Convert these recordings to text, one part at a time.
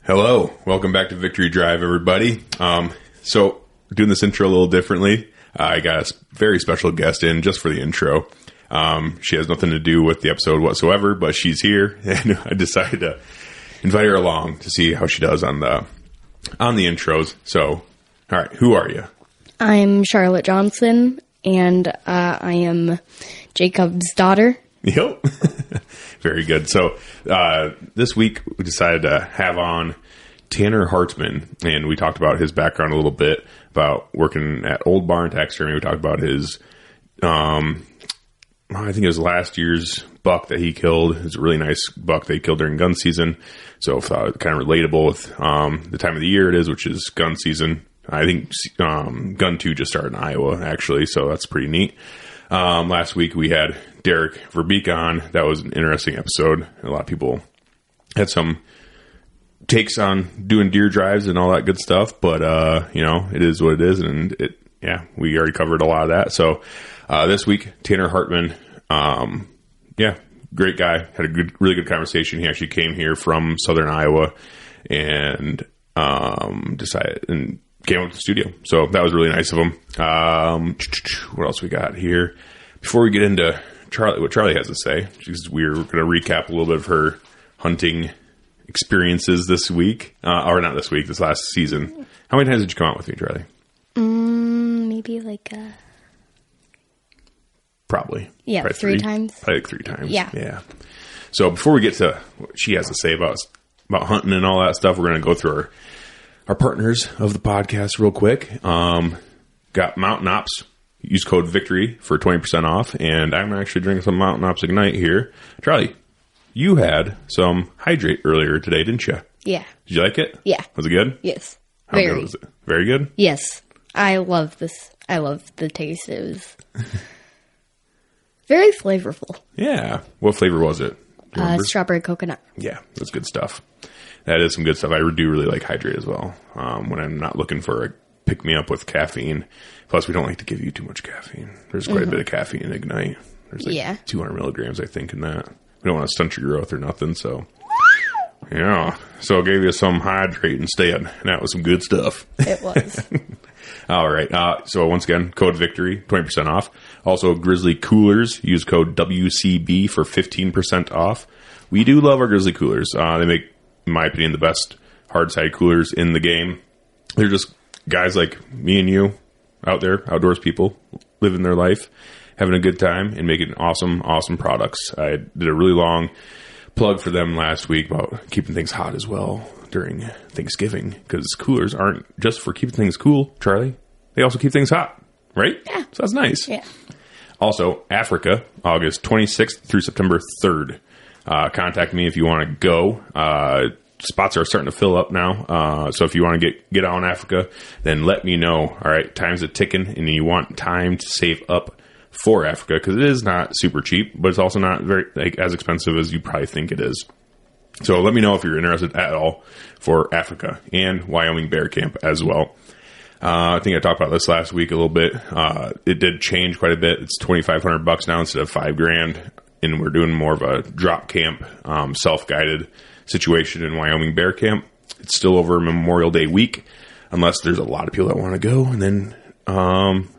Hello. Welcome back to Victory Drive, everybody. So, doing this intro a little differently. I got a very special guest in just for the intro. She has nothing to do with the episode whatsoever, but she's here, and I decided to invite her along to see how she does on the intros. So, all right, who are you? I'm Charlotte Johnson, and I am Jacob's daughter. Yep. Very good. So this week we decided to have on Tanner Hartman, and we talked about his background a little bit, about working at Old Barn Taxidermy. We talked about his, I think it was last year's buck that he killed. It was a really nice buck that he killed during gun season. So kind of relatable with the time of the year it is, which is gun season. I think Gun 2 just started in Iowa, actually, so that's pretty neat. Last week we had Derek Verbeek on. That was an interesting episode. A lot of people had some takes on doing deer drives and all that good stuff, but it is what it is, and we already covered a lot of that. So this week, Tanner Hartman, great guy. Had a really good conversation. He actually came here from Southern Iowa and decided and came up to the studio. So that was really nice of him. What else we got here? Before we get into what Charlie has to say, we're going to recap a little bit of her hunting experiences this week. Or not this week, this last season. How many times did you come out with me, Charlie? Maybe like Probably. Yeah, probably three times. Probably like 3 times. Yeah. So before we get to what she has to say about hunting and all that stuff, we're going to go through our partners of the podcast real quick. Got Mountain Ops. Use code VICTORY for 20% off. And I'm actually drinking some Mountain Ops Ignite here. Charlie, you had some Hydrate earlier today, didn't you? Yeah. Did you like it? Yeah. Was it good? Yes. How good was it? Very good? Yes. I love this. I love the taste. It was very flavorful. Yeah. What flavor was it? Strawberry coconut. Yeah, that's good stuff. That is some good stuff. I do really like Hydrate as well. When I'm not looking for a pick-me-up with caffeine. Plus, we don't like to give you too much caffeine. There's quite a bit of caffeine in Ignite. There's 200 milligrams, I think, in that. We don't want to stunt your growth or nothing, so... Yeah. So I gave you some Hydrate instead, and that was some good stuff. It was. All right. So once again, code VICTORY, 20% off. Also, Grizzly Coolers. Use code WCB for 15% off. We do love our Grizzly Coolers. They make, in my opinion, the best hard-side coolers in the game. They're just guys like me and you out there, outdoors people, living their life, having a good time, and making awesome, awesome products. I did a really long plug for them last week about keeping things hot as well during Thanksgiving, because coolers aren't just for keeping things cool, Charlie. They also keep things hot, right? Yeah. So that's nice. Yeah. Also, Africa, August 26th through September 3rd. Contact me if you want to go. Spots are starting to fill up now. So if you want to get out in Africa, then let me know. All right. Time's a ticking, and you want time to save up for Africa, because it is not super cheap, but it's also not very as expensive as you probably think it is. So let me know if you're interested at all for Africa and Wyoming Bear Camp as well. I think I talked about this last week a little bit. It did change quite a bit. It's $2,500 now instead of $5,000, and we're doing more of a drop camp, self-guided situation in Wyoming Bear Camp. It's still over Memorial Day week, unless there's a lot of people that want to go. And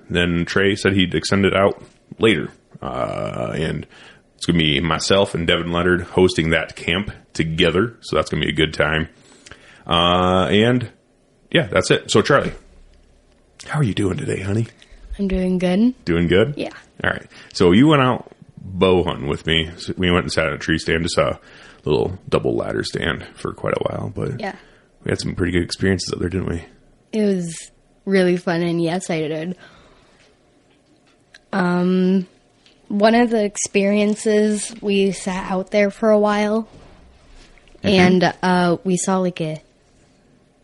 then Trey said he'd extend it out later. And it's going to be myself and Devin Leonard hosting that camp together. So that's going to be a good time. And yeah, that's it. So Charlie, how are you doing today, honey? I'm doing good. Doing good? Yeah. All right. So you went out bow hunting with me. So we went and sat at a tree stand, just a little double ladder stand for quite a while. But yeah, we had some pretty good experiences up there, didn't we? It was really fun, and yes, I did. One of the experiences, we sat out there for a while, and we saw like a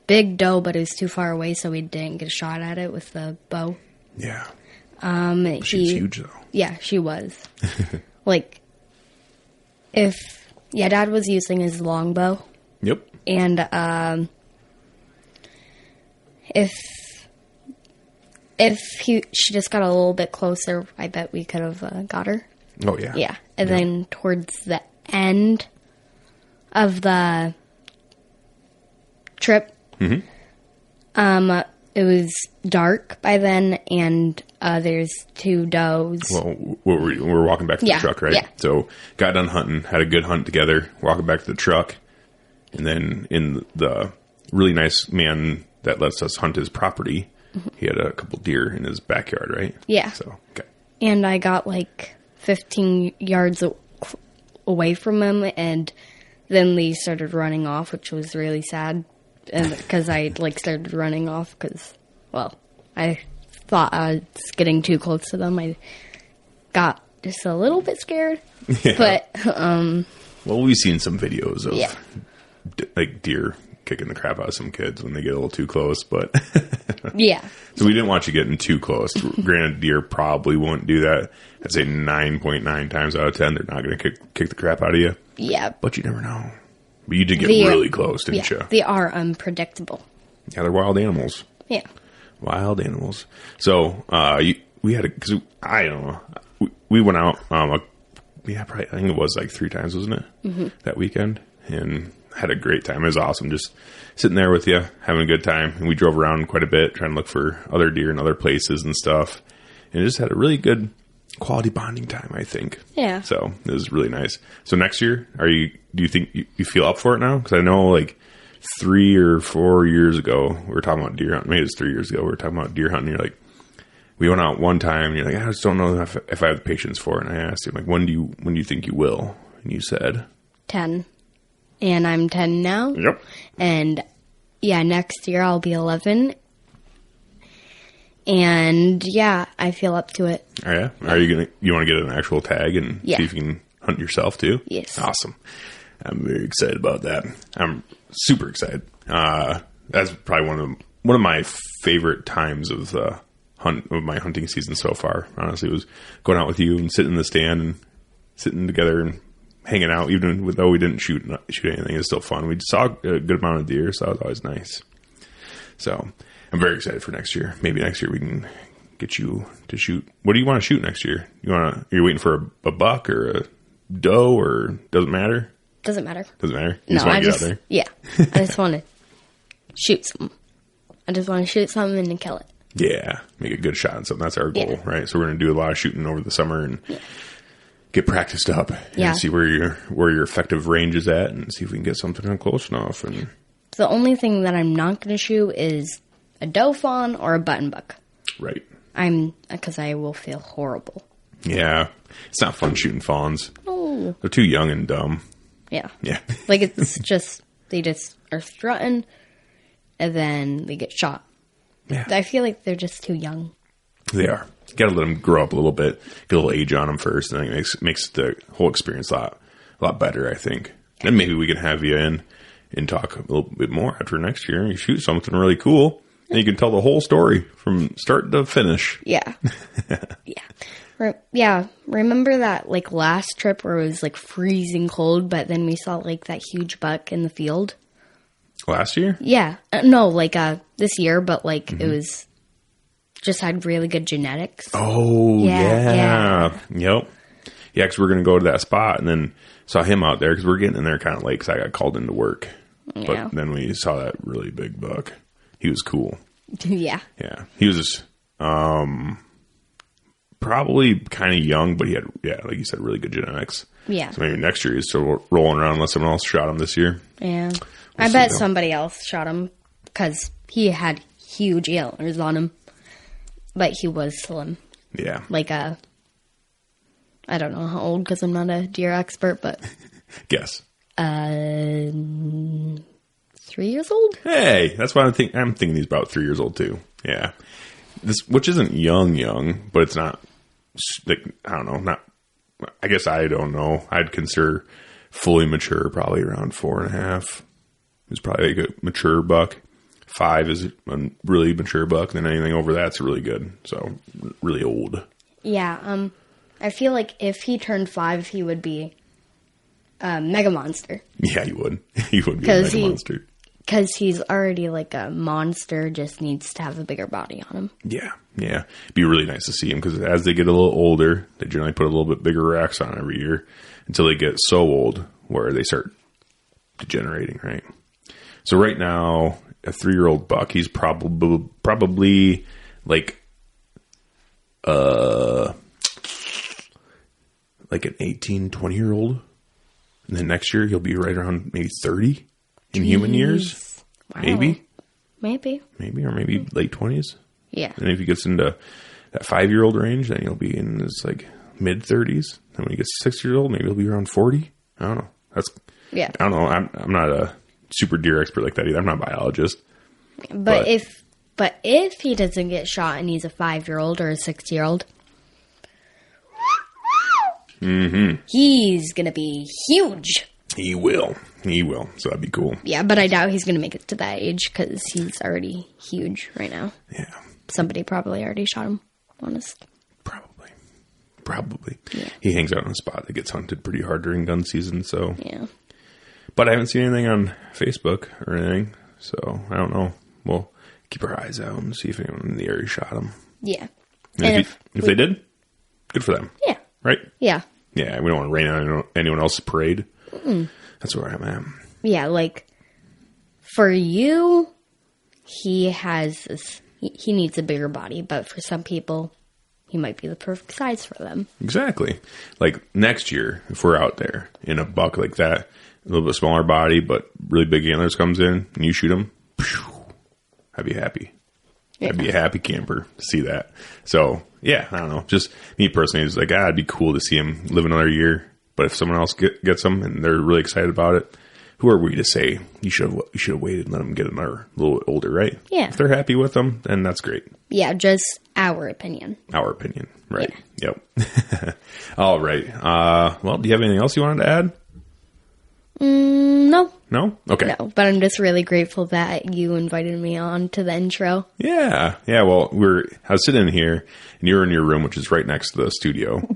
big doe, but it was too far away, so we didn't get a shot at it with the bow. Yeah. She was huge, though. Yeah, she was. Dad was using his longbow. Yep. And if she just got a little bit closer, I bet we could have got her. Oh, yeah. Yeah. And then towards the end of the trip. It was dark by then, and there's 2 does. Well, we're walking back to the truck, right? Yeah. So got done hunting, had a good hunt together, walking back to the truck, and then in the really nice man that lets us hunt his property, he had a couple deer in his backyard, right? Yeah. So, okay. And I got like 15 yards away from him, and then they started running off, which was really sad. And because I like started running off because, well, I thought I was getting too close to them. I got just a little bit scared. Yeah. But, well, we've seen some videos of like deer kicking the crap out of some kids when they get a little too close, but yeah. So we didn't want you getting too close. Granted, deer probably won't do that. I'd say 9.9 times out of 10, they're not going to kick the crap out of you. Yeah. But you never know. But you did get really close, didn't you? They are unpredictable. Yeah, they're wild animals. Yeah. Wild animals. So, we had because I don't know. We went out, probably, I think it was like 3 times, wasn't it? That weekend. And had a great time. It was awesome. Just sitting there with you, having a good time. And we drove around quite a bit, trying to look for other deer in other places and stuff. And just had a really good quality bonding time, I think. Yeah. So it was really nice. So next year, do you think you feel up for it now? Because I know like 3 or 4 years ago, we were talking about deer hunting. Maybe it was 3 years ago. We were talking about deer hunting. You're like, we went out one time. And you're like, I just don't know if I have the patience for it. And I asked you, like, when do you think you will? And you said 10. And I'm 10 now. Yep. And yeah, next year I'll be 11. And yeah, I feel up to it. Oh, yeah? You want to get an actual tag and see if you can hunt yourself too? Yes. Awesome. I'm very excited about that. I'm super excited. That's probably one of my favorite times of my hunting season so far. Honestly, was going out with you and sitting in the stand and sitting together and hanging out, even though we didn't shoot anything. It was still fun. We saw a good amount of deer, so that was always nice. So I'm very excited for next year. Maybe next year we can get you to shoot. What do you want to shoot next year? You're waiting for a buck or a doe, or doesn't matter? Doesn't matter. Doesn't matter? You just want to get out there? Yeah. I just want to shoot something. I just want to shoot something and kill it. Yeah. Make a good shot on something. That's our goal, right? So we're going to do a lot of shooting over the summer and get practiced up and see where your effective range is at and see if we can get something close enough. And the only thing that I'm not going to shoot is a doe fawn or a button buck. Right. Because I will feel horrible. Yeah. It's not fun shooting fawns. Oh. They're too young and dumb. Yeah. Yeah. Like it's just, they just are strutting and then they get shot. Yeah. I feel like they're just too young. They are. You got to let them grow up a little bit, get a little age on them first, and then it makes the whole experience a lot better, I think. And maybe we can have you in and talk a little bit more after next year. You shoot something really cool, and you can tell the whole story from start to finish. Yeah. Yeah. Remember that like last trip where it was like freezing cold, but then we saw like that huge buck in the field? Last year? Yeah. No, like this year, but like it was just had really good genetics. Oh, yeah. Yep. Yeah, because we're going to go to that spot and then saw him out there because we're getting in there kind of late because I got called into work. Yeah. But then we saw that really big buck. He was cool. Yeah. Yeah. He was just, probably kind of young, but he had, like you said, really good genetics. Yeah. So maybe next year he's still rolling around unless someone else shot him this year. Yeah. I bet somebody else shot him because he had huge antlers on him. But he was slim. Yeah. Like I don't know how old because I'm not a deer expert, but. Guess. 3 years old? Hey, that's why I'm thinking he's about 3 years old too. Yeah. Which isn't young, but it's not, like, I don't know, I guess I don't know. I'd consider fully mature probably around 4.5. It's probably like a mature buck. 5 is a really mature buck, and then anything over that's really good. So, really old. Yeah, I feel like if he turned 5, he would be a mega monster. Yeah, he would. He would be a mega monster. Because he's already like a monster, just needs to have a bigger body on him. Yeah. It'd be really nice to see him, because as they get a little older, they generally put a little bit bigger racks on every year until they get so old where they start degenerating, right? So right now, a 3-year-old buck, he's probably like an 18, 20-year-old. And then next year, he'll be right around maybe 30 in human years. Wow. Maybe, or maybe late 20s. Yeah. And if he gets into that 5-year-old range, then he'll be in his like mid 30s. And when he gets 6 years old, maybe he'll be around 40. I don't know. I don't know. I'm not a super deer expert like that either. I'm not a biologist. But if he doesn't get shot and he's a 5-year-old or a 6-year-old, he's gonna be huge. He will. So that'd be cool. Yeah, but I doubt he's gonna make it to that age because he's already huge right now. Yeah. Somebody probably already shot him. Honest. Probably. Yeah. He hangs out in a spot that gets hunted pretty hard during gun season. So. Yeah. But I haven't seen anything on Facebook or anything, so I don't know. We'll keep our eyes out and see if anyone in the area shot him. Yeah. And if they did, good for them. Yeah. Right? Yeah. Yeah, we don't want to rain on anyone else's parade. That's where I'm at. Yeah, like, for you, he has this, he needs a bigger body, but for some people, he might be the perfect size for them. Exactly. Like, next year, if we're out there in a buck like that, a little bit smaller body, but really big antlers comes in, and you shoot him, I'd be happy. Yeah. I'd be a happy camper to see that. So, yeah, I don't know. Just me personally, it's like, it'd be cool to see him live another year. But if someone else gets them and they're really excited about it, who are we to say you should have waited and let them get another little bit older, right? Yeah. If they're happy with them, then that's great. Yeah, just our opinion. Our opinion, right? Yeah. Yep. All right. Well, do you have anything else you wanted to add? No. No? Okay. No, but I'm just really grateful that you invited me on to the intro. Yeah. Yeah, well, I was sitting in here, and you were in your room, which is right next to the studio.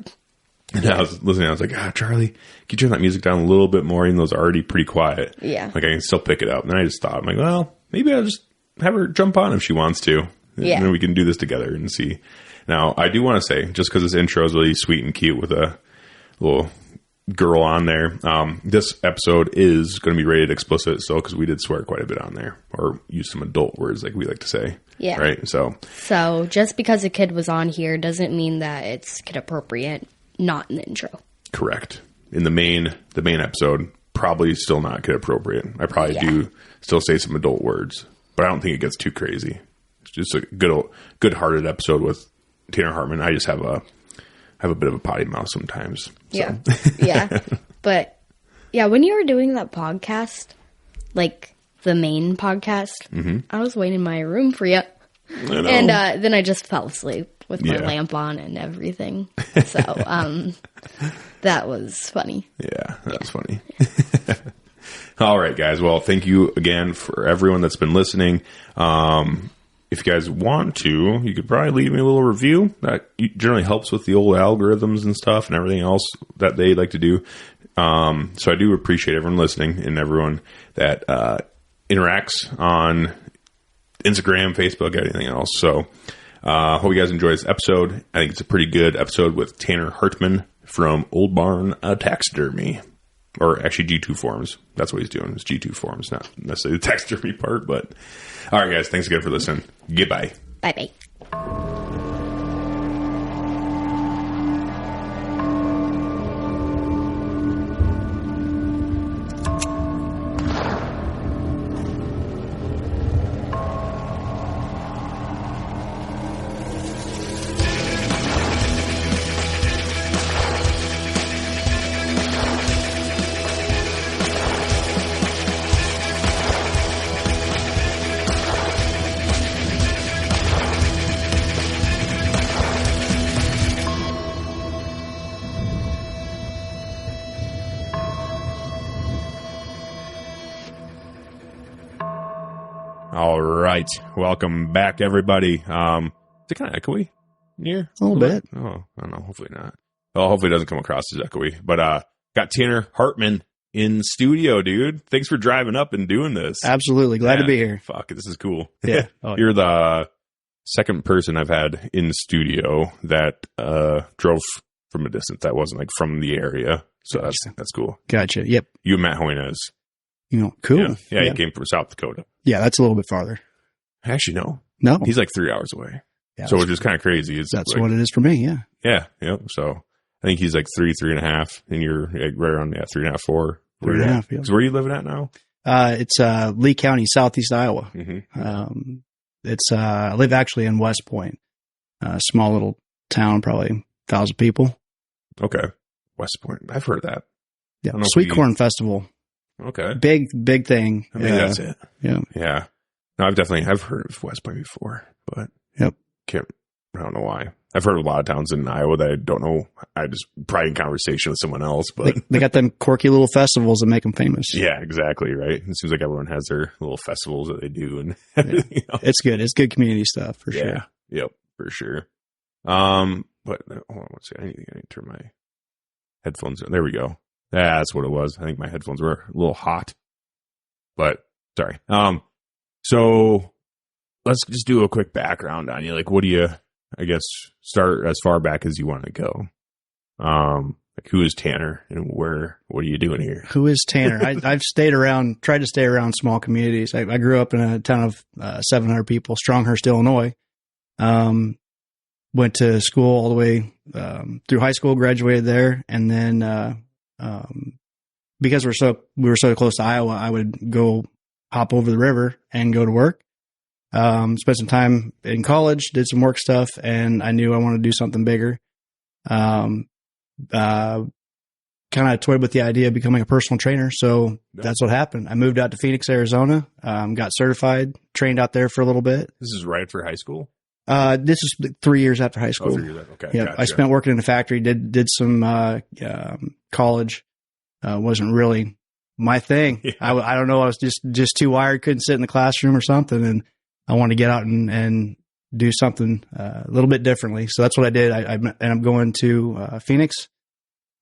And I was listening, I was like, Charlie, can you turn that music down a little bit more, even though it's already pretty quiet? Yeah. Like, I can still pick it up. And then I just thought, I'm like, well, maybe I'll just have her jump on if she wants to. Yeah. And then we can do this together and see. Now, I do want to say, just because this intro is really sweet and cute with a little girl on there, this episode is going to be rated explicit still because we did swear quite a bit on there, or use some adult words like we like to say. Yeah. Right? So just because a kid was on here doesn't mean that it's kid appropriate, not in the intro. Correct. In the main episode, probably still not kid appropriate. I probably do still say some adult words, but I don't think it gets too crazy. It's just a good-hearted episode with Tanner Hartman. I just have a bit of a potty mouth sometimes. So. Yeah. Yeah. But yeah, when you were doing that podcast, like the main podcast, I was waiting in my room for you. I know. And then I just fell asleep with my lamp on and everything. So that was funny. Yeah, that was funny. All right, guys. Well, thank you again for everyone that's been listening. If you guys want to, you could probably leave me a little review. That generally helps with the old algorithms and stuff and everything else that they like to do. So I do appreciate everyone listening and everyone that interacts on Instagram, Facebook, anything else. So hope you guys enjoy this episode. I think it's a pretty good episode with Tanner Hartman from Old Barn Taxidermy. Or actually G2 Forms. That's what he's doing. It's G2 Forms, not necessarily the taxidermy part. But all right, guys. Thanks again for listening. Goodbye. Bye-bye. All right. Welcome back, everybody. Is it kind of echoey here? A little bit. Oh, I don't know. Hopefully not. Well, hopefully it doesn't come across as echoey. But got Tanner Hartman in studio, dude. Thanks for driving up and doing this. Absolutely. Glad to be here. Fuck, this is cool. Yeah. You're the second person I've had in studio that drove from a distance that wasn't like from the area. So that's cool. Gotcha. Yep. You and Matt Hoynes. Cool. Yeah, he came from South Dakota. Yeah, that's a little bit farther. Actually, no. No. He's like 3 hours away. Yeah, so which is kind of crazy. That's like, what it is for me, yeah. Yeah, yep. So I think he's like 3.5, and you're like right around 3.5, 4. 3.5, yeah. So where are you living at now? It's Lee County, southeast Iowa. Mm-hmm. I live actually in West Point, a small little town, probably 1,000 people. Okay. West Point. I've heard of that. Yeah. Sweet Corn Festival. Okay. Big thing. I mean, that's it. Yeah. Yeah. No, I've heard of West Point before, but I don't know why. I've heard of a lot of towns in Iowa that I don't know. I just probably in conversation with someone else, but they got them quirky little festivals that make them famous. Yeah, exactly. Right. It seems like everyone has their little festivals that they do, and everything else. It's good. It's good community stuff for sure. Yep, for sure. But hold on, let's see. I need to turn my headphones on. There we go. That's what it was. I think my headphones were a little hot, but sorry. So let's just do a quick background on you. Like, what do you, I guess, start as far back as you want to go? Like, who is Tanner and what are you doing here? Who is Tanner? I've tried to stay around small communities. I grew up in a town of 700 people, Stronghurst, Illinois. Went to school all the way through high school, graduated there, and then because we were so close to Iowa, I would go hop over the river and go to work. Spent some time in college, did some work stuff, and I knew I wanted to do something bigger. Kind of toyed with the idea of becoming a personal trainer. So that's what happened. I moved out to Phoenix, Arizona, got certified, trained out there for a little bit. This is right after high school? This is 3 years after high school. 3 years after. Okay. Yeah. Gotcha. I spent working in a factory, did some, college. Wasn't really my thing. Yeah. I don't know. I was just too wired. Couldn't sit in the classroom or something. And I wanted to get out and do something a little bit differently. So that's what I did. I ended up going to Phoenix.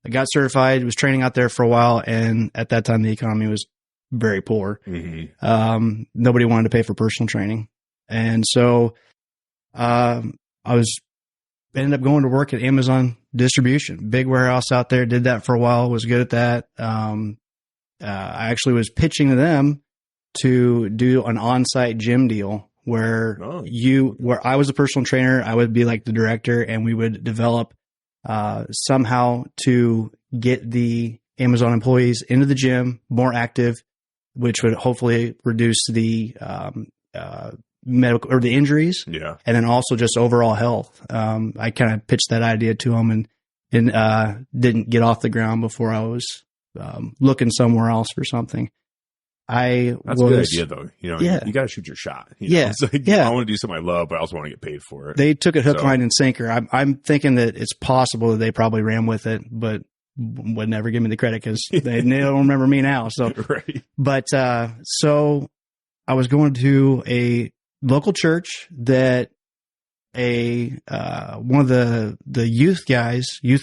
I got certified, was training out there for a while. And at that time, the economy was very poor. Mm-hmm. Nobody wanted to pay for personal training. And so ended up going to work at Amazon distribution, big warehouse out there, did that for a while, was good at that. I actually was pitching to them to do an on-site gym deal where where I was a personal trainer, I would be like the director, and we would develop somehow to get the Amazon employees into the gym, more active, which would hopefully reduce the medical or the injuries. Yeah. And then also just overall health. I kind of pitched that idea to them and didn't get off the ground before I was looking somewhere else for something. That's a good idea, though. You got to shoot your shot. It's like, I want to do something I love, but I also want to get paid for it. They took it hook, line, and sinker. I'm thinking that it's possible that they probably ran with it, but would never give me the credit because they don't remember me now. So, right. But so I was going to a local church that one of the youth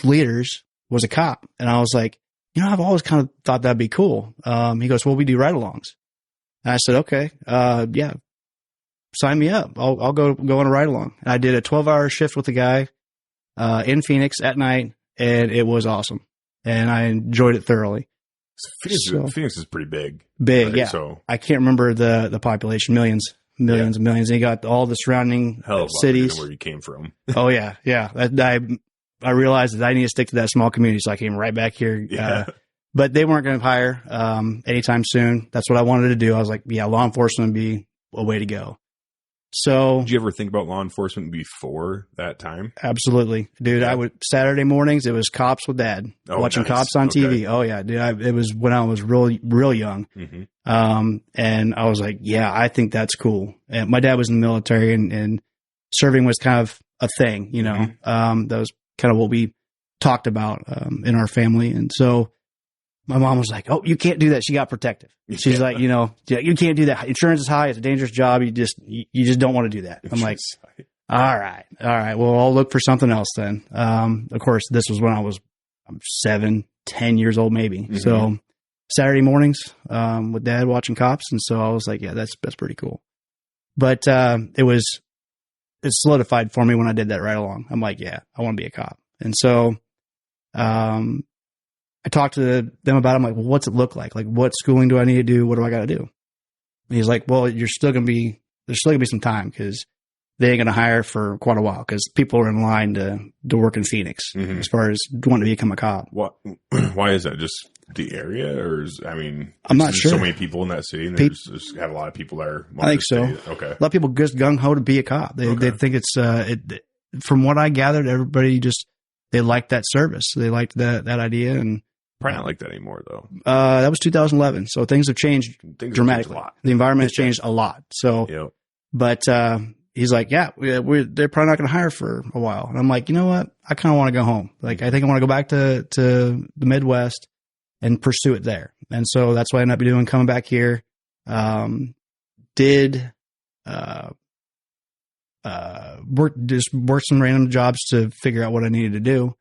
leaders was a cop, and I was like, I've always kind of thought that'd be cool. He goes, well, we do ride-alongs. And I said, okay, yeah, sign me up. I'll go on a ride-along. And I did a 12-hour shift with the guy in Phoenix at night, and it was awesome. And I enjoyed it thoroughly. Phoenix is pretty big. Big, right? Yeah. So I can't remember the population, millions and millions. And you got all the surrounding cities. Where you came from. Oh, yeah, yeah. I realized that I need to stick to that small community, so I came right back here. Yeah. But they weren't going to hire anytime soon. That's what I wanted to do. I was like, yeah, law enforcement would be a way to go. So, did you ever think about law enforcement before that time? Absolutely, dude. Yeah. Saturday mornings, it was Cops with Dad, watching Cops on TV. Oh yeah, dude. It was when I was real young. Mm-hmm. And I was like, yeah, I think that's cool. And my dad was in the military, and serving was kind of a thing, Mm-hmm. That was kind of what we talked about in our family. And so my mom was like, oh, you can't do that. She got protective. She's like, you can't do that. Insurance is high. It's a dangerous job. You just don't want to do that. I'm like, all right. Well, I'll look for something else then. Of course, this was when I'm 7, 10 years old, maybe. Mm-hmm. So Saturday mornings with Dad watching Cops. And so I was like, yeah, that's pretty cool. But it solidified for me when I did that right along. I'm like, yeah, I want to be a cop. And so I talked to them about it. I'm like, well, what's it look like? Like, what schooling do I need to do? What do I got to do? And he's like, well, there's still going to be some time because they ain't going to hire for quite a while because people are in line to work in Phoenix as far as wanting to become a cop. What? Why is that? Just the area, or I'm not sure. So many people in that city, and there's have a lot of people there. I think so. Okay, a lot of people just gung ho to be a cop. They think it's from what I gathered, everybody they liked that service. They liked that idea, and probably not like that anymore though. That was 2011, so things have changed dramatically. The environment has changed a lot. So, but he's like, yeah, they're probably not going to hire for a while. And I'm like, you know what? I kind of want to go home. Like, I think I want to go back to the Midwest and pursue it there. And so that's what I ended up doing, coming back here. Did work some random jobs to figure out what I needed to do.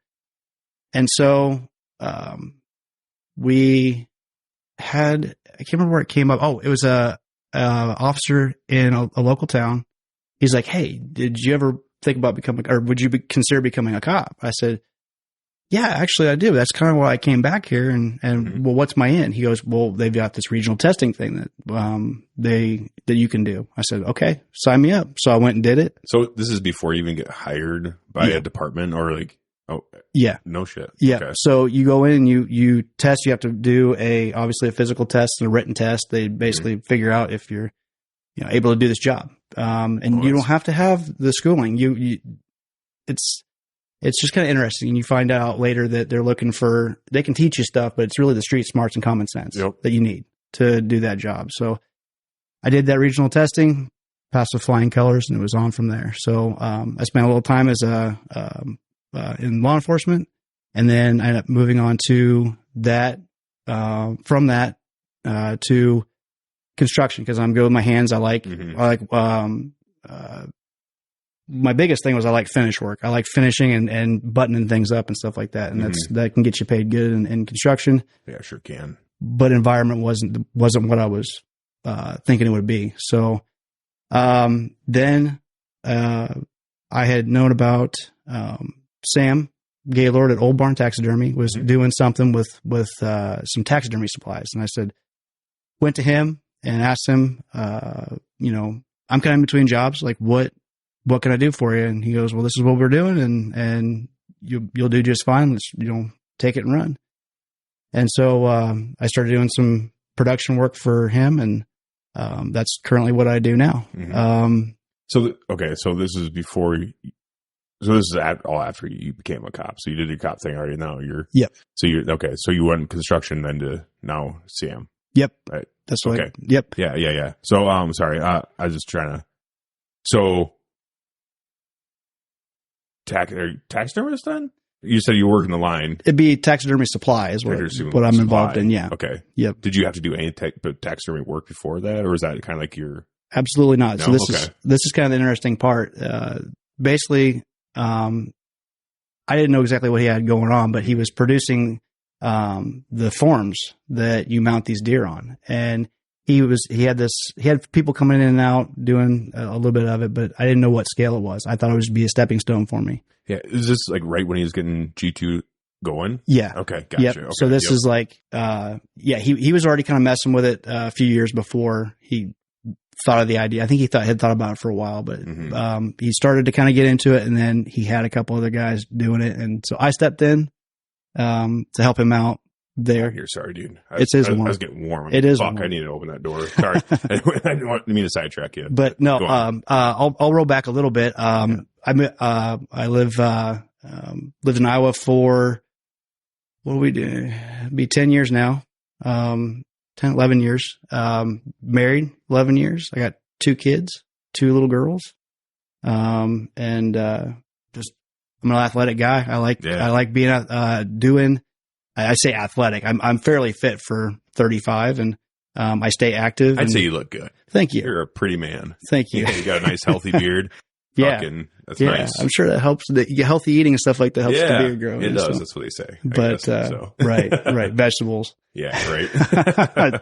And so we had, I can't remember where it came up. Oh, it was a officer in a local town. He's like, hey, did you ever think about or would you consider becoming a cop? I said, yeah, actually I do. That's kind of why I came back here. And well, what's my end? He goes, well, they've got this regional testing thing that you can do. I said, okay, sign me up. So I went and did it. So this is before you even get hired by a department or like, oh yeah, no shit. Yeah. Okay. So you go in, you test, you have to do obviously a physical test and a written test. They basically figure out if you're, able to do this job. And you don't have to have the schooling. It's just kind of interesting. And you find out later that they're looking they can teach you stuff, but it's really the street smarts and common sense that you need to do that job. So I did that regional testing, passed with flying colors, and it was on from there. So I spent a little time as in law enforcement, and then I ended up moving on to that, from that to construction, because I'm good with my hands. My biggest thing was I like finish work. I like finishing and buttoning things up and stuff like that. And that can get you paid good in construction. Yeah, sure can. But environment wasn't what I was thinking it would be. So then I had known about Sam Gaylord at Old Barn Taxidermy was doing something with some taxidermy supplies. And I went to him and asked him, I'm kind of in between jobs. Like, what can I do for you? And he goes, well, this is what we're doing, and you'll do just fine. Let's, take it and run. And so I started doing some production work for him, and that's currently what I do now. So this is before so this is all after you became a cop. So you did your cop thing already. Now yep. So so you went in construction then to now CM. Yep. Right. That's right. Okay. Yep. Yeah. So, sorry. I was just trying to, so taxidermist then? You said you work in the line. It'd be taxidermy supply is what I'm involved in. Yeah. Okay. Yep. Did you have to do any taxidermy work before that, or is that kind of like your? Absolutely not. No? So this is kind of the interesting part. Basically, I didn't know exactly what he had going on, but he was producing the forms that you mount these deer on, and he had people coming in and out doing a little bit of it, but I didn't know what scale it was. I thought it would just be a stepping stone for me. Yeah. Is this like right when he was getting G2 going? Yeah. Okay. Gotcha. Yep. Okay. So this is like, he was already kind of messing with it a few years before he thought of the idea. I think he had thought about it for a while, but he started to kind of get into it, and then he had a couple other guys doing it, and so I stepped in to help him out there. You're sorry, dude. I was getting warm. It is warm. warm. I need to open that door. Sorry. I didn't mean to sidetrack you. But no, I'll roll back a little bit. I lived in Iowa for, what do we do? It'll be 10 years now. 11 years. Married 11 years. I got 2 kids, 2 little girls. I'm an athletic guy. I like being, doing, I say athletic. I'm fairly fit for 35, and I stay active. I'd say you look good. Thank you. You're a pretty man. Thank you. Yeah, you got a nice healthy beard. Yeah. That's nice. I'm sure that helps. Healthy eating and stuff like that helps the beard grow. It does. So. That's what they say. But right, vegetables. Yeah, right.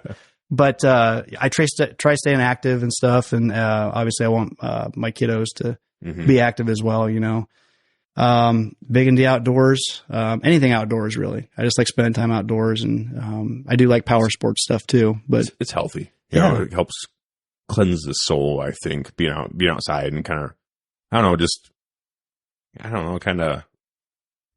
But I try staying active and stuff, and obviously I want my kiddos to be active as well. Big in the outdoors, anything outdoors really. I just like spending time outdoors, and I do like power sports stuff too. But it's healthy. You know, it helps cleanse the soul. I think being outside and kind of, I don't know, kind of.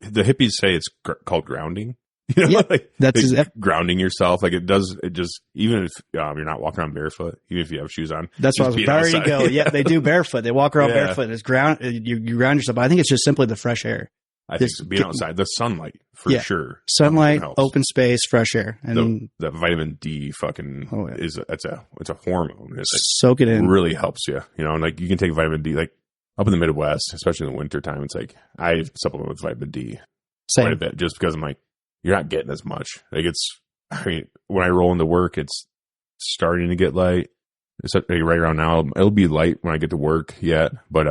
The hippies say it's called grounding. You know, that's grounding yourself. Like it just, even if you're not walking around barefoot, even if you have shoes on. That's what I was, there you go. Yeah, they do barefoot. They walk around barefoot. It's you ground yourself. But I think it's just simply the fresh air. I think so. Being outside, the sunlight for sure. Sunlight, open space, fresh air. And the vitamin D fucking it's a hormone. Soak it in. Really helps you. You know, and like you can take vitamin D, like up in the Midwest, especially in the winter time. It's like I supplement with vitamin D quite a bit just because I'm like, you're not getting as much. Like when I roll into work, it's starting to get light. It's like right around now. It'll be light when I get to work yet. But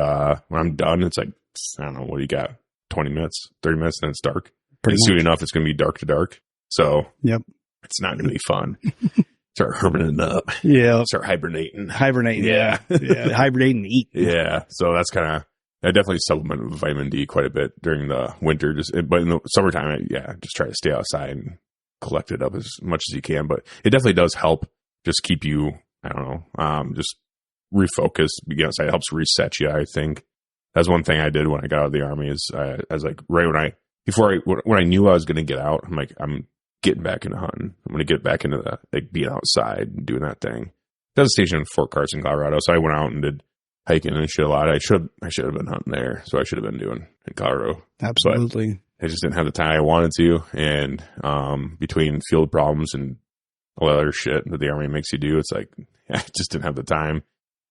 when I'm done, it's like, I don't know, what do you got? 20 minutes, 30 minutes, and then it's dark. And soon enough, it's going to be dark to dark. So it's not going to be fun. Start hermiting up. Yeah. Start hibernating. Yeah. Hibernate and eat. Yeah. So that's kind of, I definitely supplement with vitamin D quite a bit during the winter. But in the summertime, just try to stay outside and collect it up as much as you can. But it definitely does help just keep you, I don't know, just refocus. Being outside, it helps reset you, I think. That's one thing I did when I got out of the Army is I was like, right when I knew I was going to get out, I'm like, I'm getting back into hunting. I'm going to get back into being outside and doing that thing. I was stationed in Fort Carson, Colorado. So I went out and did hiking and shit a lot. I should have been hunting there. So I should have been doing in Colorado. Absolutely. But I just didn't have the time I wanted to. And between field problems and all that other shit that the Army makes you do, it's like, I just didn't have the time.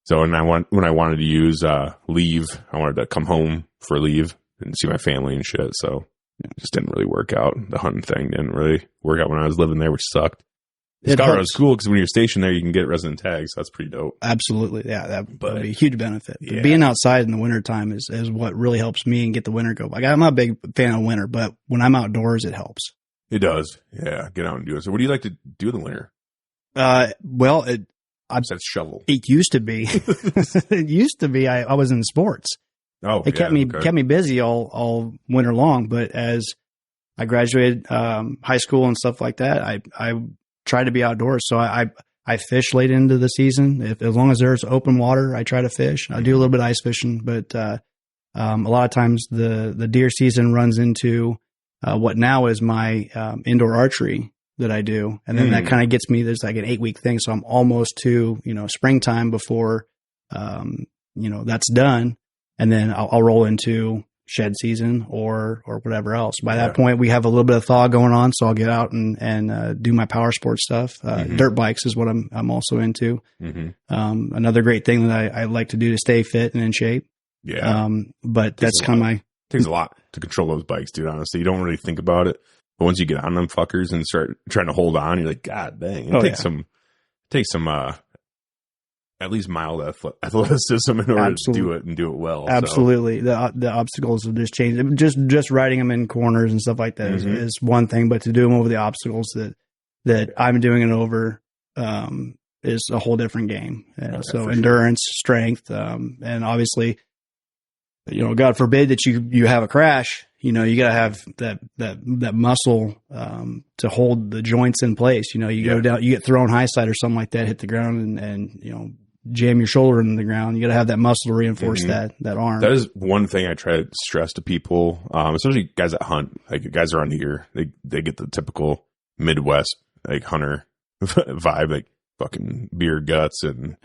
So when I wanted to use leave, I wanted to come home for leave and see my family and shit. So it just didn't really work out. The hunting thing didn't really work out when I was living there, which sucked. Colorado's cool because when you're stationed there, you can get resident tags. So that's pretty dope. Absolutely. Yeah, that would be a huge benefit. But being outside in the wintertime is what really helps me and get the winter go. I'm not a big fan of winter, but when I'm outdoors, it helps. It does. Yeah, get out and do it. So what do you like to do in the winter? That's shovel. It used to be. I was in sports. Oh, it kept me busy all winter long. But as I graduated high school and stuff like that, I tried to be outdoors. So I fish late into the season. As long as there's open water, I try to fish. I do a little bit of ice fishing, but a lot of times the deer season runs into what now is my indoor archery that I do. And then that kind of gets me, there's like an 8-week thing. So I'm almost to, springtime before, that's done. And then I'll roll into shed season or whatever else. By that point, we have a little bit of thaw going on. So I'll get out and do my power sports stuff. Dirt bikes is what I'm also into. Another great thing that I like to do to stay fit and in shape. Yeah. But that's kind of it takes a lot to control those bikes, dude. Honestly, you don't really think about it. But once you get on them fuckers and start trying to hold on, you're like, God dang, it takes some at least mild athleticism in order to do it and do it well. Absolutely. So. The obstacles have just changed. Just riding them in corners and stuff like that is one thing, but to do them over the obstacles that I'm doing it over is a whole different game. So endurance, strength, and obviously, God forbid that you have a crash. You got to have that muscle to hold the joints in place. You go down, you get thrown high side or something like that, hit the ground and jam your shoulder into the ground. You got to have that muscle to reinforce that arm. That is one thing I try to stress to people, especially guys that hunt. Like guys around here, they get the typical Midwest like hunter vibe, like fucking beer guts and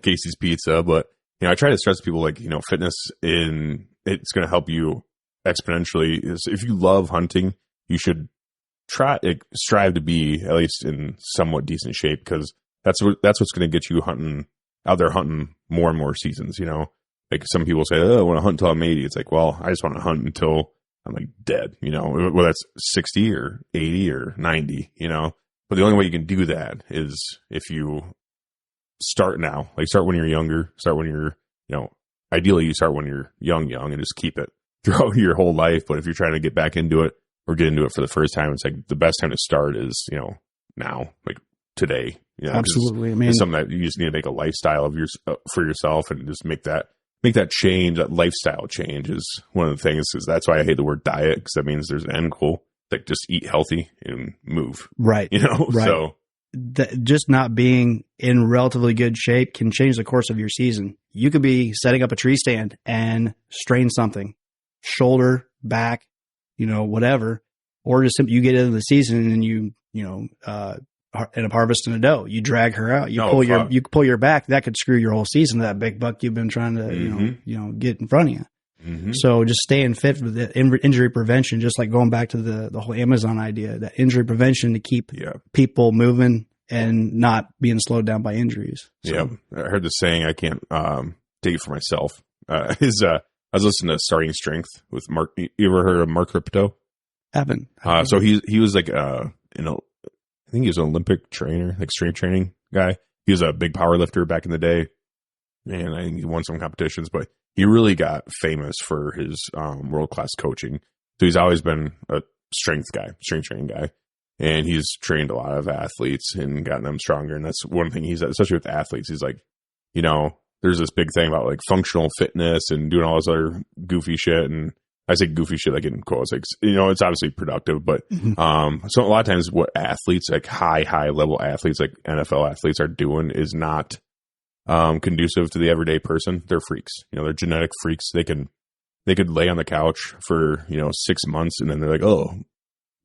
Casey's Pizza. But I try to stress to people like fitness it's going to help you exponentially. If you love hunting, you should strive to be at least in somewhat decent shape, because that's what's going to get you out there hunting more and more seasons. Like some people say, I want to hunt until I'm 80. It's like, well, I just want to hunt until I'm like dead, whether that's 60 or 80 or 90, but the only way you can do that is if you start now, like start when you're younger, start when you're, ideally you start when you're young and just keep it throughout your whole life. But if you're trying to get back into it or get into it for the first time, it's like the best time to start is, now, like today. Absolutely. It's something that you just need to make a lifestyle of for yourself and just make that make that change, that lifestyle change is one of the things. Because that's why I hate the word diet, because that means there's an end goal. Like just eat healthy and move. Right. Right. So just not being in relatively good shape can change the course of your season. You could be setting up a tree stand and strain something, shoulder, back, whatever, or just you get into the season and you end up harvesting a doe. You drag her out. You pull your back. That could screw your whole season. That big buck you've been trying to get in front of you. Mm-hmm. So just staying fit with the injury prevention, just like going back to the whole Amazon idea, that injury prevention to keep people moving and not being slowed down by injuries. So. Yeah, I heard the saying. I can't take it for myself. I was listening to Starting Strength with Mark. You ever heard of Mark Ripto? Haven't. So he was like I think he was an Olympic trainer, like strength training guy. He was a big power lifter back in the day, and I think he won some competitions, but he really got famous for his world-class coaching. So he's always been a strength training guy. And he's trained a lot of athletes and gotten them stronger. And that's one thing he said, especially with athletes. He's like, there's this big thing about like functional fitness and doing all this other goofy shit. And I say goofy shit like in quotes, like, it's obviously productive. But so a lot of times what athletes, like high level athletes, like NFL athletes are doing is not conducive to the everyday person. They're freaks. They're genetic freaks. They could lay on the couch for 6 months and then they're like, oh,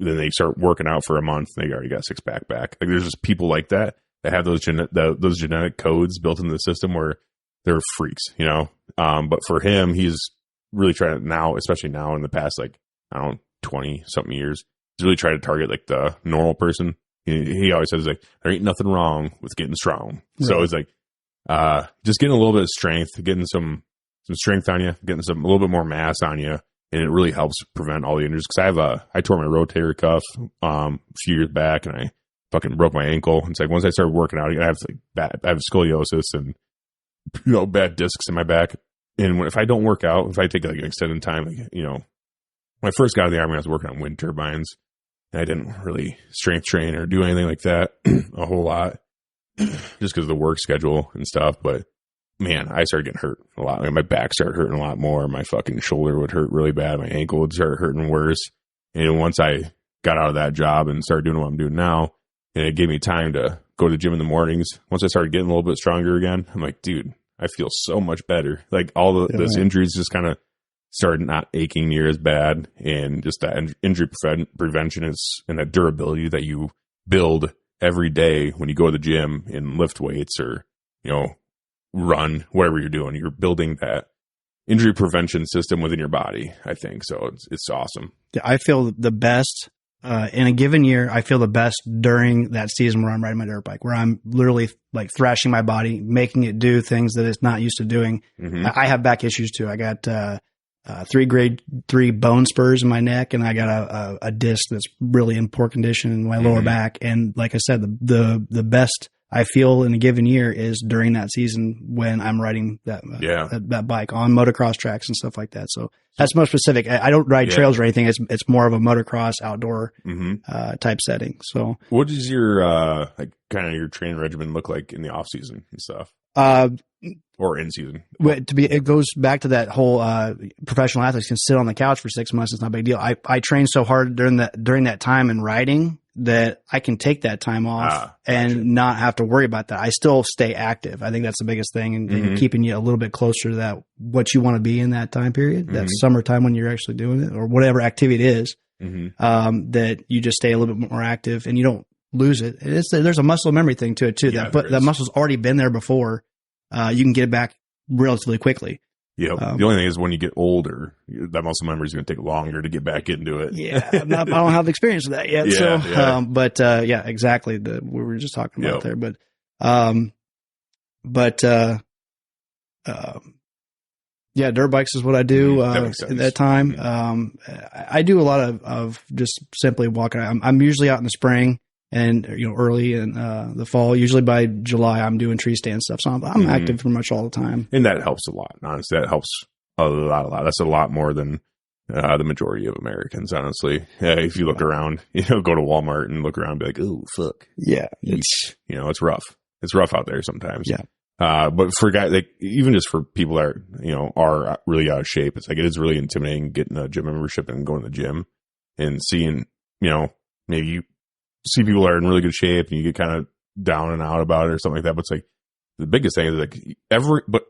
then they start working out for a month and they already got a six pack back. Like there's just people like that have those genetic codes built into the system where they're freaks. But for him, he's really trying to now, especially now in the past, like I don't know, 20 something years, he's really trying to target like the normal person. He always says like there ain't nothing wrong with getting strong. Right. So it's like just getting a little bit of strength, getting some strength on you, getting a little bit more mass on you, and it really helps prevent all the injuries. Because I tore my rotator cuff a few years back, and I fucking broke my ankle. It's like once I started working out, I have scoliosis and bad discs in my back. And if I don't work out, if I take like an extended time, like when I first got out of the Army, I was working on wind turbines, and I didn't really strength train or do anything like that a whole lot, just because of the work schedule and stuff. But man, I started getting hurt a lot. Like my back started hurting a lot more. My fucking shoulder would hurt really bad. My ankle would start hurting worse. And once I got out of that job and started doing what I'm doing now, and it gave me time to go to the gym in the mornings, once I started getting a little bit stronger again, I'm like, dude, I feel so much better. Like all those injuries just kind of started not aching near as bad. And just that injury prevention and that durability that you build every day when you go to the gym and lift weights or, run, whatever you're doing, you're building that injury prevention system within your body, I think. So it's awesome. I feel the best in a given year. I feel the best during that season where I'm riding my dirt bike, where I'm literally like thrashing my body, making it do things that it's not used to doing. Mm-hmm. I have back issues too. I got grade 3 bone spurs in my neck, and I got a disc that's really in poor condition in my lower back. And like I said, the best I feel in a given year is during that season when I'm riding that bike on motocross tracks and stuff like that. So that's more specific. I don't ride trails or anything. It's more of a motocross outdoor type setting. So what does your kind of your training regimen look like in the off season and stuff? Or in season? It goes back to that whole professional athletes can sit on the couch for 6 months. It's not a big deal. I train so hard during that time in riding that I can take that time off and not have to worry about that. I still stay active. I think that's the biggest thing, and keeping you a little bit closer to that, what you want to be in that time period, that summertime when you're actually doing it, or whatever activity it is, that you just stay a little bit more active and you don't lose it. There's a muscle memory thing to it too. Yeah, that muscle's already been there before. You can get it back relatively quickly. Yeah. The only thing is when you get older, that muscle memory is going to take longer to get back into it. Yeah. I don't have the experience of that yet. Exactly. We were just talking about there, dirt bikes is what I do, at that time. I do a lot of just simply walking. I'm usually out in the spring and, early in the fall. Usually by July, I'm doing tree stand stuff. So I'm active pretty much all the time. And that helps a lot. Honestly, that helps a lot. That's a lot more than the majority of Americans, honestly. If you look around, go to Walmart and look around and be like, oh, fuck. Yeah. It's rough. It's rough out there sometimes. Yeah. But for guys, like, even just for people that are, are really out of shape, it's like, it is really intimidating getting a gym membership and going to the gym and seeing, maybe you see people that are in really good shape and you get kind of down and out about it or something like that. But it's like, the biggest thing is like but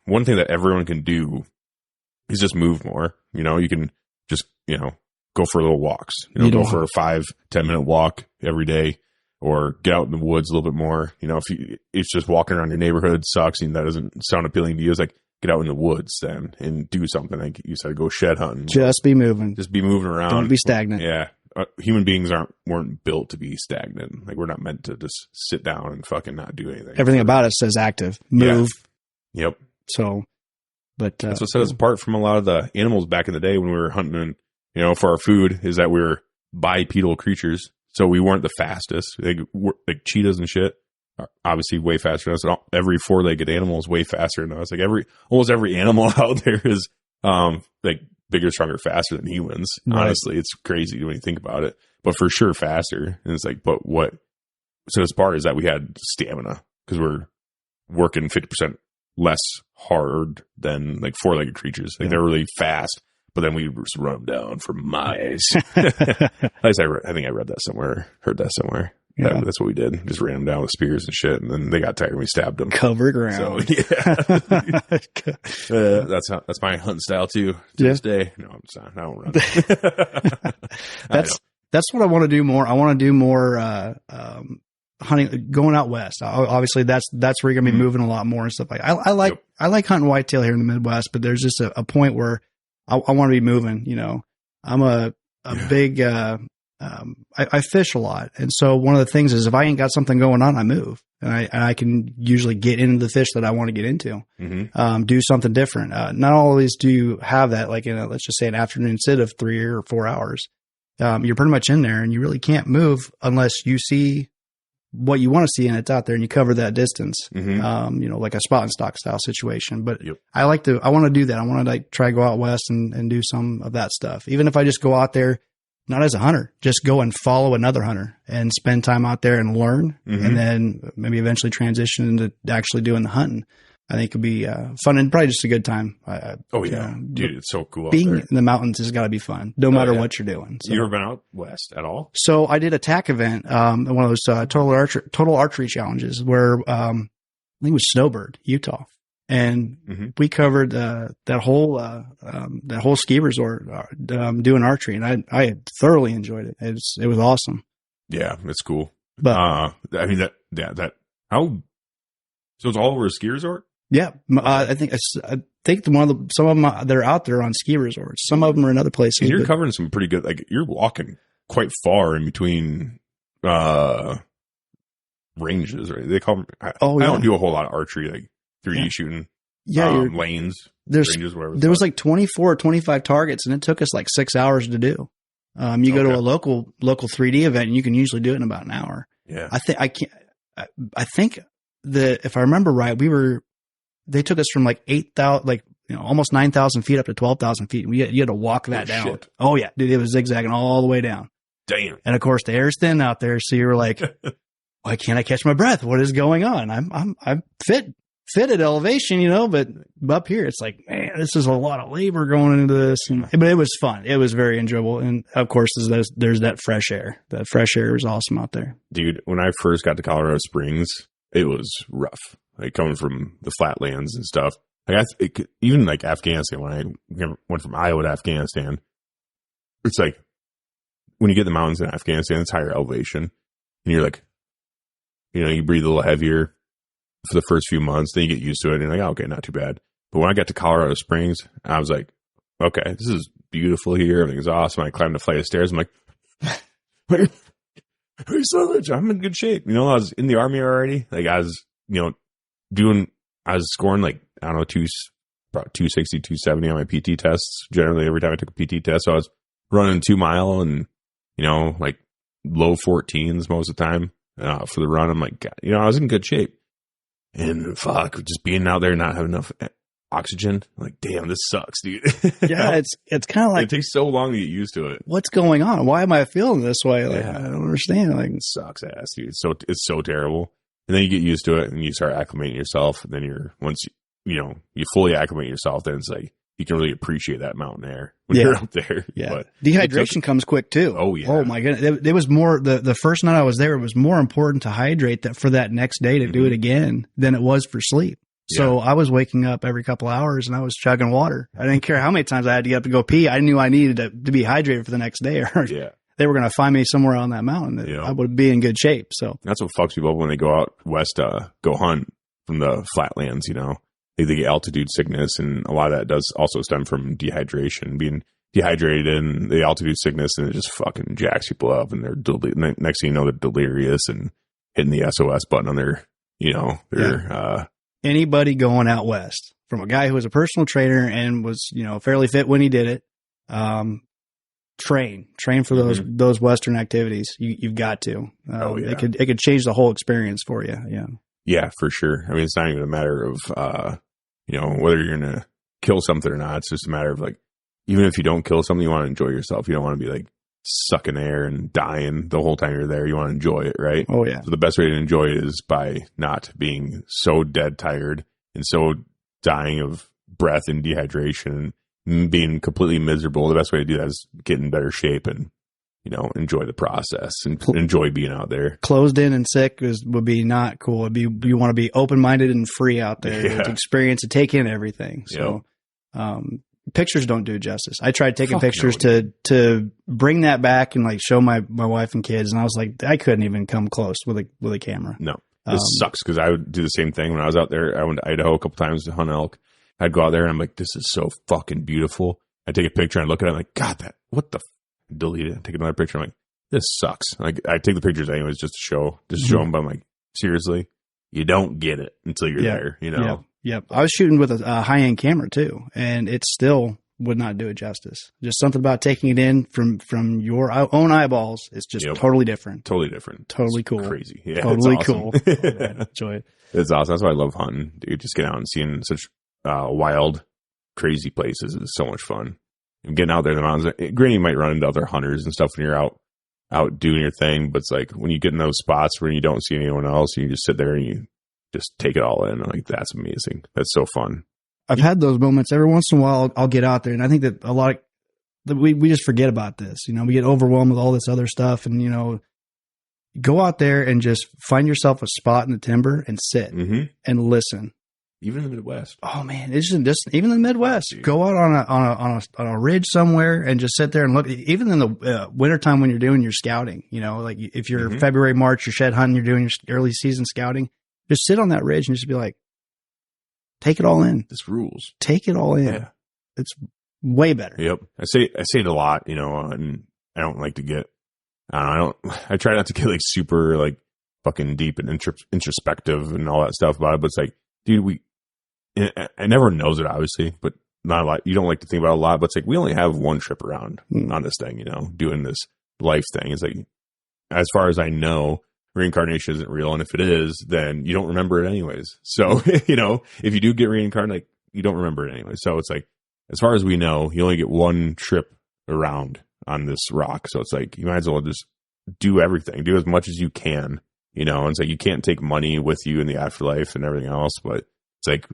one thing that everyone can do is just move more. You can just, go for little walks, go for a 5-10 minute walk every day, or get out in the woods a little bit more. It's just walking around your neighborhood sucks and that doesn't sound appealing to you. It's like, get out in the woods then and do something. Like you said, go shed hunting. Just be moving. Just be moving around. Don't be stagnant. Yeah. Human beings weren't built to be stagnant. Like, we're not meant to just sit down and fucking not do anything. Everything about it says active, move. Yeah. Yep. So, but that's what set us apart from a lot of the animals back in the day when we were hunting, for our food, is that we were bipedal creatures. So we weren't the fastest. Like cheetahs and shit are obviously way faster than us. Every 4-legged animal is way faster than us. Like almost every animal out there is like bigger, stronger, faster than humans. Right. Honestly, it's crazy when you think about it, but for sure faster. And it's like, but what set us apart is that we had stamina because we're working 50% less hard than like 4-legged creatures. Like they're really fast, but then we just run them down for miles. At least I think I read that somewhere, heard that somewhere. Yeah. That's what we did. Just ran them down with spears and shit, and then they got tired and we stabbed them. Covered ground. So, yeah. That's my hunting style too. To this day. No, I'm sorry. I don't run. That's what I want to do more. I want to do more hunting, going out west. Obviously, that's where you're gonna be moving a lot more and stuff like. I like hunting whitetail here in the Midwest, but there's just a point where I want to be moving. I'm a big. I fish a lot, and so one of the things is if I ain't got something going on, I move, and I can usually get into the fish that I want to get into. Mm-hmm. Do something different. Not always do you have that, like let's just say an afternoon sit of 3 or 4 hours. You're pretty much in there, and you really can't move unless you see what you want to see and it's out there and you cover that distance. Mm-hmm. Like a spot and stock style situation. But I want to do that. I want to try to go out west and do some of that stuff. Even if I just go out there, not as a hunter, just go and follow another hunter and spend time out there and learn. Mm-hmm. And then maybe eventually transition into actually doing the hunting. I think it'd be fun and probably just a good time. Dude, it's so cool. Being in the mountains has got to be fun, no matter what you're doing. So. You ever been out west at all? So I did a TAC event, one of those total archery challenges where I think it was Snowbird, Utah, and we covered that whole ski resort doing archery, and I thoroughly enjoyed it. It was awesome. Yeah, it's cool. But I mean how. So it's all over a ski resort? Yeah, I think some of them they're out there on ski resorts. Some of them are in other places. And you're covering some pretty good. Like you're walking quite far in between ranges, right? They call them. I don't do a whole lot of archery, like 3D shooting. Yeah, lanes, ranges, whatever. There was like 24 or 25 targets, and it took us like 6 hours to do. You go to a local 3D event, and you can usually do it in about an hour. Yeah, I think that if I remember right, they took us from like 8,000, almost 9,000 feet up to 12,000 feet. You had to walk that down. Shit. Oh yeah, dude, it was zigzagging all the way down. Damn. And of course the air's thin out there. So you're like, why can't I catch my breath? What is going on? I'm fit at elevation, but up here it's like, man, this is a lot of labor going into this. But it was fun. It was very enjoyable. And of course there's that fresh air. That fresh air was awesome out there. Dude, when I first got to Colorado Springs, it was rough. Like coming from the flatlands and stuff. Like even like Afghanistan, when I went from Iowa to Afghanistan, it's like when you get in the mountains in Afghanistan, it's higher elevation, and you're like, you breathe a little heavier for the first few months, then you get used to it, and you're like, oh, okay, not too bad. But when I got to Colorado Springs, I was like, okay, this is beautiful here. Everything's awesome. I climbed a flight of stairs. I'm like, wait, so much. I'm in good shape. I was in the Army already. Like I was, I was scoring like, I don't know, about 260, 270 on my PT tests. Generally, every time I took a PT test, so I was running 2 mile and, like low 14s most of the time for the run. I'm like, God, I was in good shape. And fuck, just being out there, not having enough oxygen. I'm like, damn, this sucks, dude. Yeah, it's kind of like, it takes so long to get used to it. What's going on? Why am I feeling this way? Like, I don't understand. Like, it sucks ass, dude. It's so terrible. And then you get used to it and you start acclimating yourself. And then once you fully acclimate yourself, then it's like, you can really appreciate that mountain air when you're up there. Yeah. But dehydration comes quick too. Oh yeah. Oh my goodness. It was more, the first night I was there, it was more important to hydrate that for that next day to do it again than it was for sleep. So I was waking up every couple hours and I was chugging water. I didn't care how many times I had to get up to go pee. I knew I needed to be hydrated for the next day, or they were going to find me somewhere on that mountain that I would be in good shape. So that's what fucks people up when they go out west, go hunt from the flatlands, They get altitude sickness, and a lot of that does also stem from dehydration, being dehydrated and the altitude sickness, and it just fucking jacks people up, and they're next thing you know, they're delirious and hitting the SOS button on their, anybody going out west, from a guy who was a personal trainer and was, fairly fit when he did it, train for those Western activities. You've got to. It could change the whole experience for you. Yeah. Yeah, for sure. I mean, it's not even a matter of, whether you're going to kill something or not. It's just a matter of like, even if you don't kill something, you want to enjoy yourself. You don't want to be like sucking air and dying the whole time you're there. You want to enjoy it, right? Oh, yeah. So the best way to enjoy it is by not being so dead tired and so dying of breath and dehydration and being completely miserable. The best way to do that is get in better shape and, enjoy the process and enjoy being out there. Closed in and sick would be not cool. You want to be open-minded and free out there to experience and take in everything. So, pictures don't do justice. I tried taking pictures to bring that back and like show my wife and kids. And I was like, I couldn't even come close with a camera. No, this sucks. Cause I would do the same thing when I was out there. I went to Idaho a couple times to hunt elk. I'd go out there and I'm like, this is so fucking beautiful. I take a picture and I look at it. I'm like, God, what the delete it, take another picture. I'm like, this sucks. Like, I take the pictures anyways just to show them, but I'm like, seriously, you don't get it until you're there, Yep. I was shooting with a high-end camera too, and it still would not do it justice. Just something about taking it in from your own eyeballs is just totally different. Totally different. Totally cool. Crazy. Yeah, totally awesome. Cool. Enjoy it. It's awesome. That's why I love hunting, dude. Just get out and seeing such wild, crazy places is so much fun. And getting out there in the mountains, granted, you might run into other hunters and stuff when you're out doing your thing, but it's like when you get in those spots where you don't see anyone else, you just sit there and you just take it all in. I'm like, that's amazing. That's so fun. I've had those moments every once in a while. I'll get out there, and I think that a lot we just forget about this. We get overwhelmed with all this other stuff, and go out there and just find yourself a spot in the timber and sit and listen. Even in the Midwest. Oh man, it's just even in the Midwest. Dude. Go out on a ridge somewhere and just sit there and look. Even in the wintertime when you're doing your scouting, like if you're February, March, you're shed hunting, you're doing your early season scouting, just sit on that ridge and just be like, take it all in. This rules. Take it all in. Yeah. It's way better. Yep. I say it a lot, and I don't like to get. I try not to get like super like fucking deep and introspective and all that stuff about it. But it's like, dude, I never knows it obviously, but not a lot. You don't like to think about it a lot, but it's like we only have one trip around on this thing, doing this life thing. It's like, as far as I know, reincarnation isn't real, and if it is, then you don't remember it anyways. So if you do get reincarnated, you don't remember it anyway. So it's like, as far as we know, you only get one trip around on this rock. So it's like you might as well just do everything, do as much as you can. And it's like you can't take money with you in the afterlife and everything else, but it's like.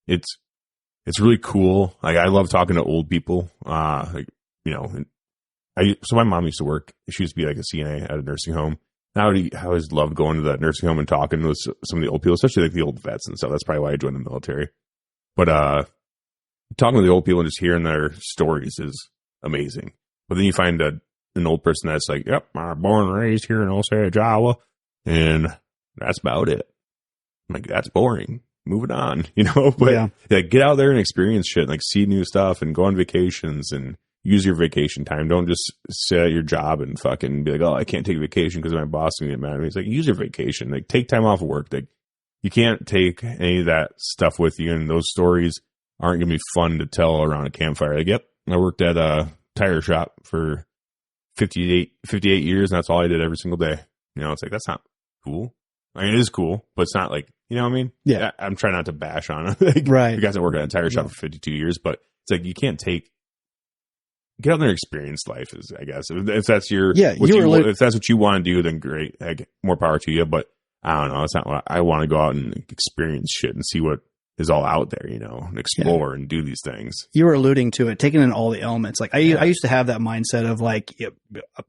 It's really cool. Like I love talking to old people. So my mom used to work. She used to be like a CNA at a nursing home. I always loved going to the nursing home and talking with some of the old people, especially like the old vets and stuff. That's probably why I joined the military. But talking to the old people and just hearing their stories is amazing. But then you find an old person that's like, "Yep, I'm born and raised here in Osage, Iowa, and that's about it." I'm like, that's boring. Moving on, but get out there and experience shit, like see new stuff and go on vacations and use your vacation time. Don't just sit at your job and fucking be like, oh, I can't take a vacation because my boss is going to get mad at me. It's like, use your vacation. Like, take time off of work. Like, you can't take any of that stuff with you, and those stories aren't going to be fun to tell around a campfire. Like, yep, I worked at a tire shop for 58 years, and that's all I did every single day. It's like, that's not cool. I mean, it is cool, but it's not like, you know what I mean? Yeah. I'm trying not to bash on it. Like, right. You guys that work at a tire shop for 52 years, but it's like, you can't get out there and experience life, is, I guess. If that's if that's what you want to do, then great. Like, more power to you. But I don't know. It's not what I want to go out and experience shit and see what is all out there, and explore and do these things. You were alluding to it, taking in all the elements. Like I used to have that mindset of like,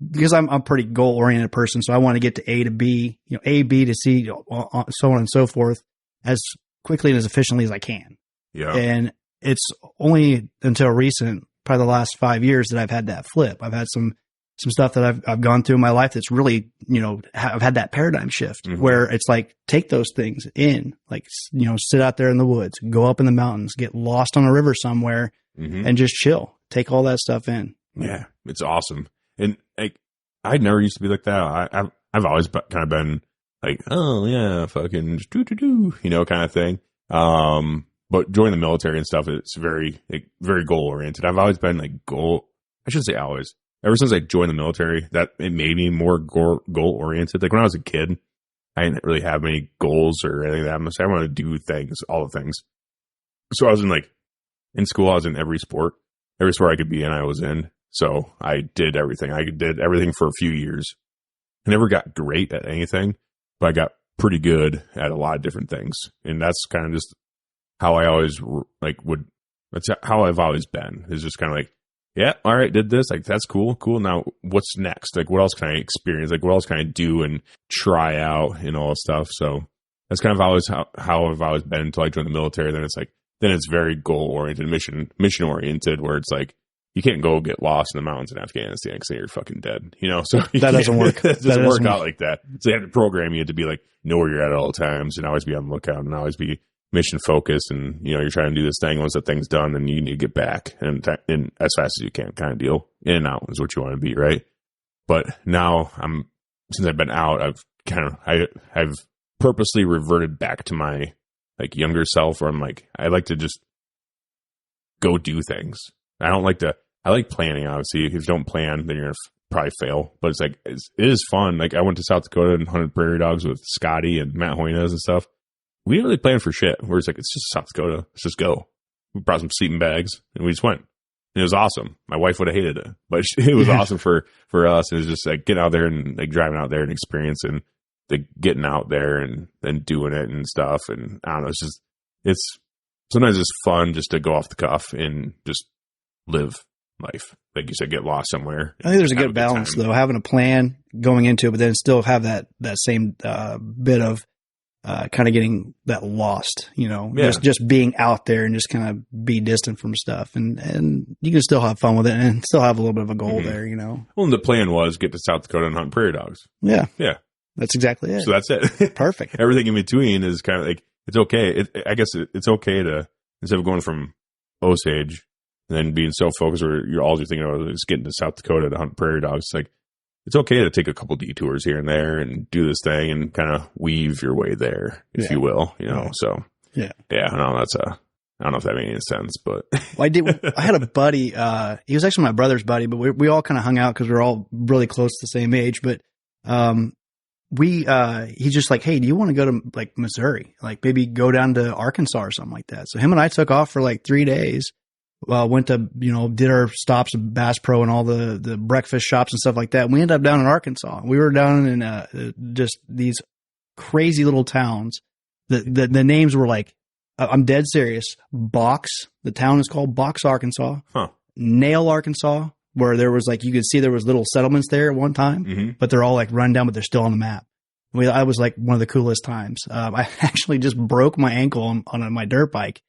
because I'm a pretty goal oriented person. So I want to get to A to B, A, B to C, so on and so forth as quickly and as efficiently as I can. Yeah. And it's only until recent, probably the last 5 years, that I've had that flip. I've had some stuff that I've gone through in my life that's really, I've had that paradigm shift where it's like, take those things in, like, sit out there in the woods, go up in the mountains, get lost on a river somewhere and just chill. Take all that stuff in. Yeah. It's awesome. And I never used to be like that. I've always kind of been like, oh yeah, fucking just do, kind of thing. But joining the military and stuff, it's very goal oriented. I've always been like I shouldn't say always. Ever since I joined the military, that it made me more goal oriented. Like when I was a kid, I didn't really have many goals or anything like that. I wanted to do things, all the things. So I was in school, I was in every sport I could be in, I was in. So I did everything. I did everything for a few years. I never got great at anything, but I got pretty good at a lot of different things. And that's kind of just how I always that's how I've always been, is just kind of like, yeah, all right, did this. Like, that's cool. Now, what's next? Like, what else can I experience? Like, what else can I do and try out and all that stuff? So that's kind of always how I've always been until I joined the military. Then it's very goal-oriented, mission-oriented, where it's like, you can't go get lost in the mountains in Afghanistan because then you're fucking dead, So that doesn't work. It doesn't work out like that. So they have to program you to be like, know where you're at all times and always be on the lookout and always be mission focused, and you're trying to do this thing. Once that thing's done, then you need to get back and as fast as you can, kind of deal. In and out is what you want to be, right? But now since I've been out, I've purposely reverted back to my like younger self, where I'm like, I like to just go do things. I like planning. Obviously, if you don't plan, then you're gonna probably fail. But it's like it is fun. Like I went to South Dakota and hunted prairie dogs with Scotty and Matt Hoynes and stuff. We didn't really plan for shit. We're just like, it's just South Dakota. Let's just go. We brought some sleeping bags and we just went. And it was awesome. My wife would have hated it, but it was awesome for us. It was just like getting out there and like driving out there and experiencing the getting out there and then doing it and stuff. And I don't know, it's sometimes it's fun just to go off the cuff and just live life. Like you said, get lost somewhere. I think there's a good balance though, having a plan going into it, but then still have that same bit of kind of getting that lost, just being out there and just kind of be distant from stuff. And you can still have fun with it and still have a little bit of a goal there, Well, and the plan was get to South Dakota and hunt prairie dogs. Yeah. Yeah. That's exactly it. So that's it. Perfect. Everything in between is kind of like, it's okay. I guess it's okay to, instead of going from Osage and then being so focused where all you're thinking about is getting to South Dakota to hunt prairie dogs, it's like, it's okay to take a couple detours here and there and do this thing and kind of weave your way there, if you will, So, I don't know if that made any sense, but well, I had a buddy, he was actually my brother's buddy, but we all kind of hung out because we we're all really close to the same age. But, he's just like, hey, do you want to go to like Missouri? Like maybe go down to Arkansas or something like that. So him and I took off for like 3 days. Went to, did our stops at Bass Pro and all the breakfast shops and stuff like that. And we ended up down in Arkansas. We were down in just these crazy little towns. The names were like, I'm dead serious. Box. The town is called Box, Arkansas. Huh. Nail, Arkansas, where there was like, you could see there was little settlements there at one time, but they're all like run down, but they're still on the map. I was like one of the coolest times. I actually just broke my ankle on my dirt bike.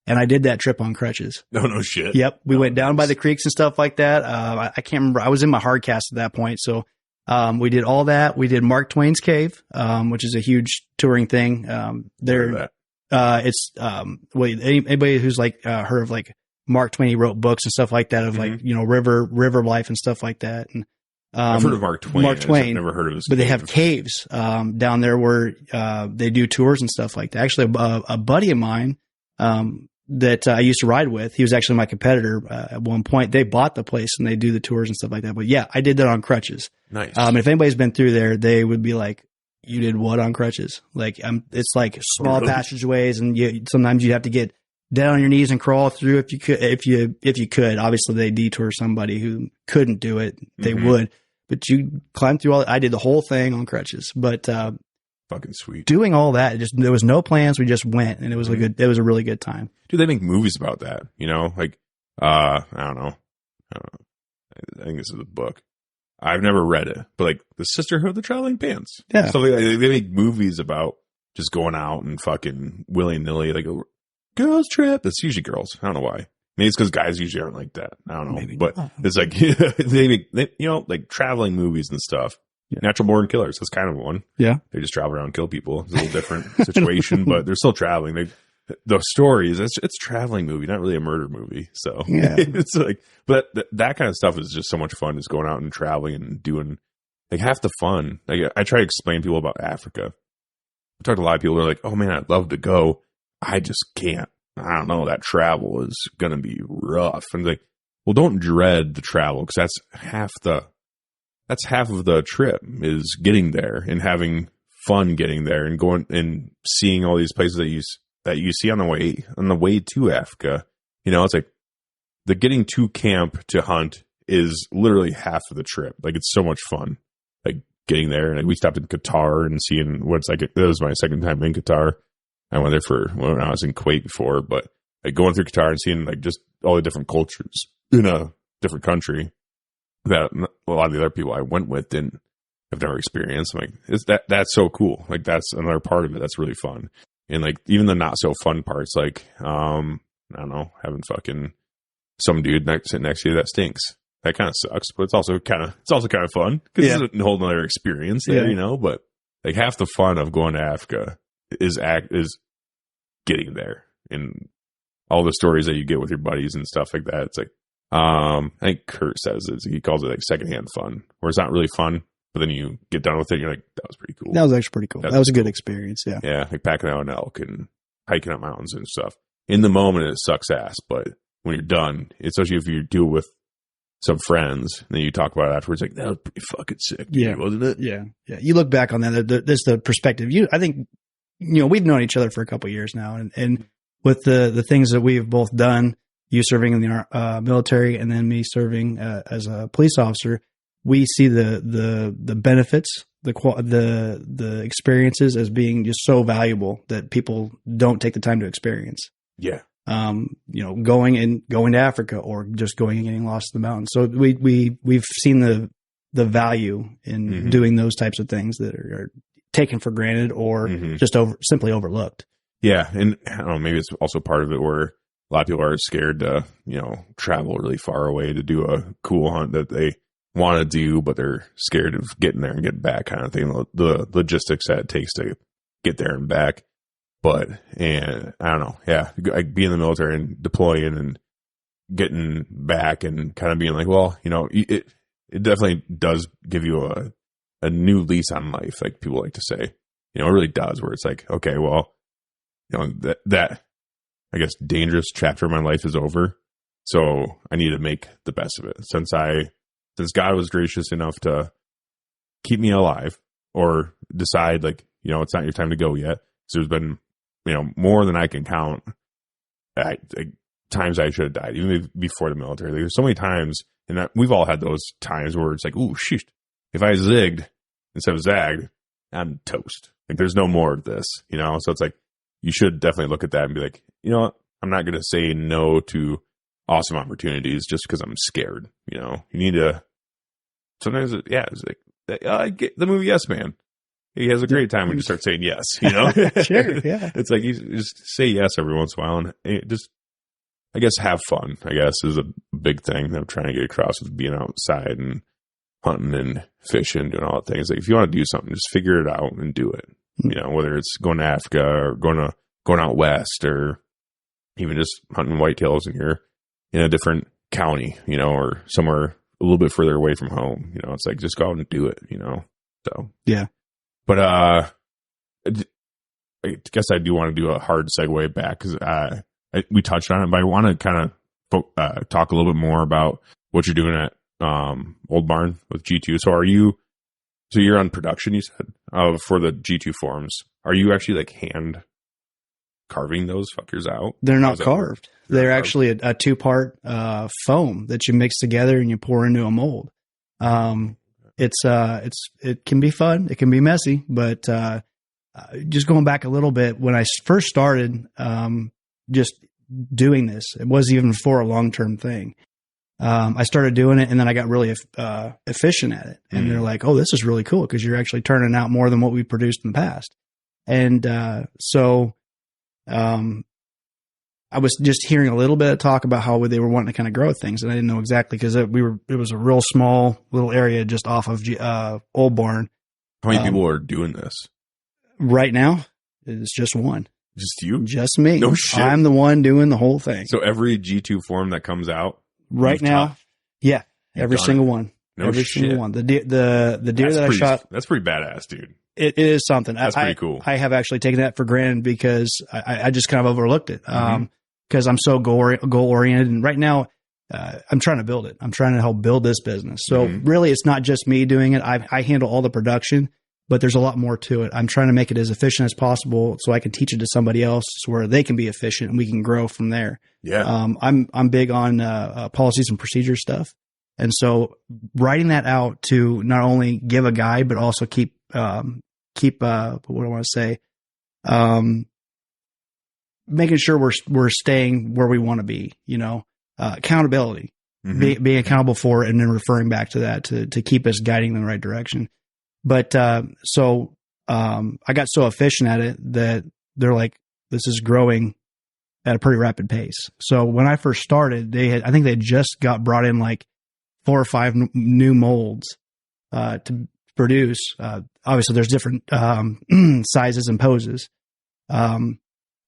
And I did that trip on crutches. No shit. Yep. We went down by the creeks and stuff like that. I can't remember. I was in my hard cast at that point. So, we did all that. We did Mark Twain's Cave, which is a huge touring thing. It's, anybody who's like, heard of like Mark Twain, he wrote books and stuff like that of like, river life and stuff like that. And, I've heard of Mark Twain. I've never heard of his but they have caves, down there where, they do tours and stuff like that. Actually, a buddy of mine, that I used to ride with. He was actually my competitor at one point. They bought the place and they do the tours and stuff like that. But yeah, I did that on crutches. Nice. If anybody's been through there, they would be like, you did what on crutches? Like, it's like small passageways, and sometimes you have to get down on your knees and crawl through if you could. Obviously, they detour somebody who couldn't do it. They would, but you climb through I did the whole thing on crutches. But fucking sweet. Doing all that, there was no plans. We just went, and it was it was a really good time. Dude, they make movies about that, you know? Like, I don't know. I think this is a book. I've never read it, but like the Sisterhood of the Traveling Pants. Yeah. So they make movies about just going out and fucking willy-nilly, like a girls trip. It's usually girls. I don't know why. Maybe it's because guys usually aren't like that. I don't know. Maybe but not. it's like, they, you know, like traveling movies and stuff. Yeah. Natural Born Killers. That's kind of one. Yeah. They just travel around and kill people. It's a little different situation, but they're still traveling. The stories, it's a traveling movie, not really a murder movie. So Yeah. it's like, but that kind of stuff is just so much fun. Just going out and traveling and doing like half the fun. Like I try to explain to people about Africa. I talk to a lot of people who are like, oh man, I'd love to go. I just can't. I don't know. That travel is going to be rough. And like, well, don't dread the travel because that's half of the trip is getting there and having fun getting there and going and seeing all these places that you see on the way to Africa. You know, it's like the getting to camp to hunt is literally half of the trip. Like it's so much fun. Like getting there, and like, we stopped in Qatar and seeing what's like. It was my second time in Qatar. I went there when I was in Kuwait before, but like going through Qatar and seeing like just all the different cultures in a different country that a lot of the other people I went with have never experienced. I'm like, that's so cool. Like that's another part of it that's really fun. And like even the not so fun parts, like I don't know, having fucking some dude sitting next to you that stinks. That kind of sucks, but it's also kind of fun because it's a whole nother experience there, you know. But like half the fun of going to Africa is getting there and all the stories that you get with your buddies and stuff like that. It's like I think Kurt says it. He calls it like secondhand fun, where it's not really fun, but then you get done with it, and you're like, that was pretty cool. That was actually pretty cool. That was a good experience. Yeah, yeah, like packing out an elk and hiking up mountains and stuff. In the moment, it sucks ass, but when you're done, especially if you do it with some friends, and then you talk about it afterwards, like that was pretty fucking sick, dude, wasn't it? Yeah. You look back on that. There's the perspective. I think we've known each other for a couple of years now, and with the things that we've both done, you serving in the military and then me serving as a police officer, we see the benefits, the experiences as being just so valuable that people don't take the time to experience. Yeah. Going to Africa or just going and getting lost in the mountains. So we've seen the value in doing those types of things that are taken for granted or just simply overlooked. Yeah. And I don't know, maybe it's also part of it where a lot of people are scared to, travel really far away to do a cool hunt that they want to do, but they're scared of getting there and getting back kind of thing. The logistics that it takes to get there and back. And I don't know. Yeah. Like being in the military and deploying and getting back and kind of being like, well, it definitely does give you a new lease on life. Like people like to say, it really does, where it's like, okay, well, that I guess dangerous chapter of my life is over. So I need to make the best of it since God was gracious enough to keep me alive or decide like, it's not your time to go yet. So there's been, more than I can count times I should have died, even before the military. There's so many times, and we've all had those times where it's like, ooh, sheesh, if I zigged instead of zagged, I'm toast. Like there's no more of this, So it's like, you should definitely look at that and be like, you know what? I'm not going to say no to awesome opportunities just because I'm scared. You need to, sometimes, it's like, I get the movie Yes Man. He has a great time when you start saying yes, Sure, yeah. It's like you just say yes every once in a while and just, I guess, have fun, I guess, is a big thing that I'm trying to get across with being outside and hunting and fishing, doing all that things. Like if you want to do something, just figure it out and do it. Whether it's going to Africa or going out west or even just hunting whitetails and you're in a different county, or somewhere a little bit further away from home. It's like just go out and do it, So yeah. But I guess I do want to do a hard segue back because we touched on it, but I want to kind of talk a little bit more about what you're doing at Old Barn with G2. So you're on production, you said, for the G2 forms. Are you actually like hand carving those fuckers out? They're not carved. They're actually a two-part foam that you mix together and you pour into a mold. It can be fun. It can be messy, but just going back a little bit, when I first started, just doing this, it wasn't even for a long-term thing. I started doing it and then I got really efficient at it. And they're like, oh, this is really cool because you're actually turning out more than what we produced in the past. And I was just hearing a little bit of talk about how they were wanting to kind of grow things. And I didn't know exactly because it was a real small little area just off of Old Barn. How many people are doing this? Right now, it's just one. Just you? Just me. No shit. I'm the one doing the whole thing. So every G2 form that comes out right now, yeah, every single one. No every shit. single one. The deer that I shot. That's pretty badass, dude. It is something. That's pretty cool. I have actually taken that for granted because I just kind of overlooked it. Because I'm so goal oriented, and right now I'm trying to build it. I'm trying to help build this business. So really, it's not just me doing it. I handle all the production, but there's a lot more to it. I'm trying to make it as efficient as possible so I can teach it to somebody else where they can be efficient and we can grow from there. Yeah. I'm big on policies and procedure stuff, and so writing that out to not only give a guide but also keep what do I want to say. Making sure we're staying where we want to be, accountability, being accountable for it and then referring back to that to keep us guiding in the right direction. But, I got so efficient at it that they're like, this is growing at a pretty rapid pace. So when I first started, I think they just got brought in like 4 or 5 new molds, to produce. Obviously there's different, sizes and poses.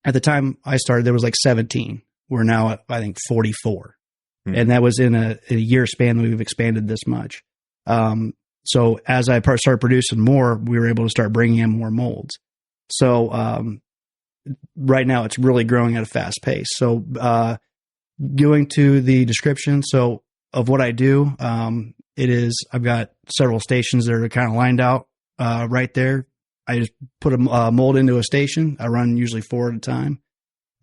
At the time I started, there was like 17. We're now at, I think, 44. And that was in a year span that we've expanded this much. So as I started producing more, we were able to start bringing in more molds. So right now it's really growing at a fast pace. So going to the description so of what I do, I've got several stations that are kind of lined out right there. I just put a mold into a station. I run usually 4 at a time,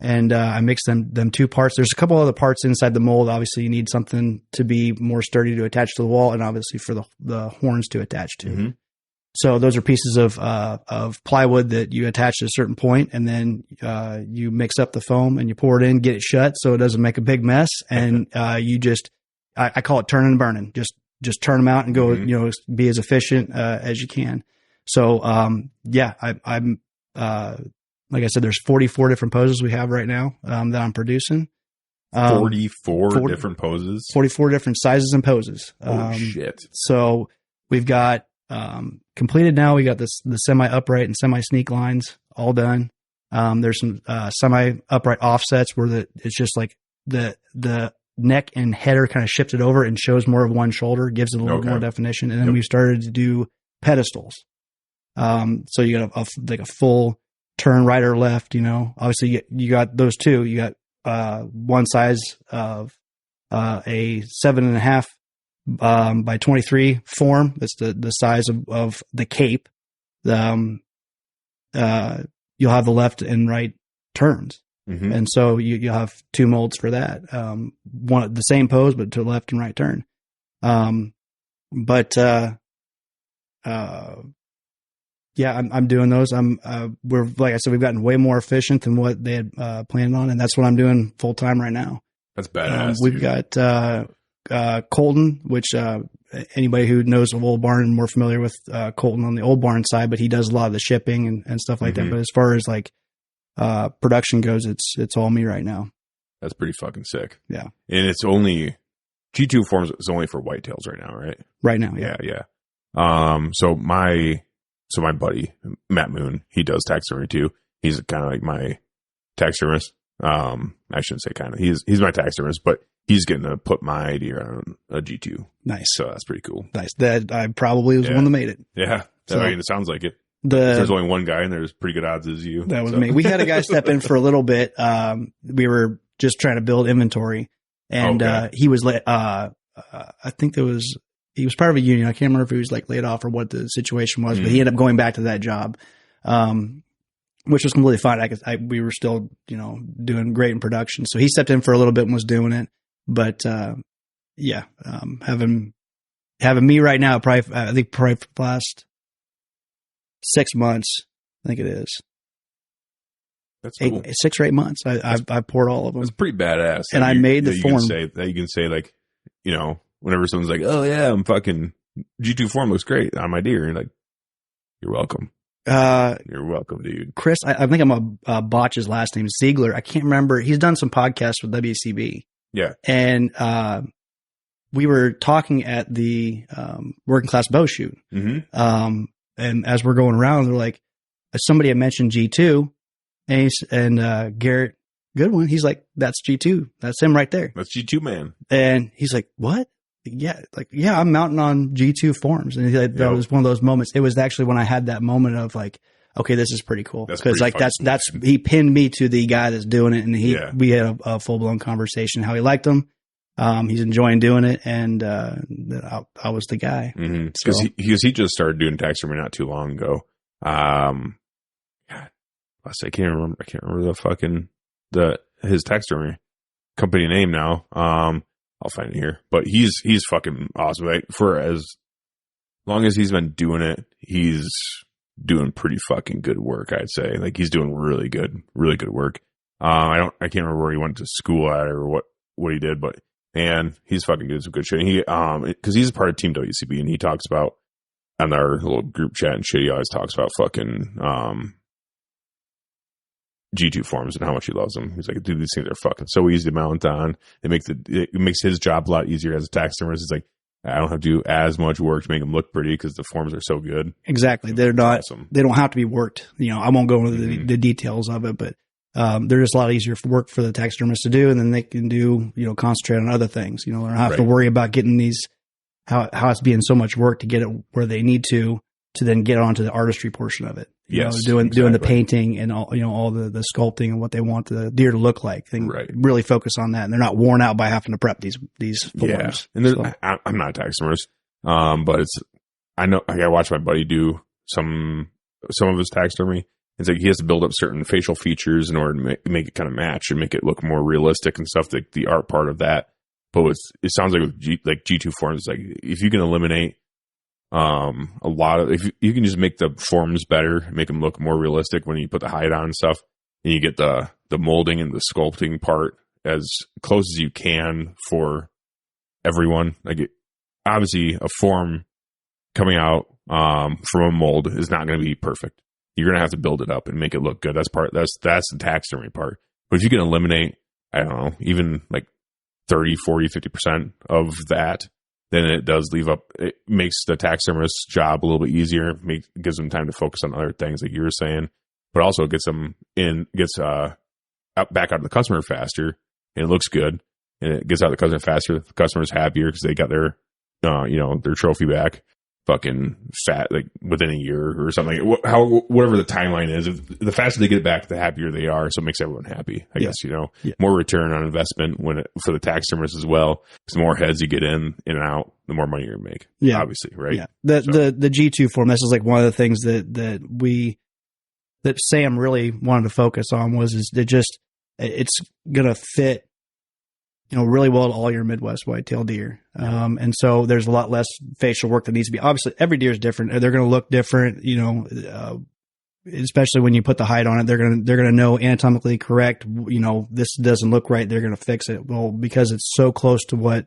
and I mix them 2 parts. There's a couple other parts inside the mold. Obviously, you need something to be more sturdy to attach to the wall, and obviously for the horns to attach to. So those are pieces of plywood that you attach to a certain point, and then you mix up the foam and you pour it in, get it shut so it doesn't make a big mess, and you just I call it turning and burning. Just turn them out and go. Be as efficient as you can. So, I'm, like I said, there's 44 different poses we have right now, that I'm producing. 44 different poses? 44 different sizes and poses. Oh, shit. So we've got, completed now. We got the semi-upright and semi-sneak lines all done. There's some, semi-upright offsets where it's just like the neck and head are kind of shifted over and shows more of one shoulder, gives it a little more definition. And then we started to do pedestals. So you got a full turn right or left, obviously you got those 2, you got, one size of, a 7.5, by 23 form. That's the size of the cape. You'll have the left and right turns. And so you'll have 2 molds for that. One, the same pose, but to left and right turn. Yeah, I'm doing those. We're, like I said, we've gotten way more efficient than what they had planned on, and that's what I'm doing full time right now. That's badass. We've got Colton, which anybody who knows of Old Barn more familiar with Colton on the Old Barn side, but he does a lot of the shipping and stuff like that. But as far as like production goes, it's all me right now. That's pretty fucking sick. Yeah, and it's only G2 forms is only for whitetails right now, right? Right now, yeah. So my buddy, Matt Moon, he does taxidermy too. He's kind of like my taxidermist. I shouldn't say kind of. He's my taxidermist, but he's getting to put my deer on a G2. Nice. So that's pretty cool. Nice. That I probably was the one that made it. Yeah. So, I mean, it sounds like it. There's only one guy, and there's pretty good odds as you. That was me. We had a guy step in for a little bit. We were just trying to build inventory, and he was I think he was part of a union. I can't remember if he was like laid off or what the situation was, but he ended up going back to that job, which was completely fine. We were still, doing great in production. So he stepped in for a little bit and was doing it. But, having me right now, I think probably for the last 6 months, I think it is. That's cool. 6 or 8 months. I poured all of them. It's pretty badass. And I made the form. You can say like, whenever someone's like, "Oh yeah, I'm fucking G2 form looks great on my deer," and you're like, "You're welcome." You're welcome, dude. Chris, I think I'm a botch his last name, Ziegler. I can't remember. He's done some podcasts with WCB. Yeah. And we were talking at the working class bow shoot. Mm-hmm. And as we're going around, they're like, somebody had mentioned G2, and Garrett Goodwin, he's like, "That's G2. That's him right there. That's G2 man." And he's like, "What?" Yeah, I'm mounting on G2 forms. And that was one of those moments. It was actually when I had that moment of like, okay, this is pretty cool. Because that's he pinned me to the guy that's doing it, and we had a full blown conversation how he liked them. He's enjoying doing it, and I was the guy. Because he just started doing taxidermy not too long ago. God, I can't remember his taxidermy company name now. I'll find it here, but he's fucking awesome. Like, for as long as he's been doing it, he's doing pretty fucking good work. I'd say, like, he's doing really good work. I can't remember where he went to school at or what he did, but man, he's fucking doing some good shit. He, cause he's a part of Team WCB, and he talks about on our little group chat and shit. He always talks about fucking, G2 forms and how much he loves them. He's like, "Dude, these things are fucking so easy to mount on. It makes his job a lot easier as a taxidermist." He's like, "I don't have to do as much work to make them look pretty because the forms are so good." Exactly. They're not, awesome. They don't have to be worked. I won't go into the details of it, but they're just a lot easier work for the taxidermist to do. And then they can do, concentrate on other things. They don't have to worry about getting these, how it's being so much work to get it where they need to then get onto the artistry portion of it. Doing the painting and all the sculpting and what they want the deer to look like. They really focus on that, and they're not worn out by having to prep these forms. Yeah. And I'm not a taxidermist, but I gotta watch my buddy do some of his taxidermy. It's like he has to build up certain facial features in order to make it kind of match and make it look more realistic and stuff. The art part of that, but it sounds like with G2 forms, like if you can eliminate a lot of, if you can just make the forms better, make them look more realistic when you put the hide on and stuff, and you get the molding and the sculpting part as close as you can for everyone. Like, obviously a form coming out from a mold is not going to be perfect. You're going to have to build it up and make it look good. That's the taxidermy part. But if you can eliminate, I don't know, even like 30, 40, 50% of that, then it does it makes the taxidermist's job a little bit easier. Gives them time to focus on other things, like you were saying, but also gets them back out to the customer faster, and it looks good, and it gets out to the customer faster. The customer's happier because they got their trophy back, fucking fat, like within a year or something. Whatever the timeline is, the faster they get it back, the happier they are. So it makes everyone happy, I guess. More return on investment for the taxidermist as well. Because the more heads you get in and out, the more money you're gonna make. Yeah, obviously, right? Yeah. The G2 form. This is like one of the things that Sam really wanted to focus on it's gonna fit really well to all your Midwest whitetail deer. And so there's a lot less facial work that needs to be. Obviously, every deer is different. They're going to look different, especially when you put the hide on it. They're going to know anatomically correct, this doesn't look right. They're going to fix it. Well, because it's so close to what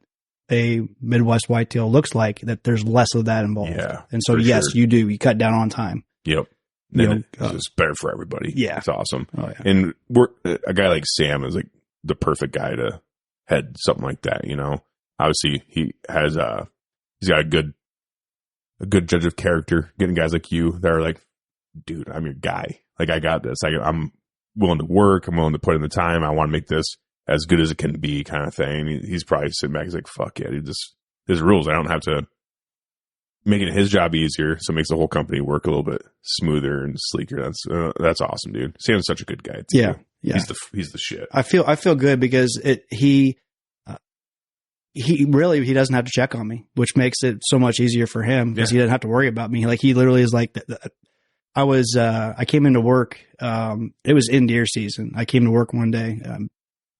a Midwest whitetail looks like, that there's less of that involved. Yeah, and so, yes, you do. You cut down on time. Yep. Then it's better for everybody. Yeah. It's awesome. Oh, yeah. And a guy like Sam is like the perfect guy to head something like that. Obviously he has he's got a good judge of character, getting guys like you that are like, "Dude, I'm your guy. Like, I got this. I'm willing to work. I'm willing to put in the time. I want to make this as good as it can be," kind of thing. He's probably sitting back. He's like, "Fuck yeah, dude, there's rules. I don't have to make it his job easier. So it makes the whole company work a little bit smoother and sleeker." That's awesome, dude. Sam's such a good guy too. Yeah. He's the shit. I feel good because he doesn't have to check on me, which makes it so much easier for him because he doesn't have to worry about me. Like, he literally is like, I came into work. It was in deer season. I came to work one day.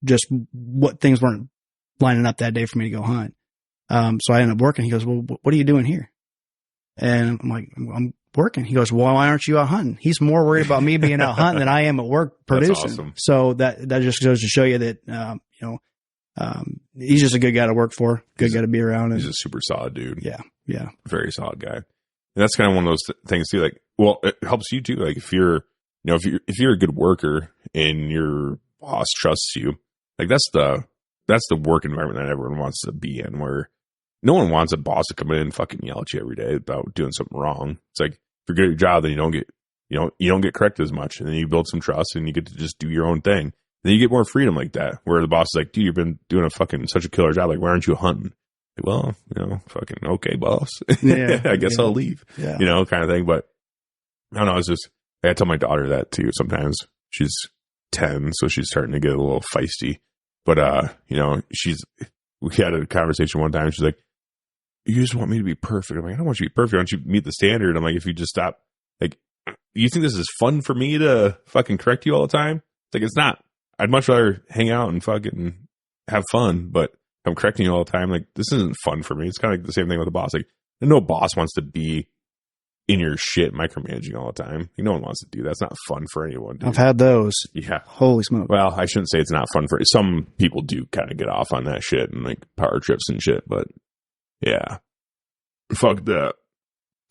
Just what things weren't lining up that day for me to go hunt. So I ended up working. He goes, "Well, what are you doing here?" And I'm like, "I'm working. He goes, well, why aren't you out hunting? He's more worried about me being out hunting than I am at work producing. That's awesome. So that just goes to show you that, he's just a good guy to work for, good guy to be around. And, he's a super solid dude. Yeah. Yeah. Very solid guy. And that's kind of one of those things too. Like, well, it helps you too. Like if you're a good worker and your boss trusts you, like that's the work environment that everyone wants to be in, where no one wants a boss to come in and fucking yell at you every day about doing something wrong. It's like, if you're good at your job, then you don't get corrected as much, and then you build some trust and you get to just do your own thing. Then you get more freedom like that, where the boss is like, dude, you've been doing such a killer job. Like, why aren't you hunting? Like, well, fucking okay, boss. Yeah, I guess I'll leave, yeah. Kind of thing. But I don't know. It's just, I tell my daughter that too. Sometimes she's 10, so she's starting to get a little feisty. But, we had a conversation one time. She's like, you just want me to be perfect. I'm like, I don't want you to be perfect. I want you to meet the standard. I'm like, if you just stop, like, you think this is fun for me to fucking correct you all the time? It's like, it's not. I'd much rather hang out and fucking have fun, but if I'm correcting you all the time, like, this isn't fun for me. It's kind of like the same thing with the boss. Like, no boss wants to be in your shit micromanaging all the time. No one wants to do that. It's not fun for anyone, dude. I've had those. Yeah. Holy smoke. Well, I shouldn't say it's not fun for some people. Do kind of get off on that shit and like power trips and shit, but yeah, fuck that.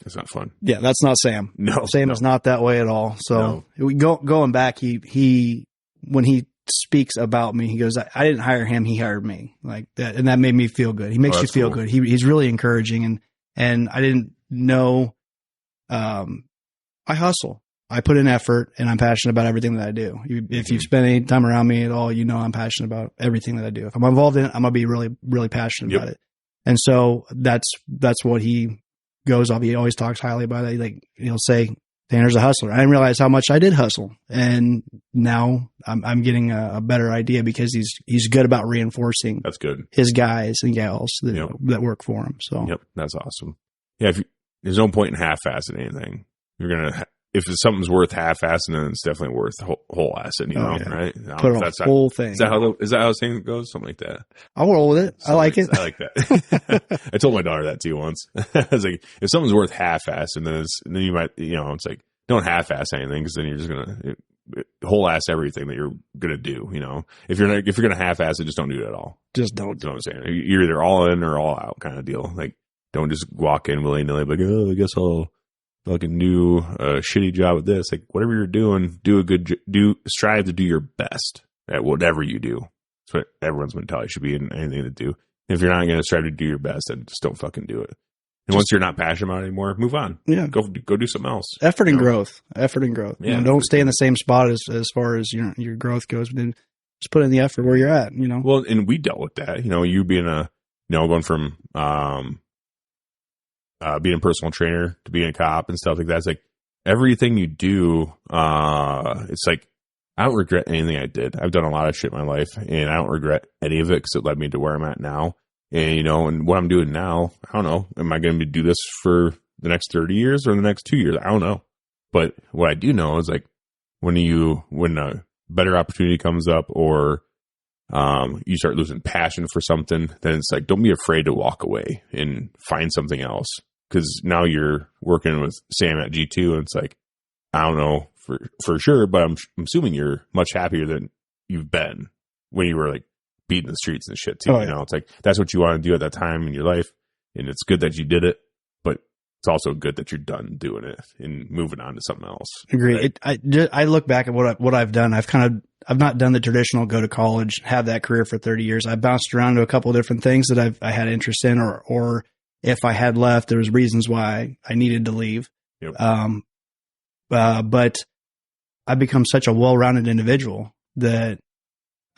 It's not fun. Yeah, that's not Sam. No, Sam is not that way at all. So going back, he when he speaks about me, he goes, I didn't hire him, he hired me, like that, and that made me feel good. He makes you feel good. He's really encouraging, and I didn't know. I hustle. I put in effort, and I'm passionate about everything that I do. If you've spent any time around me at all, I'm passionate about everything that I do. If I'm involved in it, I'm gonna be really, really passionate about it. And so that's what he goes off. He always talks highly about it. Like, he'll say, Tanner's a hustler. I didn't realize how much I did hustle. And now I'm getting a better idea, because he's good about reinforcing. That's good. His guys and gals that work for him. So, that's awesome. Yeah. There's no point in half-assing anything. If something's worth half-assing, then it's definitely worth whole-assing, right? Put on the whole thing. Is that how the saying goes? Something like that. I'll roll with it. I like it. I like that. I told my daughter that too once. I was like, if something's worth half-assing, then you might, it's like, don't half-ass anything, because then you're just going to whole-ass everything that you're going to do, If you're going to half-ass it, just don't do it at all. Just don't. You know what I'm saying? You're either all in or all out kind of deal. Like, don't just walk in willy-nilly, like, I guess I'll fucking do a shitty job with this. Like, whatever you're doing, strive to do your best at whatever you do. That's what everyone's mentality should be in anything to do. If you're not going to strive to do your best, then just don't fucking do it. And once you're not passionate about it anymore, move on. Yeah. Go do something else. Effort and growth. Yeah, don't stay in the same spot as far as your growth goes, but then just put in the effort where you're at, Well, and we dealt with that. You being going from being a personal trainer to being a cop and stuff like that. It's like everything you do, it's like, I don't regret anything I did. I've done a lot of shit in my life, and I don't regret any of it, because it led me to where I'm at now. And, and what I'm doing now, I don't know. Am I going to do this for the next 30 years or the next 2 years? I don't know. But what I do know is, like, when a better opportunity comes up, or you start losing passion for something, then it's like, don't be afraid to walk away and find something else. Because now you're working with Sam at G2, and it's like, I don't know for sure, but I'm assuming you're much happier than you've been when you were like beating the streets and shit too. It's like, that's what you want to do at that time in your life, and it's good that you did it, but it's also good that you're done doing it and moving on to something else. Agree. Right? I look back at what I've done. I've not done the traditional go to college, have that career for 30 years. I bounced around to a couple of different things that I had interest in, or if I had left, there was reasons why I needed to leave. Yep. But I've become such a well-rounded individual that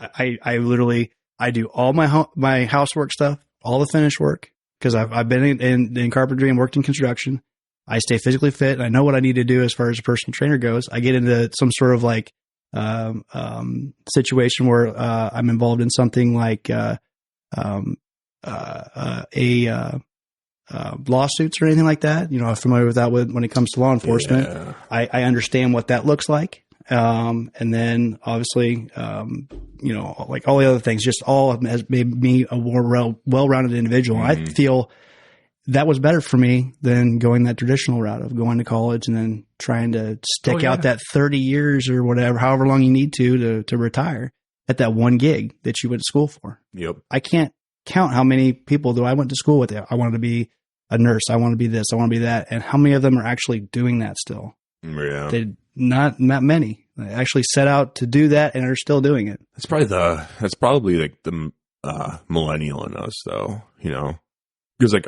I literally do all my housework stuff, all the finish work, because I've been in carpentry and worked in construction. I stay physically fit, and I know what I need to do as far as a personal trainer goes. I get into some sort of like situation where I'm involved in something like lawsuits or anything like that. I'm familiar with that when it comes to law enforcement. Yeah. I understand what that looks like. And then obviously, like all the other things, just all has made me a more well-rounded individual. Mm-hmm. I feel that was better for me than going that traditional route of going to college and then trying to stick out that 30 years or whatever, however long you need to retire at that one gig that you went to school for. Yep. I can't count how many people that I went to school with. I wanted to be a nurse. I want to be this. I want to be that. And how many of them are actually doing that still? Yeah. Not many. They actually set out to do that and are still doing it. That's probably like the millennial in us, though, you know, because like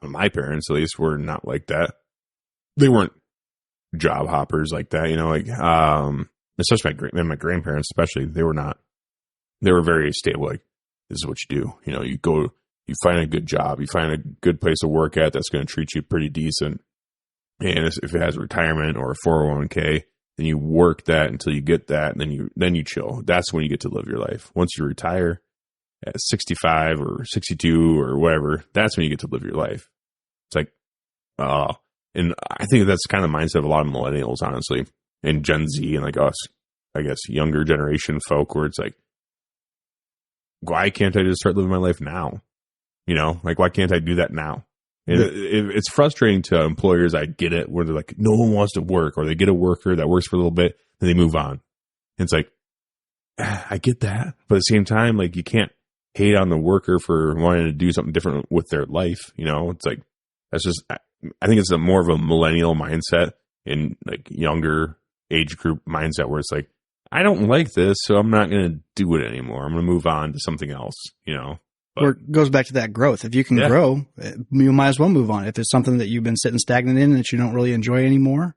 my parents, at least, were not like that. They weren't job hoppers like that, you know, like, especially my grandparents, especially, they were not. They were very stable. Like, this is what you do. You know, you go, you find a good job, you find a good place to work at that's going to treat you pretty decent. And if it has retirement or a 401k, then you work that until you get that, and then you chill. That's when you get to live your life. Once you retire at 65 or 62 or whatever, that's when you get to live your life. It's like, and I think that's kind of the mindset of a lot of millennials, honestly, and Gen Z and like us, I guess, younger generation folk, where it's like, why can't I just start living my life now? You know, like, why can't I do that now? And it's frustrating to employers. I get it, where they're like, no one wants to work, or they get a worker that works for a little bit and they move on. And it's like, I get that. But at the same time, like, you can't hate on the worker for wanting to do something different with their life. You know, it's like, that's just, I think it's more of a millennial mindset and like younger age group mindset, where it's like, I don't like this, so I'm not going to do it anymore. I'm going to move on to something else, you know? Or it goes back to that growth. If you can grow, you might as well move on. If it's something that you've been sitting stagnant in that you don't really enjoy anymore,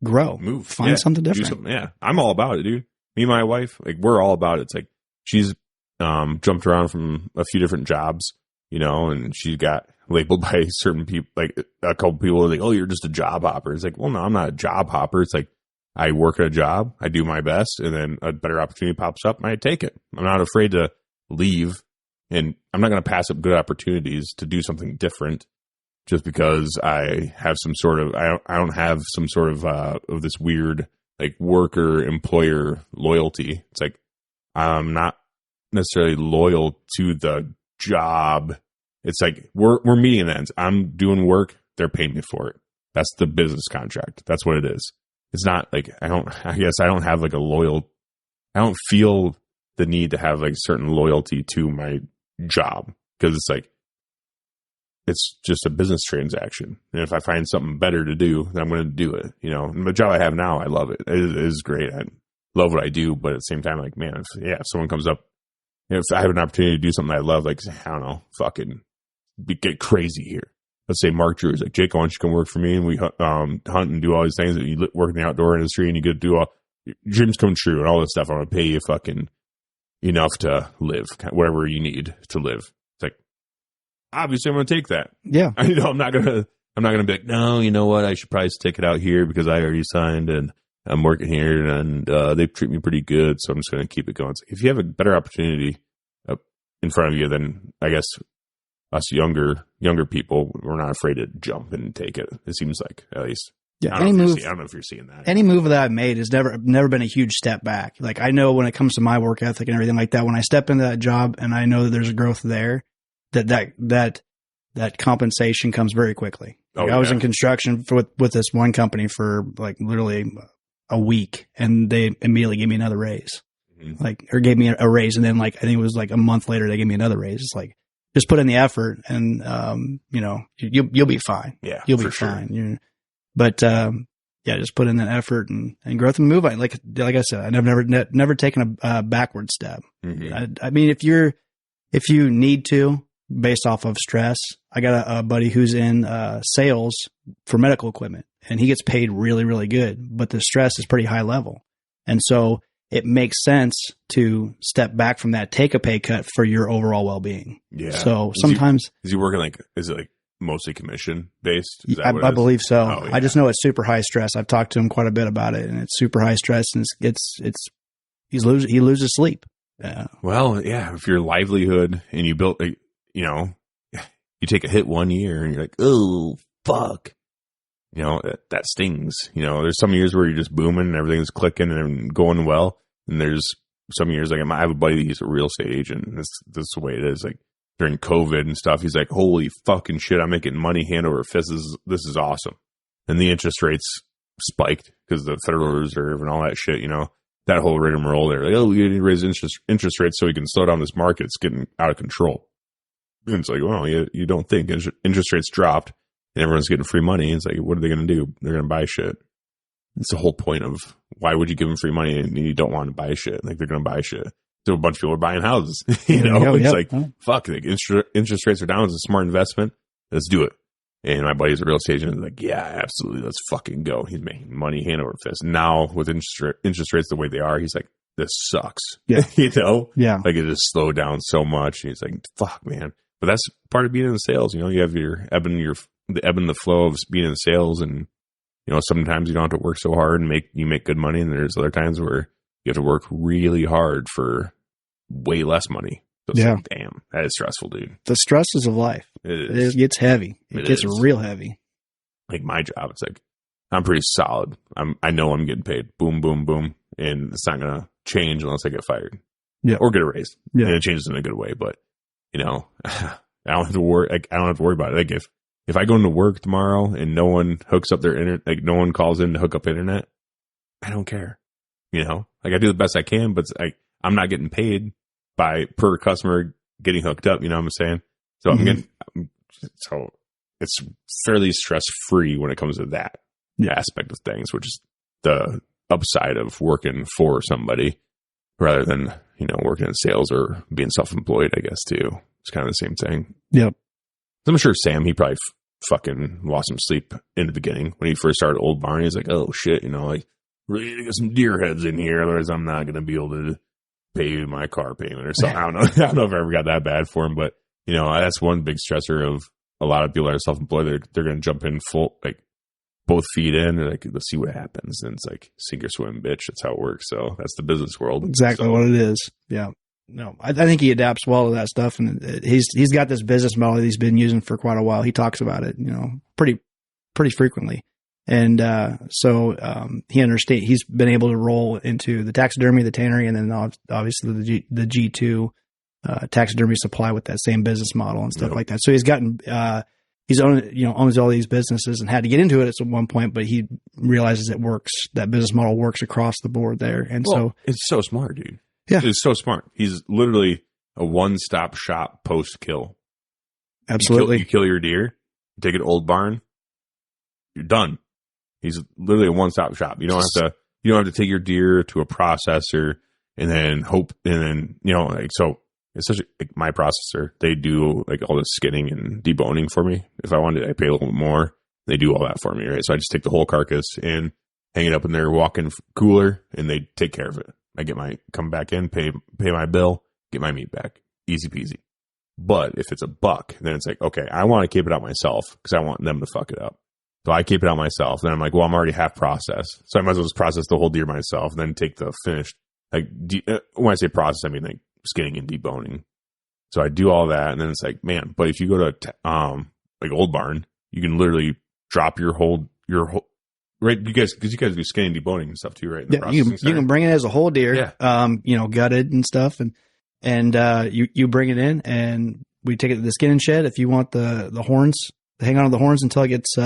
grow. Move. Find something different. I'm all about it, dude. Me and my wife, like, we're all about it. It's like, she's jumped around from a few different jobs, you know, and she got labeled by certain people, like a couple people are like, oh, you're just a job hopper. It's like, well, no, I'm not a job hopper. It's like, I work at a job, I do my best, and then a better opportunity pops up, and I take it. I'm not afraid to leave. And I'm not going to pass up good opportunities to do something different just because I have some sort of, I don't have some sort of this weird like worker employer loyalty. It's like, I'm not necessarily loyal to the job. It's like, we're meeting ends. I'm doing work. They're paying me for it. That's the business contract. That's what it is. It's not like, I guess I don't have like I don't feel the need to have like certain loyalty to my job, because it's like, it's just a business transaction, and if I find something better to do, then I'm going to do it. You know, and the job I have now, I love it. It is great. I love what I do, but at the same time, like, man, if someone comes up, you know, if I have an opportunity to do something I love, like, I don't know, fucking get crazy here. Let's say Mark Drew is like, Jake, why don't you come work for me, and we hunt and do all these things that you work in the outdoor industry, and you get to do all your dreams come true and all this stuff. I'm going to pay you fucking enough to live, whatever you need to live. It's like, obviously I'm going to take that. Yeah. I know I'm not going to be like, no, you know what? I should probably stick it out here because I already signed and I'm working here and they treat me pretty good. So I'm just going to keep it going. It's like, if you have a better opportunity up in front of you, then I guess us younger people, we're not afraid to jump and take it. It seems like, at least. Yeah, I don't know if you're seeing that. Any move that I've made has never been a huge step back. Like, I know when it comes to my work ethic and everything like that, when I step into that job and I know that there's a growth there, that compensation comes very quickly. Like, I was in construction with this one company for like literally a week, and they immediately gave me another raise, or gave me a raise, and then like I think it was like a month later they gave me another raise. It's like, just put in the effort, and you know, you'll be fine. Yeah, you'll be fine. But just put in that effort and growth and move on. Like I said, I've never taken a backward step. Mm-hmm. I mean, if you need to, based off of stress, I got a buddy who's in sales for medical equipment, and he gets paid really, really good, but the stress is pretty high level, and so it makes sense to step back from that, take a pay cut for your overall well-being. Yeah. So sometimes is he working like? Is it like mostly commission based? I believe so. Oh, yeah. I just know it's super high stress. I've talked to him quite a bit about it, and it's super high stress, and he loses sleep. Yeah. Well, yeah. If your livelihood and you built, you know, you take a hit 1 year and you're like, oh fuck, you know, that stings. You know, there's some years where you're just booming and everything's clicking and going well, and there's some years like I have a buddy, he's a real estate agent. And this is the way it is. Like, during COVID and stuff. He's like, holy fucking shit, I'm making money hand over fist. This is awesome. And the interest rates spiked because the Federal Reserve and all that shit, you know, that whole rigmarole there. Like, oh, we need to raise interest rates so we can slow down this market. It's getting out of control. And it's like, well, you don't think interest rates dropped and everyone's getting free money. It's like, what are they going to do? They're going to buy shit. It's the whole point of why would you give them free money and you don't want to buy shit? Like, they're going to buy shit. So a bunch of people are buying houses. You know, it's like, fuck, like interest rates are down. It's a smart investment. Let's do it. And my buddy's a real estate agent. Like, yeah, absolutely. Let's fucking go. He's making money hand over fist. Now with interest rates the way they are, he's like, this sucks. Yeah. You know? Yeah. Like, it just slowed down so much. And he's like, fuck, man. But that's part of being in the sales. You know, you have the ebb and the flow of being in sales. And, you know, sometimes you don't have to work so hard and you make good money. And there's other times where you have to work really hard for way less money. So it's like, damn, that is stressful, dude. The stresses of life. It gets heavy. It gets real heavy. Like my job, it's like, I'm pretty solid. I know I'm getting paid. Boom, boom, boom. And it's not going to change unless I get fired. Yeah. Or get a raise. Yeah. And it changes in a good way. But, you know, I don't have to worry. Like, I don't have to worry about it. Like, if I go into work tomorrow and no one hooks up their internet, like no one calls in to hook up internet, I don't care. You know, like I do the best I can, but I'm not getting paid per customer getting hooked up. You know what I'm saying? So so it's fairly stress free when it comes to that aspect of things, which is the upside of working for somebody rather than, you know, working in sales or being self-employed, I guess, too. It's kind of the same thing. Yep. I'm sure Sam, he probably fucking lost some sleep in the beginning when he first started Old Barn. He's like, oh shit, you know, like, really need to get some deer heads in here, otherwise I'm not going to be able to pay my car payment or something. I don't know if I ever got that bad for him, but, you know, that's one big stressor of a lot of people that are self-employed. They're going to jump in full, like, both feet in, and like, let's see what happens. And it's like, sink or swim, bitch. That's how it works. So that's the business world. Exactly what it is. Yeah. No, I think he adapts well to that stuff, and he's got this business model that he's been using for quite a while. He talks about it, you know, pretty frequently, and so he understands. He's been able to roll into the taxidermy, the tannery, and then obviously the G2 taxidermy supply with that same business model and stuff like that. So he's gotten owns all these businesses and had to get into it at one point, but he realizes it works. That business model works across the board there, and so it's so smart, dude. Yeah. It's so smart. He's literally a one-stop shop post-kill. Absolutely. You kill your deer, you take it to Old Barn, you're done. He's literally a one-stop shop. You don't have to take your deer to a processor and then you know, like, so it's such like my processor, they do like all the skinning and deboning for me. If I wanted, I pay a little bit more. They do all that for me, right? So I just take the whole carcass and hang it up in their walk-in cooler, and they take care of it. I come back in, pay my bill, get my meat back. Easy peasy. But if it's a buck, then it's like, okay, I want to keep it out myself because I want them to fuck it up. So I keep it out myself. Then I'm like, well, I'm already half processed. So I might as well just process the whole deer myself and then take the finished, like, when I say process, I mean like skinning and deboning. So I do all that. And then it's like, man, but if you go to, like Old Barn, you can literally drop your whole, right, because you guys do skinning, deboning and stuff too, right? Yeah, you can bring it as a whole deer, you know, gutted and stuff, and you bring it in, and we take it to the skinning shed. If you want the horns, hang on to the horns until it gets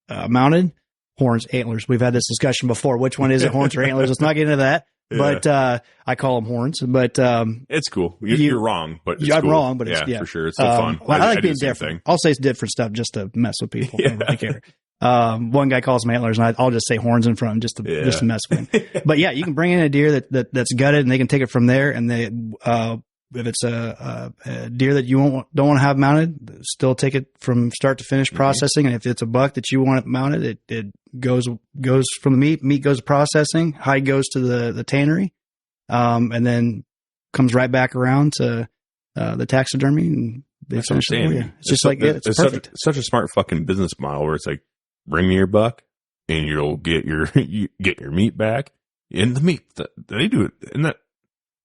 mounted. Horns, antlers. We've had this discussion before. Which one is it, horns or antlers? Let's not get into that. Yeah. But I call them horns. But it's cool. You're wrong, but it's I'm cool. wrong, but it's for sure. It's still fun. Well, I like being different. I'll say it's different stuff just to mess with people. I don't really care. One guy calls them antlers, and I'll just say horns in front just to mess with him. But yeah, you can bring in a deer that's gutted, and they can take it from there. And they if it's a deer that you don't want to have mounted, still take it from start to finish processing. And if it's a buck that you want it mounted, it goes from the meat goes to processing, hide goes to the tannery, and then comes right back around to the taxidermy, and they finish it for you. It's just like it's perfect. Such a smart fucking business model where it's like, bring me your buck, and you'll get your meat back in the meat. They do it, and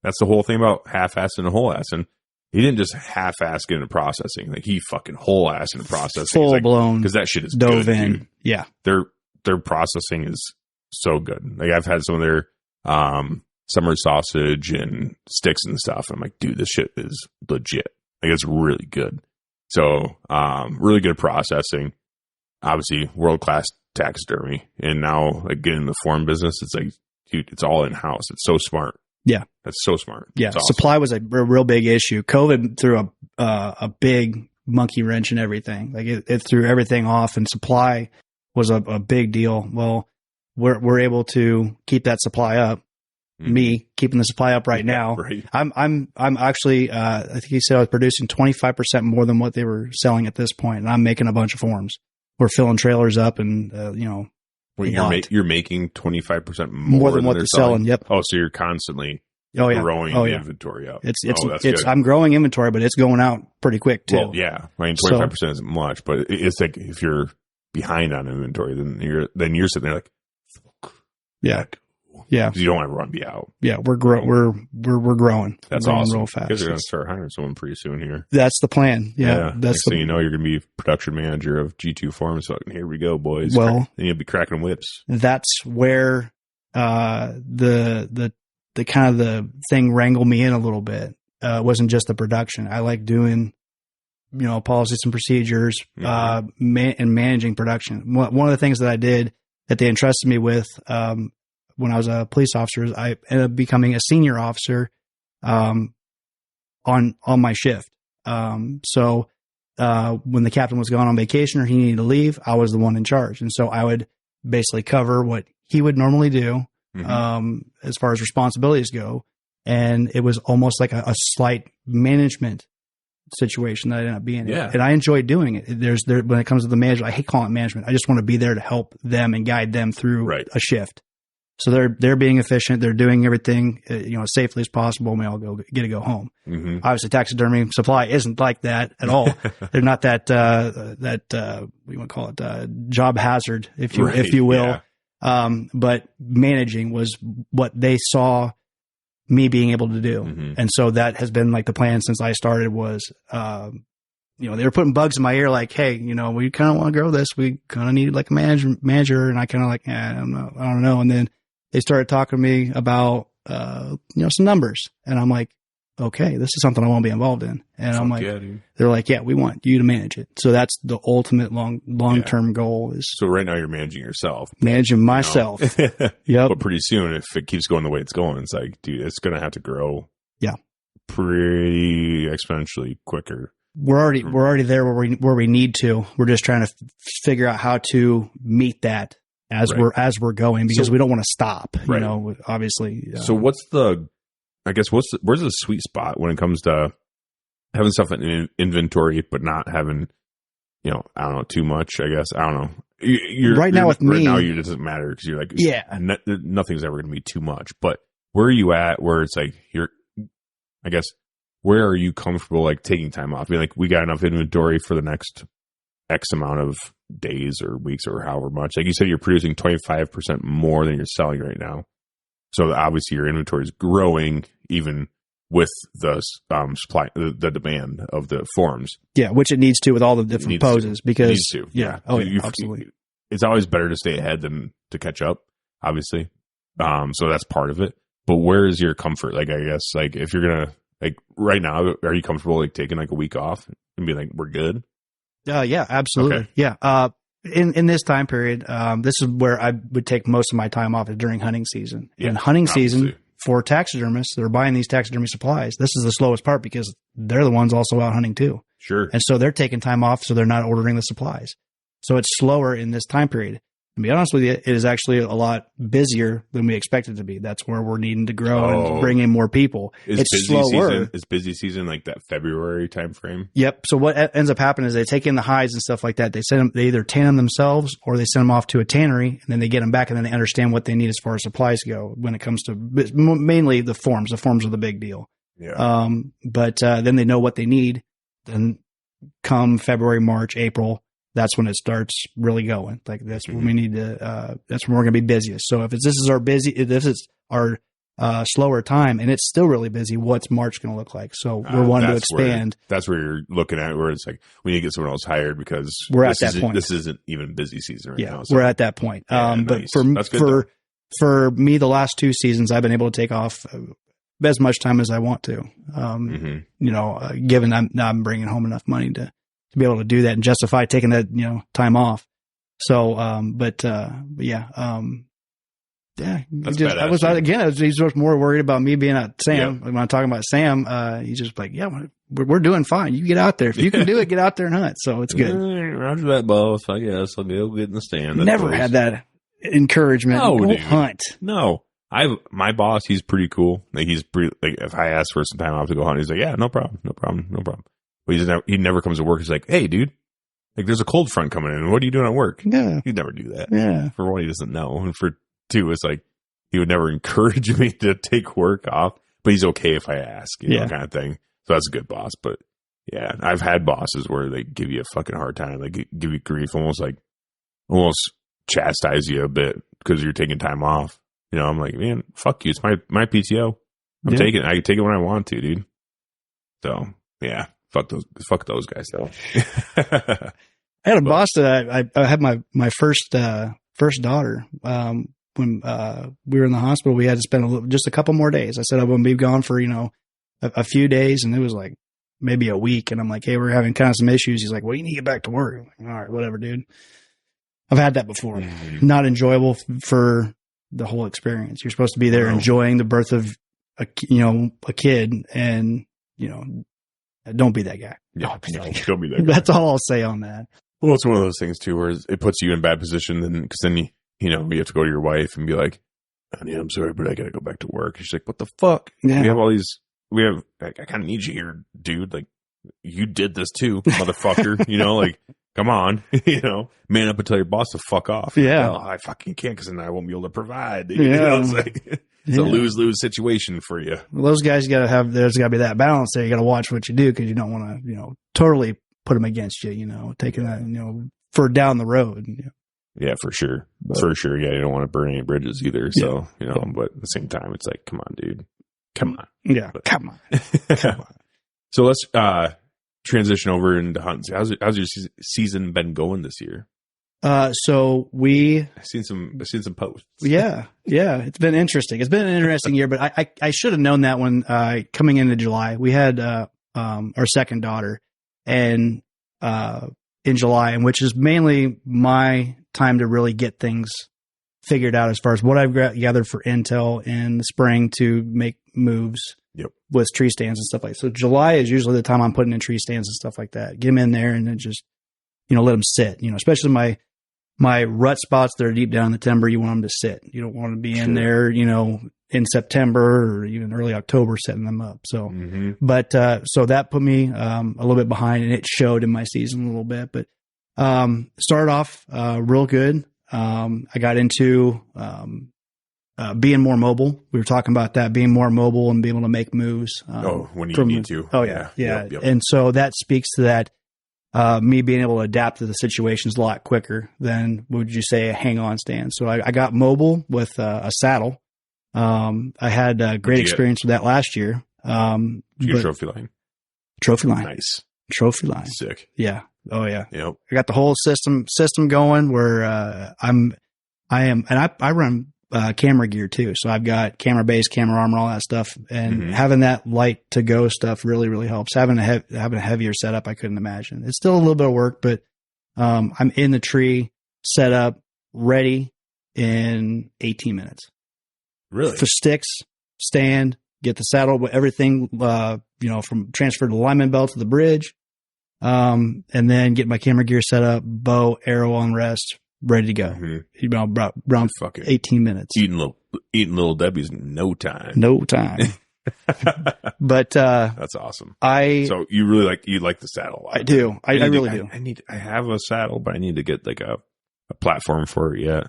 that's the whole thing about half-assed and whole-assed. He didn't just half-ass get into processing; like he fucking whole-ass into processing, full blown, because that shit is dove good, in. Dude. Yeah, their processing is so good. Like I've had some of their summer sausage and sticks and stuff. I'm like, dude, this shit is legit. Like, it's really good. So, really good processing. Obviously, world-class taxidermy. And now, like, getting in the form business, it's like, dude, it's all in-house. It's so smart. Yeah. That's so smart. Yeah. It's awesome. Supply was a real big issue. COVID threw a big monkey wrench in everything. Like, it threw everything off, and supply was a big deal. Well, we're able to keep that supply up. Me keeping the supply up right now. Right. I'm actually, I think he said I was producing 25% more than what they were selling at this point, and I'm making a bunch of forms. We're filling trailers up, and you're making 25% more than what they're selling. Yep. Oh, so you're constantly growing the inventory up. It's I'm growing inventory, but it's going out pretty quick too. Well, yeah. I mean, 25% isn't much, but it's like if you're behind on inventory, then you're sitting there like, yeah. Yeah, you don't ever want to be out. Yeah, we're growing. That's growing awesome. Real fast. Because they're going to start hiring someone pretty soon here. That's the plan. Yeah, that's so you know you're going to be production manager of G2 Forms. So here we go, boys. Well, then you'll be cracking whips. That's where the kind of the thing wrangled me in a little bit. It wasn't just the production. I like doing policies and procedures and managing production. One of the things that I did that they entrusted me with. When I was a police officer, I ended up becoming a senior officer on my shift. So when the captain was gone on vacation or he needed to leave, I was the one in charge. And so I would basically cover what he would normally do as far as responsibilities go. And it was almost like a slight management situation that I ended up being in. Yeah. And I enjoy doing it. When it comes to the management, I hate calling it management. I just want to be there to help them and guide them through a shift. So they're being efficient. They're doing everything as safely as possible. And we all get to go home. Mm-hmm. Obviously, taxidermy supply isn't like that at all. They're not that what you want to call it job hazard, if you will. Yeah. But managing was what they saw me being able to do, and so that has been like the plan since I started. Was they were putting bugs in my ear, like, hey, we kind of want to grow this. We kind of need like a manager, and I kind of like, I don't know, and then they started talking to me about, some numbers, and I'm like, okay, this is something I want to be involved in. And I'm like, they're like, yeah, we want you to manage it. So that's the ultimate long-term goal is. So right now you're managing yourself. Managing myself. Yep. But pretty soon, if it keeps going the way it's going, it's like, dude, it's going to have to grow. Yeah. Pretty exponentially quicker. We're already there where we need to. We're just trying to figure out how to meet that as we're going, because we don't want to stop, obviously. So where's the sweet spot when it comes to having stuff in inventory, but not having, I don't know, too much, I guess. I don't know. Right now, it doesn't matter because you're like, nothing's ever going to be too much. But where are you at where it's like, where are you comfortable like taking time off? I mean, like, we got enough inventory for the next X amount of days or weeks or however much. Like you said, you're producing 25% more than you're selling right now. So obviously your inventory is growing even with the supply, the demand of the forms. Yeah, which it needs to with all the different poses. Because it needs to. Yeah. Oh, yeah, absolutely. It's always better to stay ahead than to catch up, obviously. So that's part of it. But where is your comfort? Like, I guess, like, if you're going to, like, right now, are you comfortable, like, taking, like, a week off and be like, we're good? Yeah, absolutely. Okay. Yeah. In this time period, this is where I would take most of my time off during hunting season. Yeah, and hunting season for taxidermists that are buying these taxidermy supplies, this is the slowest part because they're the ones also out hunting too. Sure. And so they're taking time off, so they're not ordering the supplies. So it's slower in this time period. To be honest with you, it is actually a lot busier than we expected it to be. That's where we're needing to grow and bring in more people. It's slower. Is busy season like that February time frame? Yep. So what ends up happening is they take in the hides and stuff like that. They either tan them themselves or they send them off to a tannery, and then they get them back, and then they understand what they need as far as supplies go when it comes to mainly the forms. The forms are the big deal. Yeah. But then they know what they need. Then come February, March, April, that's when it starts really going. Like that's when we need to. That's when we're going to be busiest. So if this is our slower time, and it's still really busy, what's March going to look like? So we're wanting to expand. That's where you're looking at, where it's like we need to get someone else hired because we're at that point. This isn't even busy season right now. So. We're at that point. But for for me, the last 2 seasons, I've been able to take off as much time as I want to. Given I'm bringing home enough money to be able to do that and justify taking that, time off. So, That's he's just more worried about me being at Sam. Yeah. When I'm talking about Sam, he's just like, yeah, we're doing fine. You get out there. If you can do it, get out there and hunt. So it's good. Roger that, boss. I guess I'll go get in the stand. Never had that encouragement. No, Go dude. hunt. No. My boss, he's pretty cool. Like he's pretty, like if I ask for some time off to go hunt, he's like, yeah, no problem. But he never comes to work. He's like, hey, dude, like there's a cold front coming in. What are you doing at work? Yeah. He'd never do that. Yeah. For one, he doesn't know. And for two, it's like, he would never encourage me to take work off, but he's okay if I ask, kind of thing. So that's a good boss. But yeah, I've had bosses where they give you a fucking hard time. They give you grief, almost chastise you a bit because you're taking time off. I'm like, man, fuck you. It's my PTO. I'm taking it. I can take it when I want to, dude. So yeah, fuck those guys though. I had a boss that I had my first daughter. When we were in the hospital, we had to spend just a couple more days. I said I wouldn't be gone for a few days, and it was like maybe a week. And I'm like, hey, we're having kind of some issues. He's like, well, you need to get back to work. I'm like, all right, whatever, dude. I've had that before. Mm-hmm. Not enjoyable for the whole experience. You're supposed to be there enjoying the birth of a kid, and don't be that guy. Yeah, don't be that guy. That's all I'll say on that. Well, it's one of those things too, where it puts you in a bad position, because then you have to go to your wife and be like, honey, I'm sorry, but I got to go back to work. And she's like, what the fuck? Yeah. I kind of need you here, dude. Like, you did this too, motherfucker. Like, come on, man up and tell your boss to fuck off. Yeah. Well, I fucking can't, because then I won't be able to provide. Yeah. It's like, it's a lose-lose situation for you. Well, those guys there's got to be that balance there. You got to watch what you do, because you don't want to, totally put them against you, taking that, for down the road. Yeah, for sure. For sure. Yeah, you don't want to burn any bridges either. So, but at the same time, it's like, come on, dude. Come on. Yeah, come on. Come on. So let's transition over into hunting. How's your season been going this year? So I've seen some posts. Yeah. It's been interesting. It's been an interesting year, but I should have known that when coming into July. We had our second daughter, and in July, and which is mainly my time to really get things figured out as far as what I've gathered for intel in the spring to make moves with tree stands and stuff like that. So July is usually the time I'm putting in tree stands and stuff like that. Get them in there and then just, let them sit, especially my rut spots that are deep down in the timber. You want them to sit. You don't want to be in there, in September or even early October setting them up. So, but, so that put me, a little bit behind, and it showed in my season a little bit, but, started off, real good. I got into, being more mobile. We were talking about that, being more mobile and being able to make moves. When you need to. Oh yeah. Yep. And so that speaks to that, me being able to adapt to the situations a lot quicker than, would you say, a hang-on stand. So I got mobile with a saddle. I had a great experience with that last year. Your trophy line. Trophy line. Nice. Trophy line. Sick. Yeah. Oh yeah. Yep. I got the whole system going where, I run, camera gear too. So I've got camera base, camera armor, all that stuff. And having that light to go stuff really, really helps. Having a heavier setup, I couldn't imagine. It's still a little bit of work, but, I'm in the tree, set up, ready in 18 minutes. Really? For sticks, stand, get the saddle, everything, from transfer the alignment belt to the bridge. And then get my camera gear set up, bow, arrow on rest, ready to go. Around fucking 18 minutes. Eating little Debbie's in no time. No time. But, that's awesome. So you really like the saddle a lot. I do. I really do. I have a saddle, but I need to get like a platform for it yet.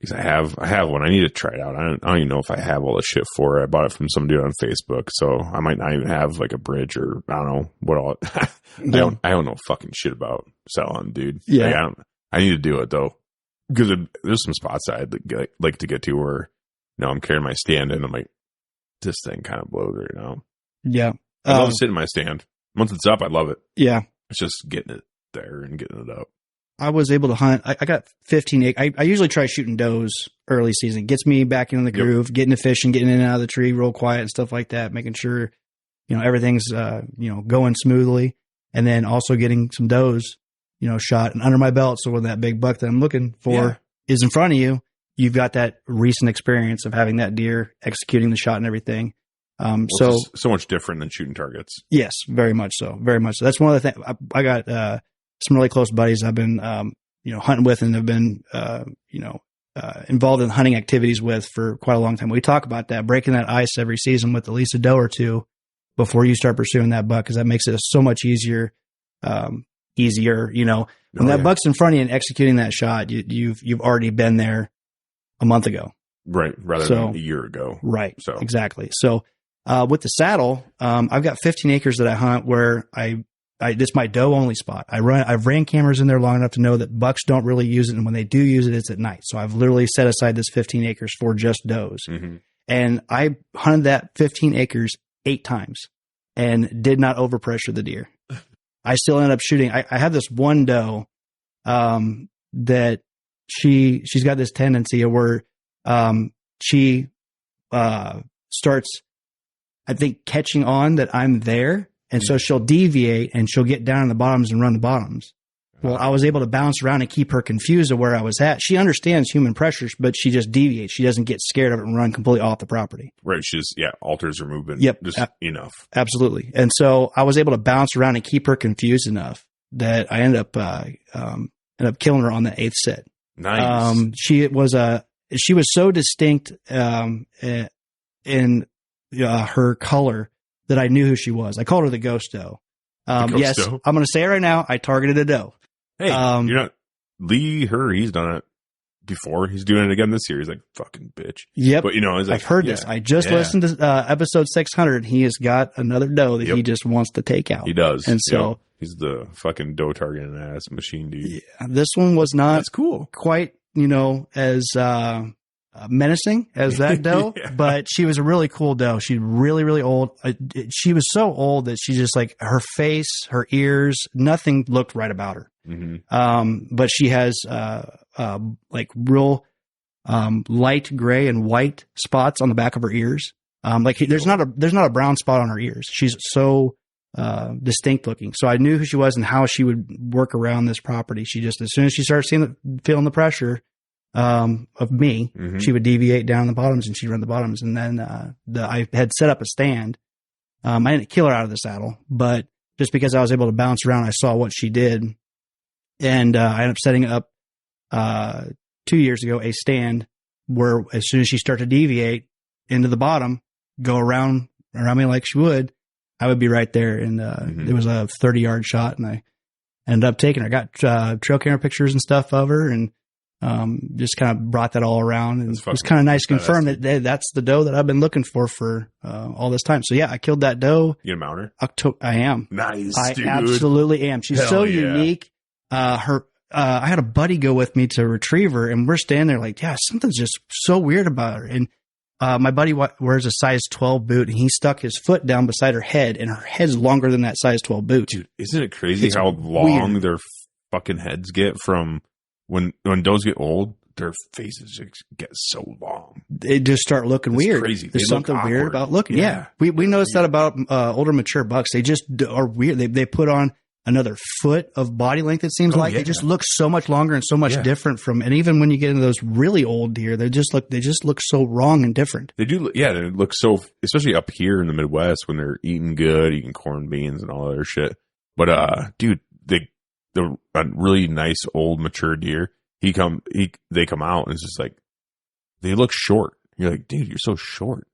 Because I have one. I need to try it out. I don't even know if I have all the shit for it. I bought it from some dude on Facebook, so I might not even have like a bridge or I don't know what all. I don't know fucking shit about selling, dude. Yeah, like, I need to do it though, because there's some spots I'd like to get to where I'm carrying my stand and I'm like, this thing kind of blows right now. Yeah, I love to sit in my stand. Once it's up, I love it. Yeah, it's just getting it there and getting it up. I was able to hunt. I got 15 acres. I usually try shooting does early season. Gets me back into the groove, getting to fishing, getting in and out of the tree real quiet and stuff like that, making sure, everything's, going smoothly. And then also getting some does, shot and under my belt. So when that big buck that I'm looking for is in front of you, you've got that recent experience of having that deer executing the shot and everything. So much different than shooting targets. Yes, very much so. Very much so. That's one of the things. I got some really close buddies I've been, hunting with and have been, involved in hunting activities with for quite a long time. We talk about that, breaking that ice every season with at least a doe or two before you start pursuing that buck, because that makes it so much easier. When that buck's in front of you and executing that shot, you've already been there a month ago. Right. Rather than a year ago. Right. So exactly. So, with the saddle, I've got 15 acres that I hunt where it's my doe only spot. I've ran cameras in there long enough to know that bucks don't really use it. And when they do use it, it's at night. So I've literally set aside this 15 acres for just does. Mm-hmm. And I hunted that 15 acres 8 times and did not overpressure the deer. I still ended up shooting. I have this one doe, that she's got this tendency where, she, starts, I think, catching on that I'm there. And so she'll deviate and she'll get down in the bottoms and run the bottoms. Well, I was able to bounce around and keep her confused of where I was at. She understands human pressures, but she just deviates. She doesn't get scared of it and run completely off the property. Right. She just, alters her movement. Yep. Just enough. Absolutely. And so I was able to bounce around and keep her confused enough that I ended up killing her on the 8th sit. Nice. She was so distinct, in her color that I knew who she was. I called her the ghost doe. Yes, doe? I'm going to say it right now. I targeted a doe. Hey, you're not Lee her. He's done it before. He's doing it again this year. He's like, fucking bitch. Yep. But I've heard this. I just listened to episode 600. He has got another doe that he just wants to take out. He does. And so he's the fucking doe targeting ass machine dude. Yeah, this one was not That's cool. quite, as menacing as that doe, but she was a really cool doe. She's really, really old. She was so old that she just like her face, her ears, nothing looked right about her. Mm-hmm. But she has like real light gray and white spots on the back of her ears. There's not a brown spot on her ears. She's so distinct looking. So I knew who she was and how she would work around this property. She just, as soon as she started feeling the pressure of me, she would deviate down the bottoms and she'd run the bottoms. And then, I had set up a stand. I didn't kill her out of the saddle, but just because I was able to bounce around, I saw what she did. And, I ended up setting up, 2 years ago, a stand where as soon as she started to deviate into the bottom, go around me like she would, I would be right there. And, it was a 30-yard shot and I ended up taking her. I got, trail camera pictures and stuff of her and, just kind of brought that all around, and it was kind of nice to confirm that that's the doe that I've been looking for all this time. So yeah, I killed that doe. You gonna mount her? I am. Nice, dude. I absolutely am. She's so unique. I had a buddy go with me to retrieve her, and we're standing there like, yeah, something's just so weird about her. And my buddy wears a size 12 boot, and he stuck his foot down beside her head, and her head's longer than that size 12 boot. Dude, isn't it crazy how long their fucking heads get from when does get old? Their faces just get so long. They just start looking weird. Crazy. There's something weird about looking. Yeah. We noticed that about older mature bucks. They just are weird. They put on another foot of body length. It seems like they just look so much longer and so much different from. And even when you get into those really old deer, they just look so wrong and different. They do. Yeah, they look so. Especially up here in the Midwest when they're eating good, eating corn, beans, and all that other shit. But dude, a really nice old mature deer. They come out and it's just like, they look short. You're like, dude, you're so short.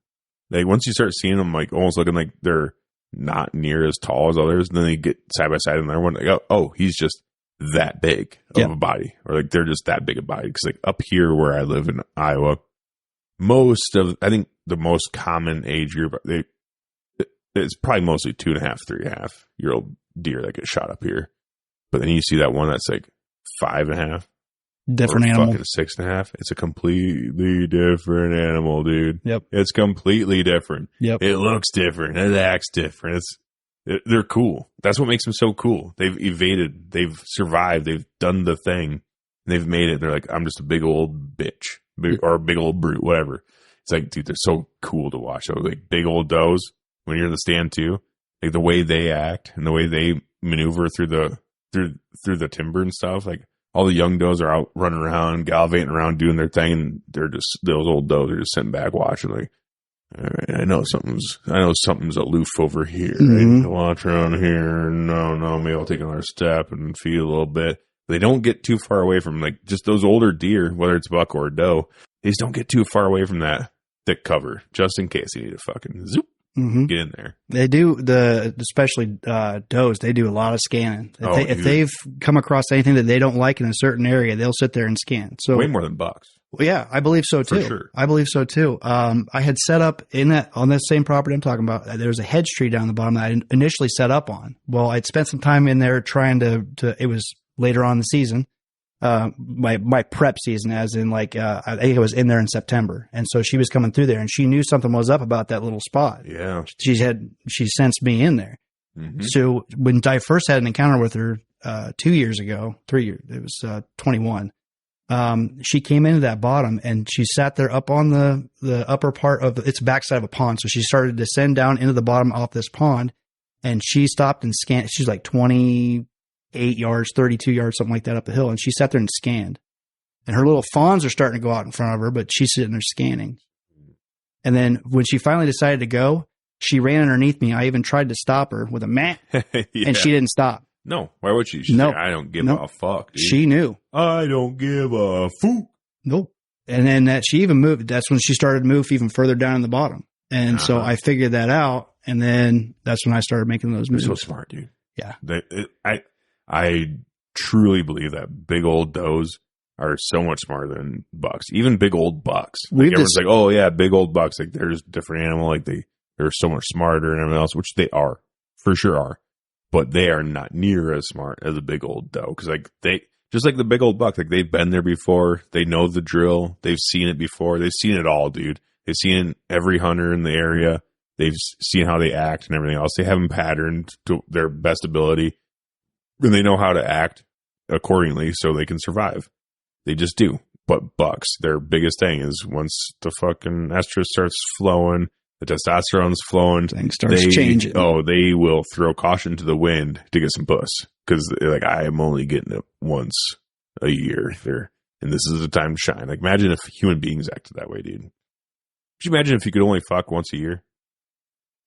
Like once you start seeing them like almost looking like they're not near as tall as others, and then they get side by side and they're one like, oh, he's just that big of a body, or like they're just that big a body. Because like up here where I live in Iowa, I think the most common age group, it's probably mostly 2.5, 3.5 year old deer that get shot up here. But then you see that one that's like 5.5. Different animal. Fucking 6.5. It's a completely different animal, dude. Yep. It's completely different. Yep. It looks different. It acts different. They're cool. That's what makes them so cool. They've evaded. They've survived. They've done the thing. They've made it. They're like, I'm just a big old bitch or a big old brute, whatever. It's like, dude, they're so cool to watch. So like big old does when you're in the stand too, like the way they act and the way they maneuver through the timber and stuff. Like all the young does are out running around, gallivanting around, doing their thing, and they're just those old does are just sitting back watching. Like, all right, I know something's aloof over here. Mm-hmm. Right? Watch around here. No, maybe I'll take another step and feel a little bit. They don't get too far away from like just those older deer, whether it's buck or a doe. They just don't get too far away from that thick cover, just in case you need to fucking zoop, get in there. They do especially does. They do a lot of scanning. If they've come across anything that they don't like in a certain area, they'll sit there and scan. So way more than bucks. Well, yeah, I believe so too. For sure. I believe so too. I had set up on that same property I'm talking about. There was a hedge tree down the bottom that I initially set up on. Well, I'd spent some time in there trying to. It was later on in the season, my prep season, as in like I think I was in there in September, and so she was coming through there, and she knew something was up about that little spot. Yeah, she sensed me in there. Mm-hmm. So when I first had an encounter with her 3 years ago, it was 21. She came into that bottom and she sat there up on the upper part of its backside of a pond. So she started to descend down into the bottom off this pond, and she stopped and scanned. She's like 28 yards, 32 yards, something like that up the hill. And she sat there and scanned, and her little fawns are starting to go out in front of her, but she's sitting there scanning. And then when she finally decided to go, she ran underneath me. I even tried to stop her with a mat, and she didn't stop. No, why would she? She's like, I don't give a fuck, dude. She knew. I don't give a fuck. Nope. And then she even moved. That's when she started to move even further down in the bottom. And so I figured that out. And then that's when I started making those moves. You're so smart, dude. Yeah. I truly believe that big old does are so much smarter than bucks. Even big old bucks. Like everyone's like, oh yeah, big old bucks. Like there's a different animal. Like they're so much smarter and everything else, which they are. For sure are. But they are not near as smart as a big old doe. Because like just like the big old buck, like they've been there before. They know the drill. They've seen it before. They've seen it all, dude. They've seen every hunter in the area. They've seen how they act and everything else. They have them patterned to their best ability. And they know how to act accordingly so they can survive. They just do. But bucks, their biggest thing is once the fucking estrus starts flowing, the testosterone's flowing. Things starts changing. Oh, they will throw caution to the wind to get some puss. Because like, I am only getting it once a year there. And this is the time to shine. Like, imagine if human beings acted that way, dude. Could you imagine if you could only fuck once a year?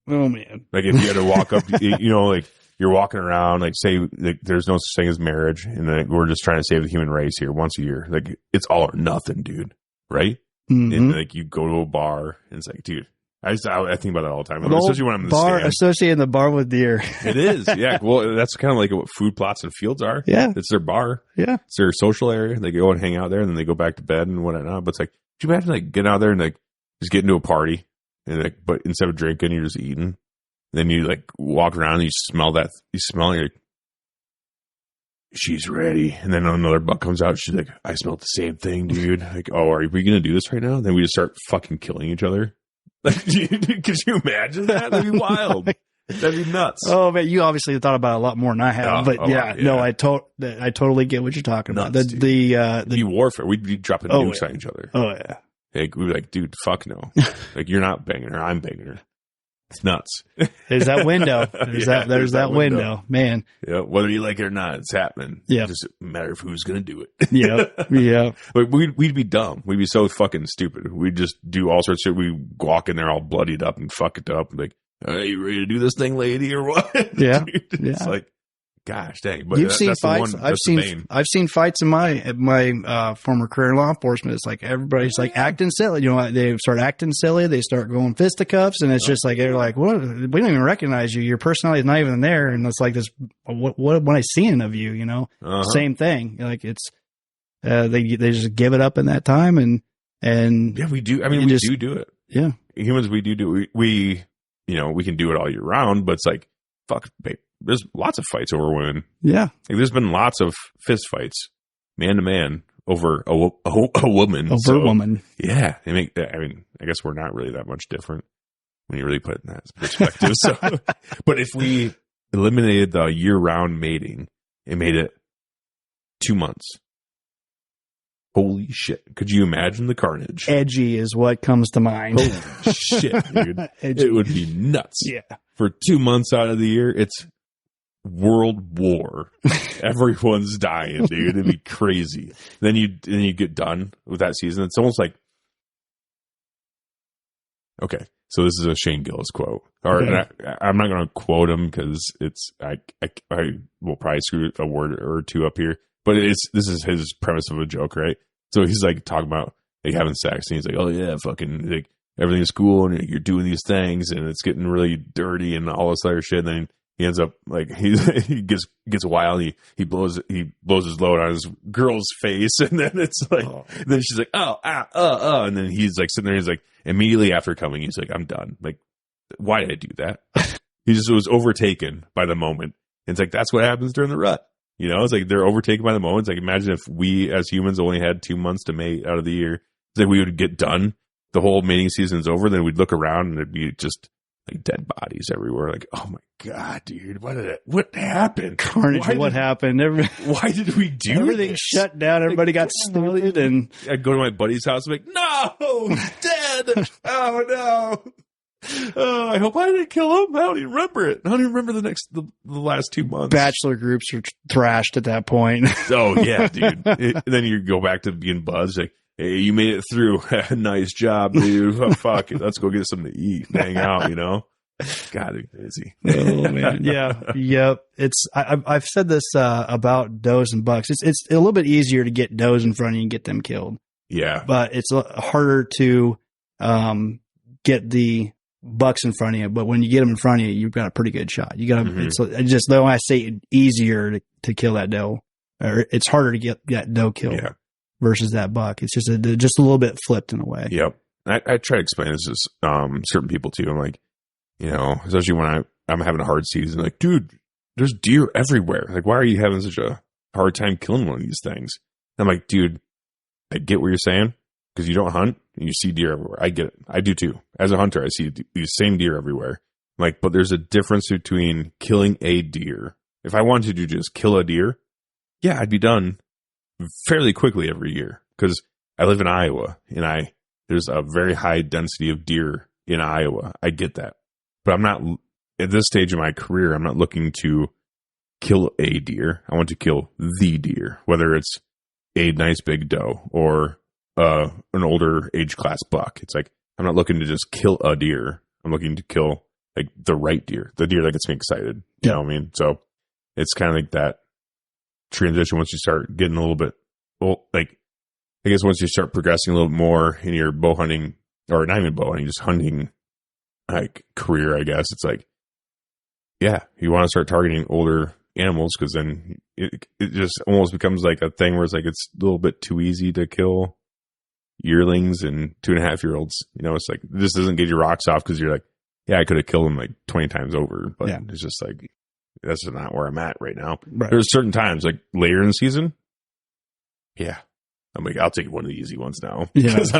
Oh, man. Like, if you had to walk up, like, you're walking around, like, say, like, there's no such thing as marriage. And like, we're just trying to save the human race here once a year. Like, it's all or nothing, dude. Right? Mm-hmm. And like, you go to a bar and it's like, dude. I think about that all the time, especially when I'm in the stand. Associating the bar with deer. It is, yeah. Well, that's kind of like what food plots and fields are. Yeah, it's their bar. Yeah, it's their social area. They go and hang out there, and then they go back to bed and whatnot. But it's like, could you imagine like getting out there and like just getting to a party, and like, but instead of drinking, you're just eating. Then you like walk around and you smell it. You're like, she's ready. And then another buck comes out. She's like, I smelled the same thing, dude. Like, oh, are we gonna do this right now? Then we just start fucking killing each other. Like, could you imagine that? That'd be wild. That'd be nuts. Oh man, you obviously thought about it a lot more than I have. No, I totally get what you're talking about. The warfare. We'd be dropping nukes on each other. Oh yeah. Like, we'd be like, dude, fuck no. Like, you're not banging her. I'm banging her. It's nuts. There's that window. There's that window, man. Yeah, whether you like it or not, it's happening. Yeah, it just a matter of who's going to do it. Yeah. But we'd be dumb. We'd be so fucking stupid. We'd just do all sorts of shit. We walk in there all bloodied up and fuck it up. Like, are you ready to do this thing, lady, or what? Yeah, it's like, gosh, dang. But you've seen fights. I've seen fights in my former career in law enforcement. It's like everybody's like acting silly. You know, they start acting silly. They start going fisticuffs, and it's just like they're like, "What? We don't even recognize you. Your personality is not even there." And it's like this. What am I seeing of you? You know, same thing. Like it's they just give it up in that time, and yeah, we do. I mean, we do it. Yeah, humans, we do. We we can do it all year round, but it's like, fuck, babe. There's lots of fights over women. Yeah. Like, there's been lots of fist fights, man to man, over a woman. Over a woman. Yeah. I guess we're not really that much different when you really put it in that perspective. So, but if we eliminated the year-round mating and made it 2 months. Holy shit. Could you imagine the carnage? Edgy is what comes to mind. Holy shit, dude. It would be nuts. Yeah. For 2 months out of the year, it's world war. Everyone's dying, dude. It'd be crazy. Then you get done with that season. It's almost like, okay, so this is a Shane Gillis quote. Or I'm not going to quote him because I will probably screw a word or two up here. But this is his premise of a joke, right? So he's like talking about like having sex, and he's like, "Oh yeah, fucking like everything's cool, and you're doing these things, and it's getting really dirty and all this other shit." And then he ends up like he gets wild. He blows his load on his girl's face, and then it's like then she's like, and then he's like sitting there. He's like immediately after coming, he's like, "I'm done." Like, why did I do that? He just was overtaken by the moment. And it's like that's what happens during the rut. You know, it's like they're overtaken by the moment. It's like imagine if we as humans only had 2 months to mate out of the year. It's like we would get done. The whole mating season's over. Then we'd look around and it'd be just like dead bodies everywhere. Like, oh my God, dude, what happened? Carnage, what happened? Why did we do everything this? shut down. Everybody got slowed and I'd go to my buddy's house and be like, no, he's dead. Oh no. Oh, I hope I didn't kill him. I don't even remember it. I don't even remember the last 2 months. Bachelor groups are thrashed at that point. Oh yeah, dude. And then you go back to being buds. Like, hey, you made it through. Nice job, dude. Oh, fuck it. Let's go get something to eat, hang out. You know. God, it's busy. Oh man, yeah, yep. It's I've said this about does and bucks. It's a little bit easier to get does in front of you and get them killed. Yeah, but it's harder to get the bucks in front of you, but when you get them in front of you, you've got a pretty good shot. You got it's just though I say easier to kill that doe, or it's harder to get that doe killed versus that buck. It's just a little bit flipped in a way. Yep. I try to explain this to certain people too. I'm like, you know, especially when I'm having a hard season, like, dude, there's deer everywhere. Like, why are you having such a hard time killing one of these things? And I'm like, dude, I get what you're saying. Because you don't hunt and you see deer everywhere. I get it. I do too. As a hunter, I see these same deer everywhere. I'm like, but there's a difference between killing a deer. If I wanted to just kill a deer, yeah, I'd be done fairly quickly every year. Because I live in Iowa and there's a very high density of deer in Iowa. I get that. But I'm not, at this stage of my career, I'm not looking to kill a deer. I want to kill the deer, whether it's a nice big doe or an older age class buck. It's like, I'm not looking to just kill a deer. I'm looking to kill like the right deer, the deer that gets me excited. You know what I mean? So it's kind of like that transition once you start getting a little bit, well, like, I guess once you start progressing a little more in your bow hunting, or not even bow hunting, just hunting like career, I guess. It's like, yeah, you want to start targeting older animals because then it just almost becomes like a thing where it's like, it's a little bit too easy to kill yearlings and 2.5-year-olds. You know, it's like, this doesn't get your rocks off because you're like, yeah, I could have killed them like 20 times over, but it's just like, that's just not where I'm at right now. Right. There's certain times like later in the season. Yeah. I'm like, I'll take one of the easy ones now because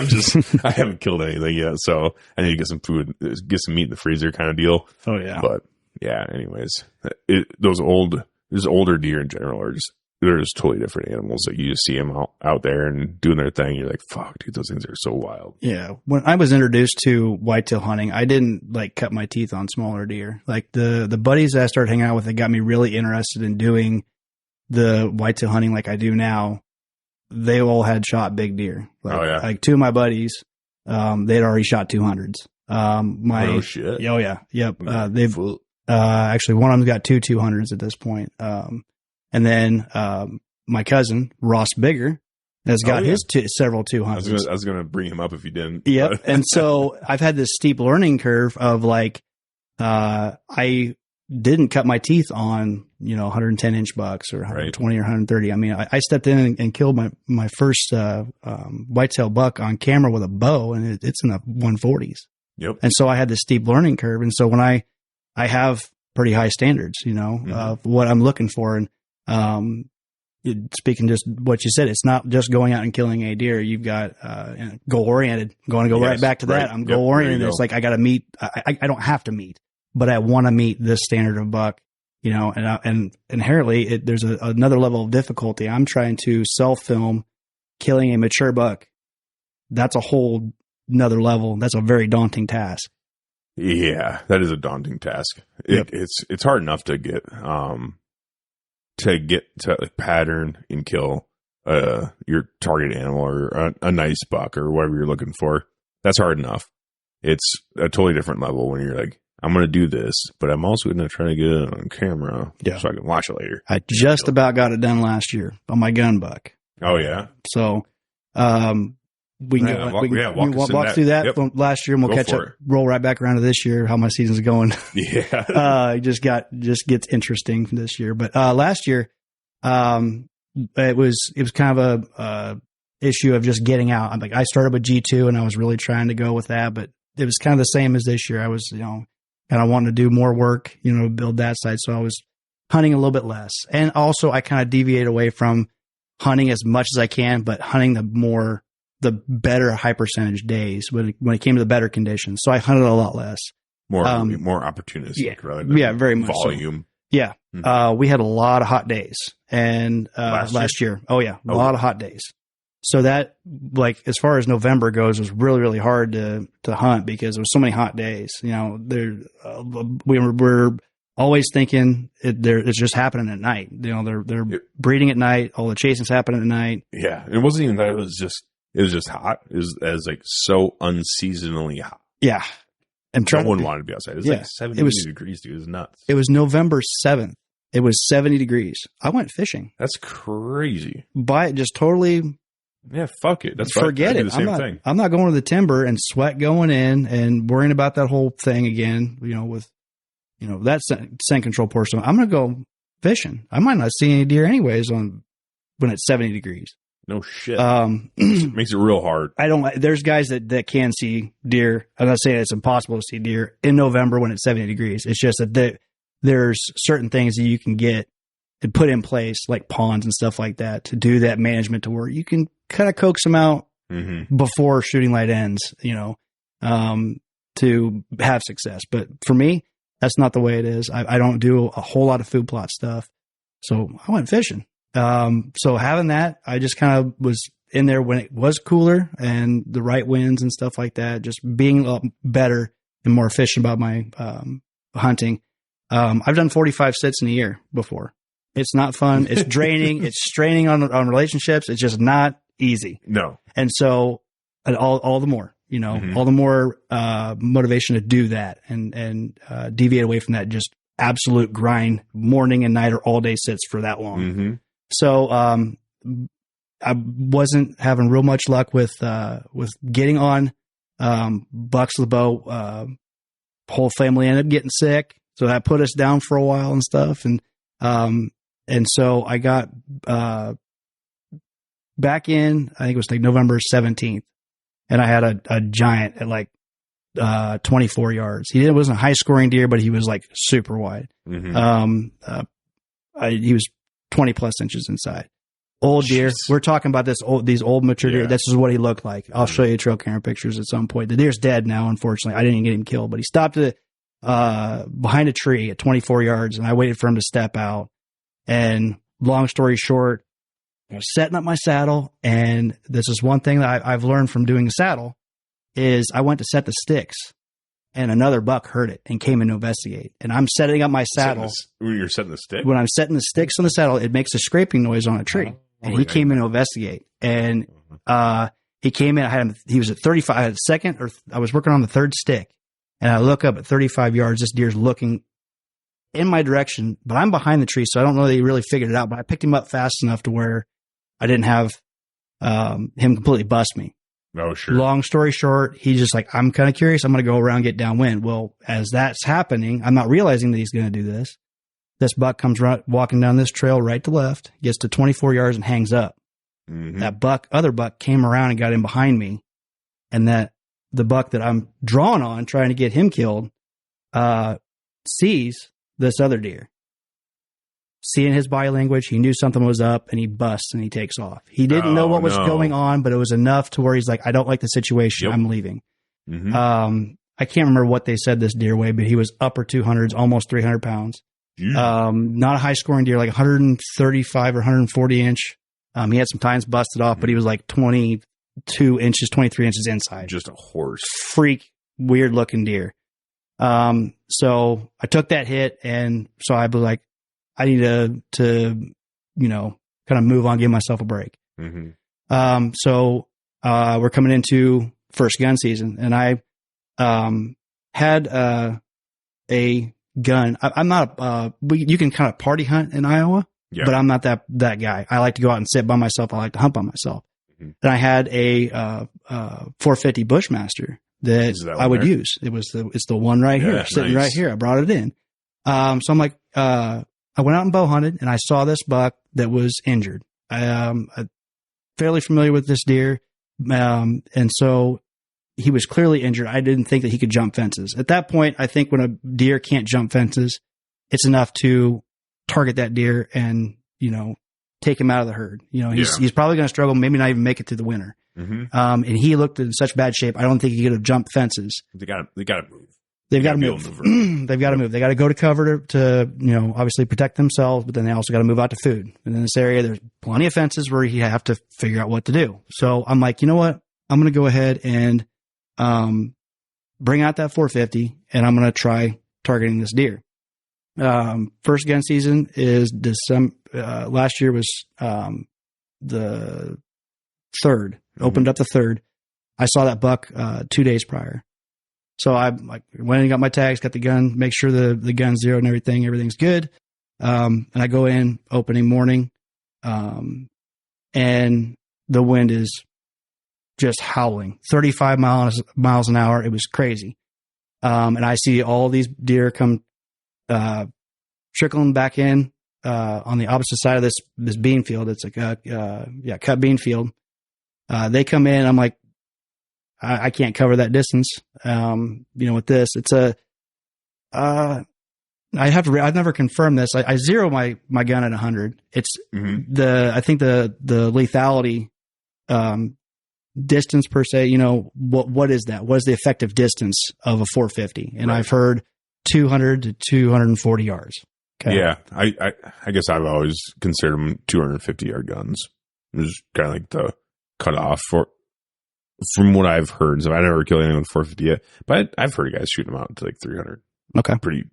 I haven't killed anything yet. So I need to get some food, get some meat in the freezer kind of deal. Oh yeah. But yeah, anyways, those older deer in general they're just totally different animals. Like you just see them out there and doing their thing. You're like, fuck, dude, those things are so wild. Yeah. When I was introduced to whitetail hunting, I didn't like cut my teeth on smaller deer. Like the buddies that I started hanging out with that got me really interested in doing the whitetail hunting like I do now. They all had shot big deer. Like, like two of my buddies, they'd already shot 200s. Oh shit. Oh yeah. Yep. They've, actually one of them's got 200s at this point. And then, my cousin, Ross Bigger, has got his several 200s. I was going to bring him up if you didn't. Yep. And so I've had this steep learning curve of like, I didn't cut my teeth on, 110 inch bucks or 120 or 130. I mean, I stepped in and killed my first, whitetail buck on camera with a bow, and it's in the 140s. Yep. And so I had this steep learning curve. And so when I have pretty high standards, of what I'm looking for. And, speaking just what you said, it's not just going out and killing a deer. You've got, goal oriented, right back to that. I'm goal oriented. It's like, I got to meet, I don't have to meet, but I want to meet this standard of buck. and inherently there's another level of difficulty. I'm trying to self-film killing a mature buck. That's a whole another level. That's a very daunting task. Yeah, that is a daunting task. It's hard enough to get to pattern and kill your target animal or a nice buck or whatever you're looking for. That's hard enough. It's a totally different level when you're like, I'm going to do this, but I'm also going to try to get it on camera so I can watch it later. I just about got it done last year on my gun buck. Oh, yeah? So we can walk through that from last year, and we'll catch up, roll right back around to this year, how my season's going. Yeah. It just gets interesting this year. But last year, it was kind of a issue of just getting out. I'm like, I started with G2 and I was really trying to go with that, but it was kind of the same as this year. I was, kind of wanting to do more work, build that side. So I was hunting a little bit less. And also I kind of deviated away from hunting as much as I can, but hunting the better high percentage days when it came to the better conditions. So I hunted a lot less. More opportunistic rather than very much volume. So. Yeah. Mm-hmm. We had a lot of hot days and last year. Oh yeah. A lot of hot days. So that, like, as far as November goes, was really, really hard to hunt because there was so many hot days. We were always thinking it's just happening at night. They're breeding at night. All the chasing's happening at night. Yeah. It wasn't even that. It was just hot. It was like so unseasonally hot. Yeah. And no one wanted to be outside. It was like 70 degrees, dude. It was nuts. It was November 7th. It was 70 degrees. I went fishing. That's crazy. Just totally. Yeah, fuck it. Forget it. I'm not going to the timber and sweat going in and worrying about that whole thing again, with, that scent control portion. I'm going to go fishing. I might not see any deer anyways when it's 70 degrees. No shit. Makes it real hard. There's guys that can see deer. I'm not saying it's impossible to see deer in November when it's 70 degrees. It's just that there's certain things that you can get and put in place, like ponds and stuff like that, to do that management to where you can kind of coax them out before shooting light ends, to have success. But for me, that's not the way it is. I don't do a whole lot of food plot stuff. So I went fishing. So having that, I just kind of was in there when it was cooler and the right winds and stuff like that, just being a lot better and more efficient about my hunting. I've done 45 sits in a year before. It's not fun. It's draining. It's straining on relationships. It's just not easy. No. And so all the more, all the more motivation to do that and deviate away from that just absolute grind, morning and night or all day sits for that long. Mm-hmm. So I wasn't having real much luck with getting on bucks of the bow. Whole family ended up getting sick, so that put us down for a while and stuff. And so I got back in, I think it was like November 17th, and I had a giant at like 24 yards. He wasn't a high scoring deer, but he was like super wide. Mm-hmm. He was 20 plus inches inside. Old deer. We're talking about these old mature deer. This is what he looked like. I'll show you trail camera pictures at some point. The deer's dead now, unfortunately. I didn't even get him killed, but he stopped behind a tree at 24 yards, and I waited for him to step out. And long story short, I was setting up my saddle, and this is one thing that I've learned from doing the saddle is I went to set the sticks, and another buck heard it and came in to investigate. And I'm setting up my saddle. When you're setting the stick? When I'm setting the sticks on the saddle, it makes a scraping noise on a tree. And he came in to investigate. And he came in. He was at 35. I had I was working on the third stick. And I look up at 35 yards. This deer's looking in my direction, but I'm behind the tree, so I don't know that he really figured it out. But I picked him up fast enough to where I didn't have him completely bust me. Oh, sure. Long story short, he's just like, I'm kind of curious. I'm going to go around and get downwind. Well, as that's happening, I'm not realizing that he's going to do this. This buck comes walking down this trail right to left, gets to 24 yards and hangs up. Mm-hmm. That other buck came around and got in behind me. And the buck that I'm drawing on, trying to get him killed, sees this other deer. Seeing his body language, he knew something was up, and he busts and he takes off. He didn't know what was going on, but it was enough to where he's like, I don't like the situation. Yep. I'm leaving. Mm-hmm. I can't remember what they said this deer weighed, but he was upper 200s, almost 300 pounds. Not a high scoring deer, like 135 or 140 inch. He had some tines busted off, but he was like 22 inches, 23 inches inside. Just a horse. Freak, weird looking deer. So I took that hit, and so I was like, I need to kind of move on, give myself a break. Mm-hmm. So we're coming into first gun season, and I had a gun. I'm not you can kind of party hunt in Iowa, but I'm not that guy. I like to go out and sit by myself. I like to hunt by myself. Mm-hmm. And I had a 450 Bushmaster that I would use. It's the one right here, sitting right here. I brought it in. So I'm like, I went out and bow hunted, and I saw this buck that was injured. I'm fairly familiar with this deer. And so he was clearly injured. I didn't think that he could jump fences. At that point, I think when a deer can't jump fences, it's enough to target that deer and, take him out of the herd. He's probably going to struggle, maybe not even make it to the winter. Mm-hmm. And he looked in such bad shape. I don't think he could have jumped fences. They got to move. They've got to move. They've got to move. They got to go to cover to obviously protect themselves, but then they also got to move out to food. And in this area, there's plenty of fences where you have to figure out what to do. So I'm like, you know what? I'm going to go ahead and bring out that 450, and I'm going to try targeting this deer. First gun season is December. Last year was the 3rd. Mm-hmm. Opened up the 3rd. I saw that buck 2 days prior. So I went and got my tags, got the gun, make sure the gun's zeroed and everything's good. And I go in opening morning, and the wind is just howling, 35 miles an hour. It was crazy. And I see all these deer come trickling back in on the opposite side of this bean field. It's like cut bean field. They come in. I'm like, I can't cover that distance. With this, it's I've never confirmed this. I zero my gun at 100. It's I think the lethality, distance per se, what is that? What is the effective distance of a 450? And I've heard 200 to 240 yards. Okay. Yeah. I guess I've always considered them 250 yard guns. It was kind of like the cutoff from what I've heard. So I never killed anyone with 450 yet, but I've heard guys shooting them out to like 300. Okay. Pretty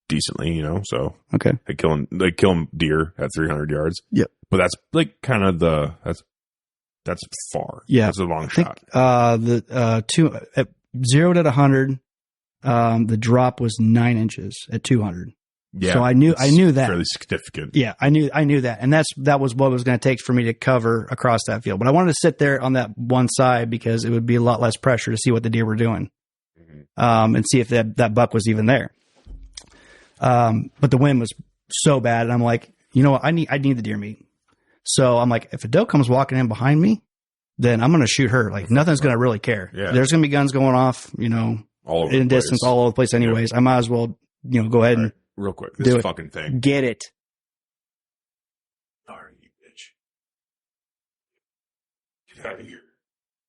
decently, so. Okay. They kill them deer at 300 yards. Yep. But that's like kind of that's far. Yeah. That's a long shot. Zeroed at 100. The drop was 9 inches at 200. Yeah. So I knew that. Fairly significant. Yeah. I knew that. And that was what it was going to take for me to cover across that field. But I wanted to sit there on that one side because it would be a lot less pressure to see what the deer were doing. And see if that buck was even there. But the wind was so bad. And I'm like, you know what? I need the deer meat. So I'm like, if a doe comes walking in behind me, then I'm going to shoot her. Like nothing's going to really care. Yeah. There's going to be guns going off, all over in distance, all over the place anyways. Yep. I might as well, go ahead and real quick, this fucking thing. Get it. All right, you bitch. Get out of here.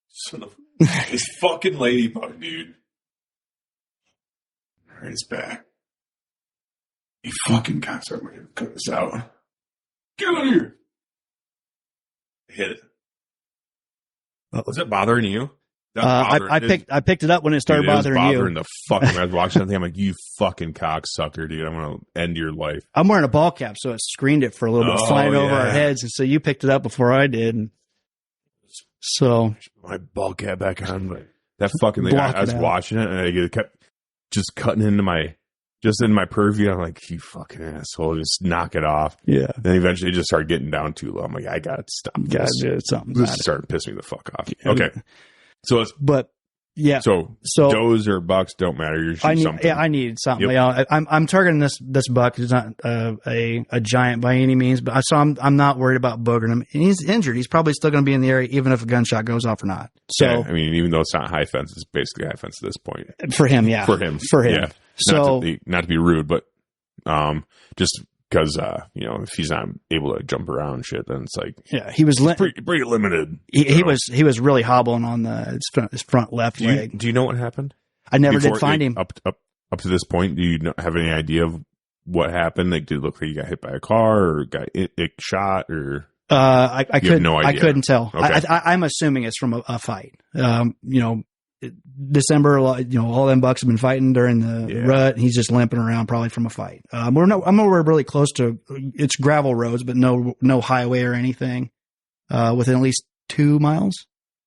Son of this fucking ladybug, dude. All right, it's back. You fucking cocksucker. We're going to cut this out. Get out of here. Hit it. Was it bothering you? I picked it up when it started bothering you. Bothering the fuck. When I was watching that thing, I'm like, you fucking cocksucker, dude. I'm going to end your life. I'm wearing a ball cap, so it screened it for a little bit, flying over our heads. And so you picked it up before I did. And so my ball cap back on, but that fucking thing. I was watching it, and it kept just cutting into my purview. I'm like, you fucking asshole, just knock it off. Yeah. Then eventually it just started getting down too low. I'm like, I got to stop this. This started pissing me the fuck off. Yeah. Okay. So does or bucks don't matter. You're shooting something. Yeah, I needed something. Yep. I'm targeting this buck. He's not a giant by any means, but I'm not worried about boogering him. And he's injured. He's probably still going to be in the area, even if a gunshot goes off or not. So yeah, I mean, even though it's not high fence, it's basically high fence at this point. For him, yeah. For him. Yeah. So not to be rude, but just because if he's not able to jump around and shit, then it's like he was pretty limited. He was really hobbling on his front left leg. Do you know what happened? I never did find him up to this point. Do you have any idea of what happened? Like, did it look like you got hit by a car or got it shot or? I couldn't. No idea. I couldn't tell. Okay. I'm assuming it's from a fight. December. All them bucks have been fighting during the rut. And he's just limping around, probably from a fight. I'm nowhere really close to. It's gravel roads, but no highway or anything. Within at least 2 miles.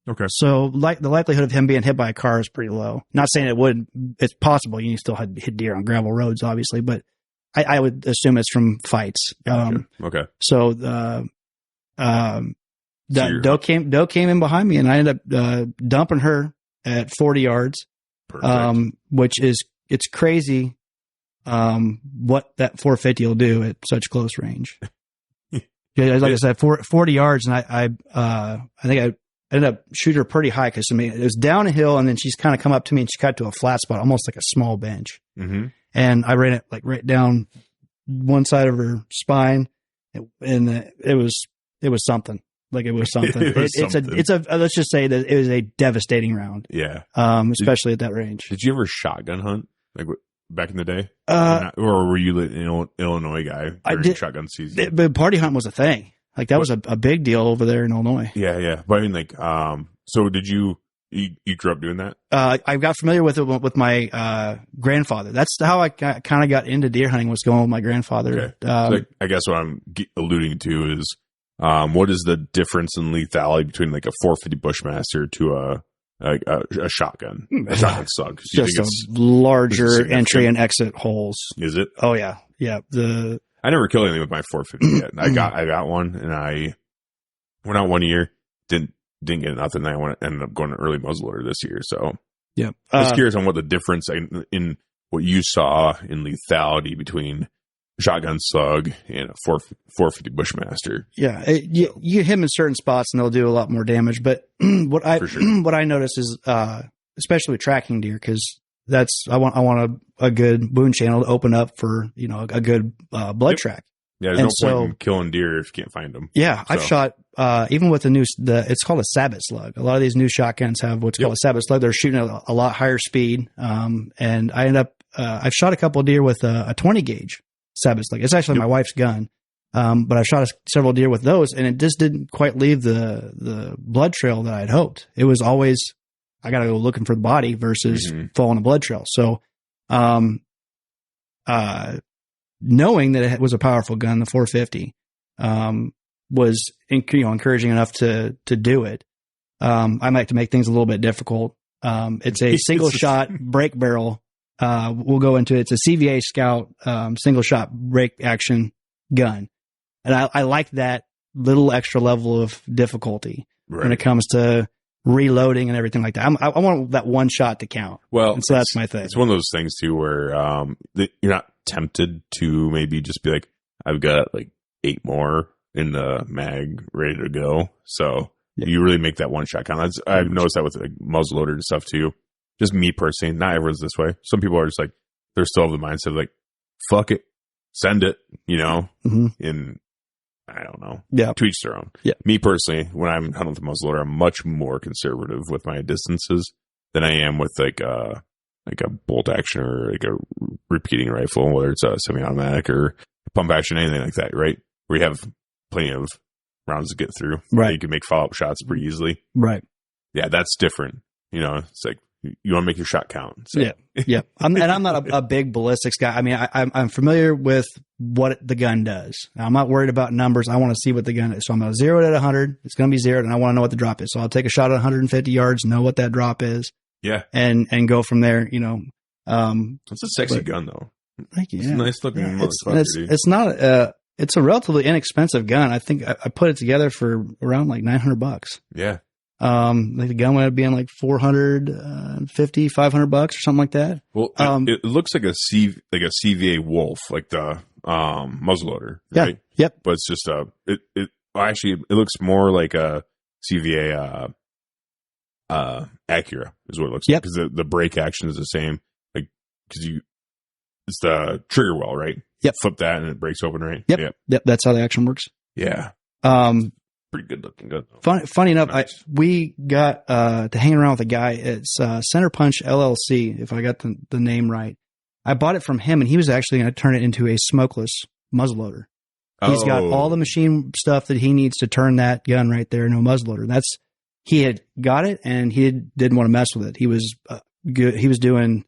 Okay. So the likelihood of him being hit by a car is pretty low. Not saying it would. It's possible. You still hit deer on gravel roads, obviously, but I would assume it's from fights. Gotcha. Okay. So Doe came in behind me, and I ended up dumping her at 40 yards. Perfect. Which is it's crazy what that 450 will do at such close range. Yeah, like I said, 40 yards, and I think I ended up shooting her pretty high because it was down a hill, and then she's kind of come up to me, and she got to a flat spot, almost like a small bench. Mm-hmm. And I ran it like right down one side of her spine, and it was something. Like it was something. It's a let's just say that it was a devastating round. Yeah. Especially at that range. Did you ever shotgun hunt like back in the day? Or were you an Illinois guy during shotgun season? But party hunt was a thing. Like that was a big deal over there in Illinois. Yeah, yeah. But I mean, like, so did you grew up doing that? I got familiar with it with my grandfather. That's how I kind of got into deer hunting, was going with my grandfather. Okay. So I guess what I'm alluding to is, what is the difference in lethality between like a 450 Bushmaster to a shotgun? A shotgun slug. Just larger entry and exit holes. Is it? Oh yeah, yeah. I never killed anything with my 450 yet. I got one, and I went out one year, didn't get nothing. I ended up going to early muzzleloader this year. So yeah, I was curious on what the difference in what you saw in lethality between shotgun slug and a 450 Bushmaster. Yeah, you hit them in certain spots and they'll do a lot more damage. But what I notice is, especially with tracking deer, because I want a good wound channel to open up for a good blood track. Yeah, there's no point in killing deer if you can't find them. Yeah, I've shot even with it's called a sabot slug. A lot of these new shotguns have what's called a sabot slug. They're shooting at a lot higher speed, and I end up I've shot a couple of deer with a 20 gauge sabot slug. It's actually my wife's gun, but I've shot several deer with those, and it just didn't quite leave the blood trail that I'd hoped. It was always I got to go looking for the body versus following a blood trail. So, knowing that it was a powerful gun, the 450, was encouraging enough to do it. I like to make things a little bit difficult. It's a single shot break barrel. We'll go into it. It's a CVA Scout single shot break action gun, and I like that little extra level of difficulty when it comes to reloading and everything like that. I want that one shot to count. Well, and so that's my thing. It's one of those things too where you're not tempted to maybe just be like, I've got like 8 more in the mag ready to go. So you really make that one shot count. I've noticed that with like muzzleloader and stuff too. Just me personally, not everyone's this way. Some people are just like, they're still of the mindset of like, fuck it, send it, and I don't know. Yeah. To each their own. Yeah. Me personally, when I'm hunting with a muzzleloader, I'm much more conservative with my distances than I am with like a bolt action or like a repeating rifle, whether it's a semi-automatic or pump action, anything like that, right? Where you have plenty of rounds to get through. Right. You can make follow-up shots pretty easily. Right. Yeah, that's different. It's like, you want to make your shot count. So. Yeah. Yeah. I'm not a big ballistics guy. I mean, I'm familiar with what the gun does. I'm not worried about numbers. I want to see what the gun is. So I'm going to zero it at 100. It's going to be zeroed, and I want to know what the drop is. So I'll take a shot at 150 yards, know what that drop is. Yeah. And go from there, It's a sexy gun, though. Thank you. It's a nice looking motherfucker. It's not it's a relatively inexpensive gun. I think I put it together for around like $900. Yeah. Like the gun would up being like $450, $500 or something like that. Well, it looks like a CVA Wolf, like the muzzleloader, right? Yeah. Yep. But it's just it looks more like a CVA Acura is what it looks like, because the brake action is the same. Like because it's the trigger well, right? Yep. Flip that and it breaks open, right? Yep. Yep. That's how the action works. Yeah. Pretty good looking gun. Funny enough, nice. We got to hang around with a guy. It's Center Punch LLC, if I got the name right. I bought it from him, and he was actually going to turn it into a smokeless muzzleloader. He's got all the machine stuff that he needs to turn that gun right there into a muzzleloader. He had got it, and he didn't want to mess with it. He was good. He was doing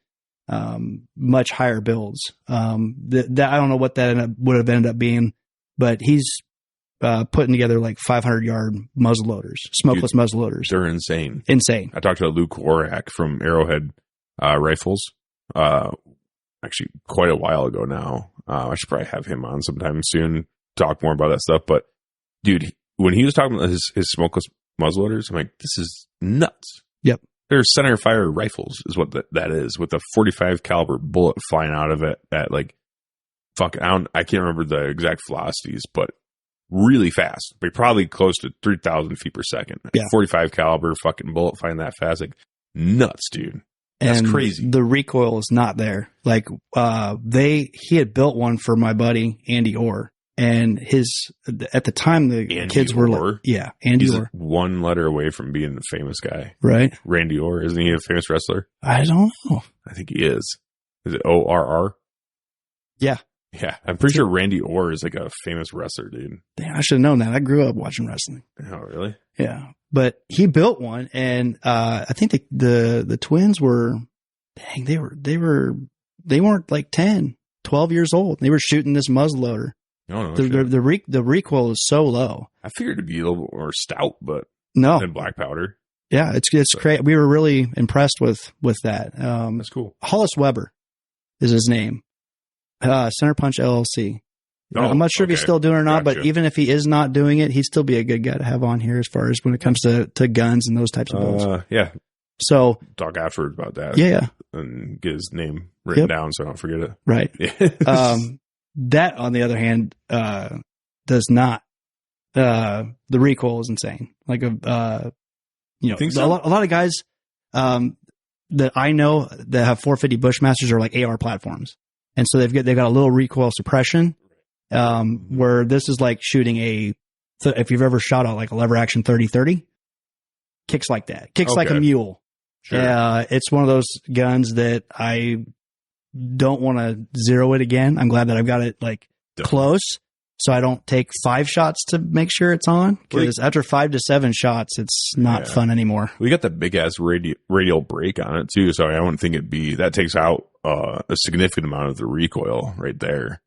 much higher builds. I don't know what that would have ended up being, but he's putting together like 500-yard muzzleloaders, smokeless muzzleloaders. They're insane. Insane. I talked to Luke Orak from Arrowhead Rifles, actually quite a while ago now. I should probably have him on sometime soon, talk more about that stuff. But dude, when he was talking about his smokeless muzzleloaders, I'm like, this is nuts. Yep. They're center fire rifles is what that is, with a 45 caliber bullet flying out of it at like, I can't remember the exact velocities, but really fast. But probably close to 3,000 feet per second. Yeah. 45 caliber fucking bullet flying that fast. Like, nuts, dude. That's and crazy. The recoil is not there. Like, he had built one for my buddy, Andy Orr. And at the time, the Andy kids were Orr? like, yeah, Andy He's Orr. one letter away from being a famous guy. Right? Randy Orr, isn't he a famous wrestler? I don't know. I think he is. Is it ORR? Yeah. Yeah. I'm pretty sure Randy Orr is like a famous wrestler, dude. Damn, I should have known that. I grew up watching wrestling. Oh, really? Yeah. But he built one, and I think the twins were, dang, they weren't like 10, 12 years old. They were shooting this muzzleloader. Oh, no, the recoil is so low. I figured it'd be a little more stout, but no, than black powder. Yeah, it's great. We were really impressed with that. That's cool. Hollis Weber is his name. Center Punch LLC. I'm not sure if he's still doing it or not, but even if he is not doing it, he'd still be a good guy to have on here as far as when it comes to guns and those types of builds. Yeah. So talk afterwards about that. Yeah. And get his name written down so I don't forget it. Right. That, on the other hand, does not. The recoil is insane. Like a lot of guys that I know that have 450 Bushmasters are like AR platforms, and so they've got a little recoil suppression. Where this is like shooting if you've ever shot a lever action 30-30, kicks like that, like a mule. Sure. It's one of those guns that I don't want to zero it again. I'm glad that I've got it close, so I don't take 5 shots to make sure it's on. Because after 5 to 7 shots, it's not fun anymore. We got the big ass radial brake on it too, so I wouldn't think it'd be that takes out a significant amount of the recoil right there.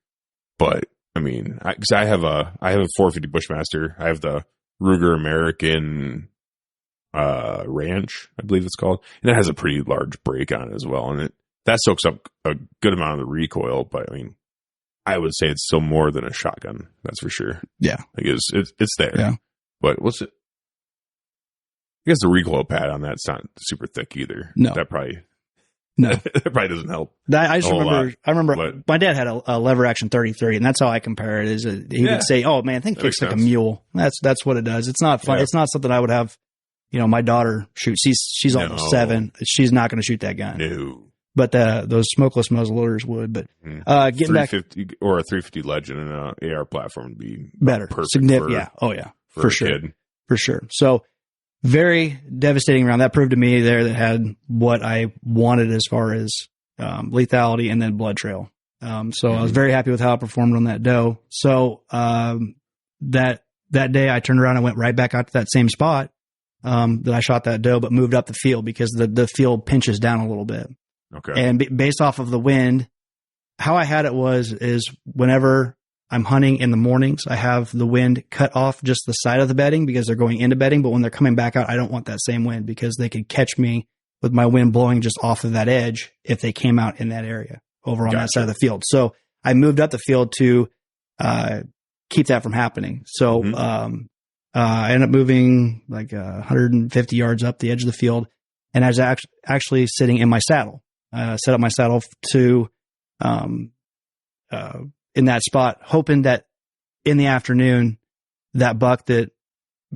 But I mean, because I have a 450 Bushmaster. I have the Ruger American Ranch, I believe it's called, and it has a pretty large brake on it as well, and that soaks up a good amount of the recoil. But I mean, I would say it's still more than a shotgun. That's for sure. Yeah, it's there. Yeah, but what's it? I guess the recoil pad on that's not super thick either. No, that probably. No, that probably doesn't help. I remember my dad had a lever action 30-30, and that's how I compare it. He would say, "Oh man, I think it kicks like a mule." That's what it does. It's not fun. Yeah. It's not something I would have. My daughter shoot. She's almost 7. She's not going to shoot that gun. No. But those smokeless muzzleloaders would. But getting back, or a 350 Legend and an AR platform would be better. Significant. Yeah. Oh yeah. For sure. Kid. For sure. So. Very devastating round. That proved to me there that had what I wanted as far as lethality and then blood trail. So I was very happy with how I performed on that doe. So that day I turned around and went right back out to that same spot that I shot that doe, but moved up the field because the field pinches down a little bit. Okay. And based off of the wind, how I had it is whenever I'm hunting in the mornings, I have the wind cut off just the side of the bedding because they're going into bedding. But when they're coming back out, I don't want that same wind because they could catch me with my wind blowing just off of that edge if they came out in that area over on that side of the field. So I moved up the field to keep that from happening. So I ended up moving 150 yards up the edge of the field, and I was actually sitting in my saddle. Set up my saddle to in that spot, hoping that in the afternoon, that buck that,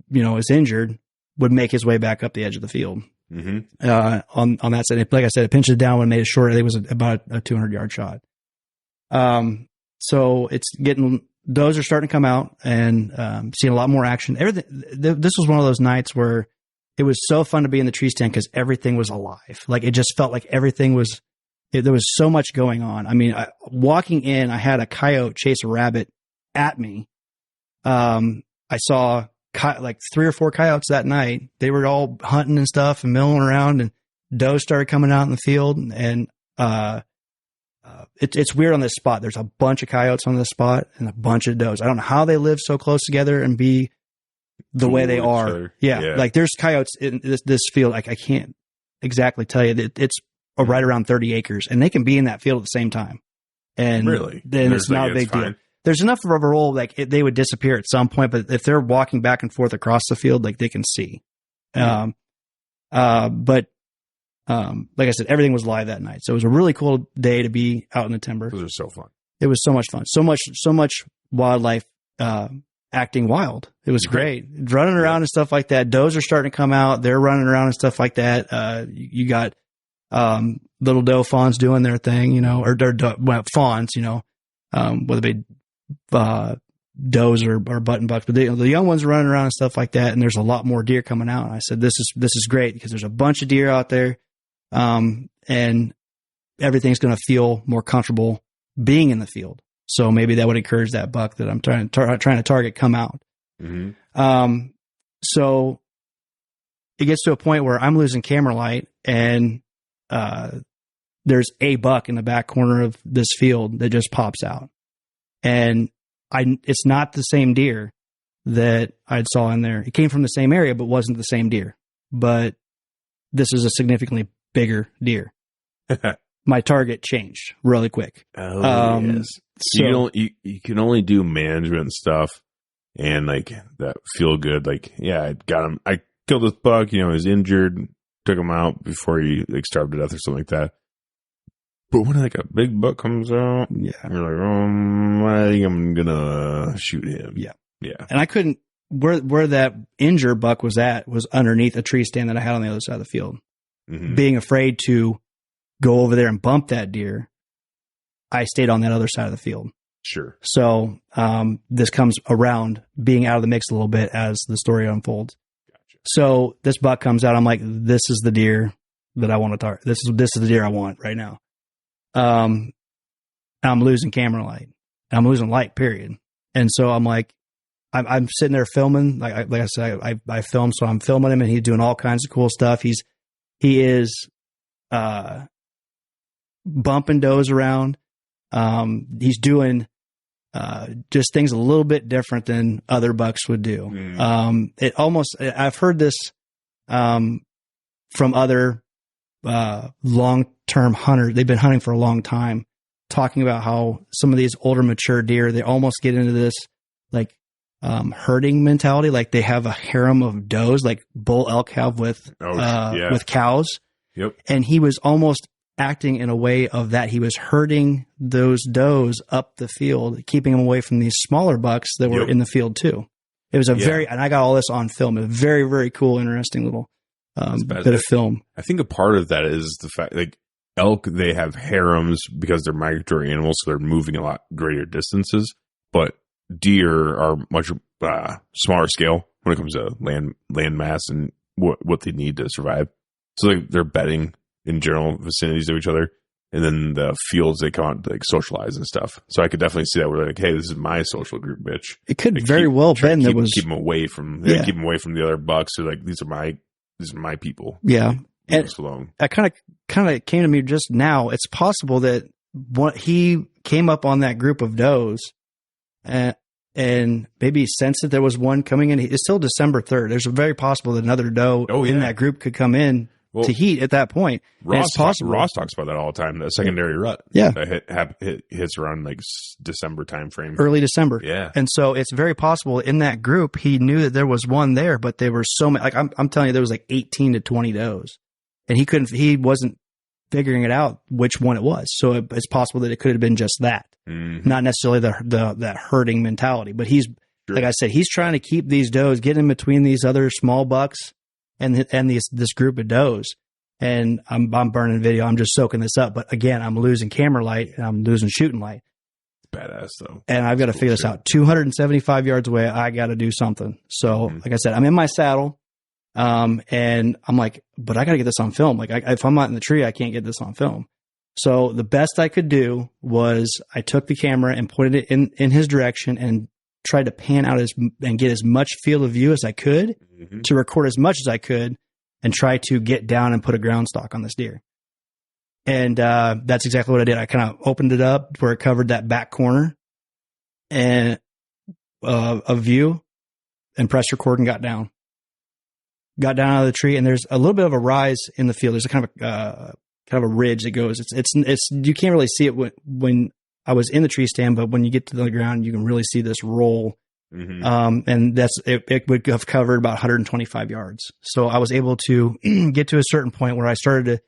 is injured would make his way back up the edge of the field. On that side. Like I said, it pinched it down and made it short. I think it was about a 200-yard shot. So it's those are starting to come out and seeing a lot more action. This was one of those nights where it was so fun to be in the tree stand because everything was alive. Like it just felt like everything was there was so much going on. I mean, walking in, I had a coyote chase a rabbit at me. I saw like 3 or 4 coyotes that night. They were all hunting and stuff and milling around, and does started coming out in the field. And it's weird on this spot. There's a bunch of coyotes on this spot and a bunch of does. I don't know how they live so close together and be the way they are. Yeah. Like there's coyotes in this field. Like I can't exactly tell you that it's right around 30 acres, and they can be in that field at the same time. And really, then it's not a big deal. There's enough of a role, like they would disappear at some point, but if they're walking back and forth across the field, like they can see. But like I said, everything was live that night. So it was a really cool day to be out in the timber. Those are so fun. It was so much fun. So much wildlife, acting wild. It was great. Running around and stuff like that. Does are starting to come out. They're running around and stuff like that. You got, little doe fawns doing their thing, you know, or fawns, you know, whether they, does or button bucks, but the young ones are running around and stuff like that. And there's a lot more deer coming out. And I said, this is great because there's a bunch of deer out there. And everything's going to feel more comfortable being in the field. So maybe that would encourage that buck that I'm trying to target come out. Mm-hmm. So it gets to a point where I'm losing camera light, and there's a buck in the back corner of this field that just pops out. And it's not the same deer that I saw in there. It came from the same area, but wasn't the same deer. But this is a significantly bigger deer. My target changed really quick. Oh, yes. So you can only do management stuff and like that feel good. Like, yeah, I got him. I killed this buck, you know, he was injured, took him out before he like starved to death or something like that. But when like a big buck comes out, you're like, I think I'm gonna shoot him. Yeah. And I couldn't. Where that injured buck was at was underneath a tree stand that I had on the other side of the field. Mm-hmm. Being afraid to go over there and bump that deer, I stayed on that other side of the field. Sure. So this comes around being out of the mix a little bit as the story unfolds. Gotcha. So this buck comes out. I'm like, this is the deer that I want to target. This is the deer I want right now. I'm losing camera light. I'm losing light, period. And so I'm like, I'm sitting there filming. Like I said, I film, so I'm filming him, and he's doing all kinds of cool stuff. He is bumping does around. He's doing just things a little bit different than other bucks would do. I've heard this from other long-term hunters. They've been hunting for a long time, talking about how some of these older mature deer, they almost get into this like herding mentality. Like they have a harem of does, like bull elk have with cows. Yep. And he was almost acting in a way of that. He was herding those does up the field, keeping them away from these smaller bucks that were in the field too. It was and I got all this on film. A very, very cool, interesting little bit of film. I think a part of that is the fact, like elk, they have harems because they're migratory animals, so they're moving a lot greater distances. But deer are much smaller scale when it comes to land mass and what they need to survive. So like they're bedding in general vicinities of each other, and then the fields they come out to like socialize and stuff. So I could definitely see that. We're like, hey, this is my social group, bitch. It could very well been that was keep them away from the other bucks. So like these are my people. Yeah, and I kind of came to me just now. It's possible that he came up on that group of does, and maybe sensed that there was one coming in. It's still December 3rd. There's a very possible that another doe in that group could come in to heat at that point. Ross talks about that all the time. The secondary rut, that hits around like December timeframe, early December. Yeah, and so it's very possible in that group he knew that there was one there, but there were so many. Like I'm telling you, there was like 18 to 20 does, and he wasn't figuring it out which one it was. So it's possible that it could have been just that, not necessarily that herding mentality. But he's like I said, he's trying to keep these does, get in between these other small bucks and this group of does. And I'm burning video. I'm just soaking this up. But again, I'm losing camera light and I'm losing shooting light. Badass though. And I've got to figure this out. 275 yards away, I got to do something. So like I said, I'm in my saddle. And I'm like, but I got to get this on film. Like if I'm not in the tree, I can't get this on film. So the best I could do was I took the camera and pointed it in his direction and tried to pan out and get as much field of view as I could to record as much as I could and try to get down and put a ground stalk on this deer. And that's exactly what I did. I kind of opened it up where it covered that back corner and of view and pressed record and got down. Got down out of the tree, and there's a little bit of a rise in the field. There's a kind of a ridge that goes. It's you can't really see it when I was in the tree stand, but when you get to the ground, you can really see this roll. And it would have covered about 125 yards. So I was able to get to a certain point where I started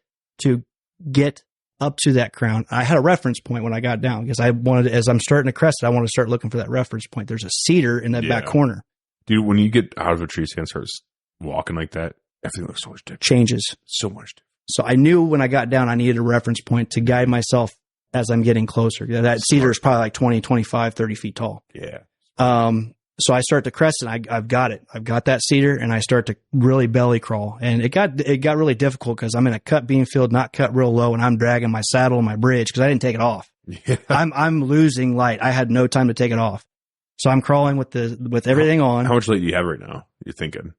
to get up to that crown. I had a reference point when I got down because I wanted, as I'm starting to crest it, I want to start looking for that reference point. There's a cedar in that back corner. Dude, when you get out of a tree stand, starts walking like that, everything looks so much different. Changes. So much different. So I knew when I got down, I needed a reference point to guide myself as I'm getting closer. That cedar is probably like 20, 25, 30 feet tall. Yeah. So I start to crest and I've got it. I've got that cedar and I start to really belly crawl. And it got really difficult because I'm in a cut bean field, not cut real low, and I'm dragging my saddle and my bridge because I didn't take it off. Yeah. I'm losing light. I had no time to take it off. So I'm crawling with everything on. How much light do you have right now? You're thinking?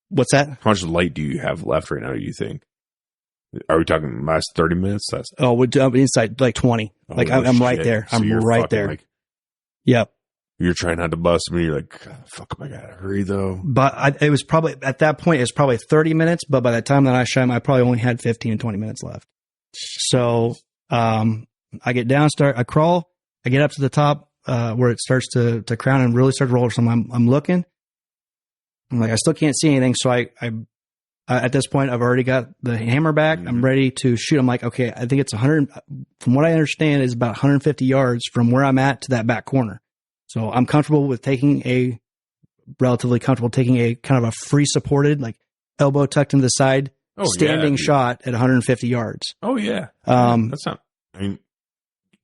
What's that? How much light do you have left right now, you think? Are we talking last 30 minutes? We're inside like 20. Oh, like I'm right there. So I'm right there. Like, yep. You're trying not to bust me. You're like, fuck, I gotta hurry though. But it was probably, at that point, it was probably 30 minutes. But by the time that I shot him, I probably only had 15 to 20 minutes left. So I get down, I crawl, I get up to the top where it starts to crown and really start to roll. So I'm looking. I'm like, I still can't see anything. So I at this point, I've already got the hammer back. I'm ready to shoot. I'm like, okay, I think it's 100. From what I understand, is about 150 yards from where I'm at to that back corner. So I'm comfortable with relatively comfortable taking a kind of a free supported, like elbow tucked into the side, standing shot at 150 yards. Oh yeah. That's not, I mean,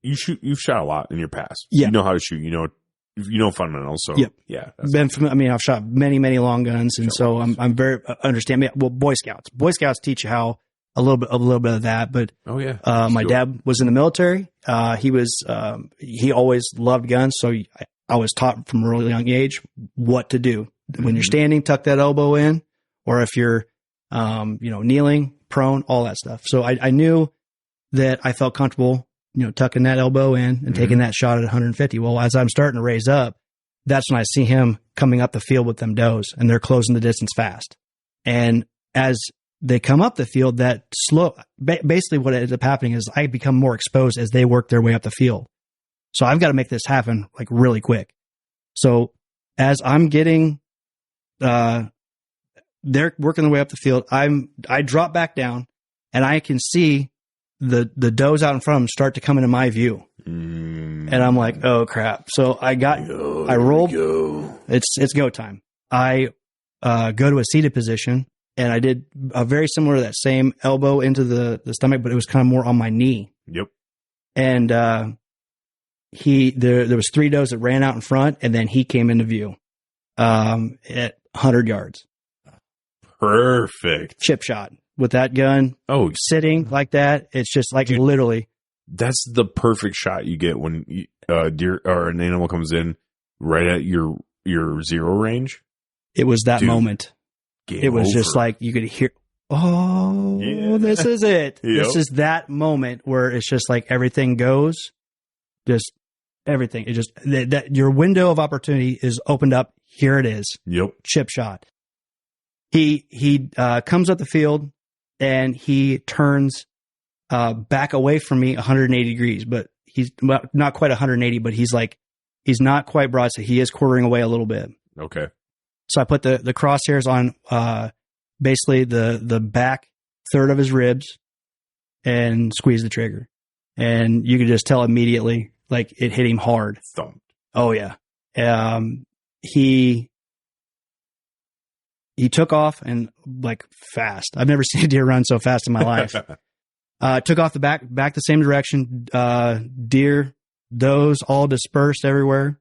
you've shot a lot in your past. Yeah. You know how to shoot, you know fundamentals. So yeah. I've shot many, many long guns. And so I'm very understanding. Well, Boy Scouts teach you how a little bit of that, but my dad was in the military. He always loved guns. So I was taught from a really young age what to do when you're standing, tuck that elbow in, or if you're, kneeling, prone, all that stuff. So I knew that I felt comfortable, tucking that elbow in and taking that shot at 150. Well, as I'm starting to raise up, that's when I see him coming up the field with them does, and they're closing the distance fast. And as they come up the field, that basically what ends up happening is I become more exposed as they work their way up the field. So I've got to make this happen like really quick. So as I'm getting, they're working their way up the field. I drop back down and I can see the does out in front of them start to come into my view. And I'm like, oh crap. So I rolled. It's go time. I go to a seated position and I did a very similar to that same elbow into the stomach, but it was kind of more on my knee. Yep. And, there was 3 does that ran out in front and then he came into view, at 100 yards. Perfect. Chip shot with that gun. Oh, sitting like that. It's just like, dude, literally. That's the perfect shot you get when deer or an animal comes in right at your zero range. It was that moment. It was just like you could hear, this is it. Yep. This is that moment where it's just like everything goes. Just everything. It just that your window of opportunity is opened up. Here it is. Yep. Chip shot. He comes up the field and he turns back away from me 180 degrees, but he's not quite 180, but he's not quite broad, so he is quartering away a little bit. Okay. So I put the crosshairs on basically the back third of his ribs and squeeze the trigger. And you could just tell immediately, like, it hit him hard. Thumped. Oh, yeah. He took off and, like, fast. I've never seen a deer run so fast in my life. Took off the back the same direction. Deer, does all dispersed everywhere.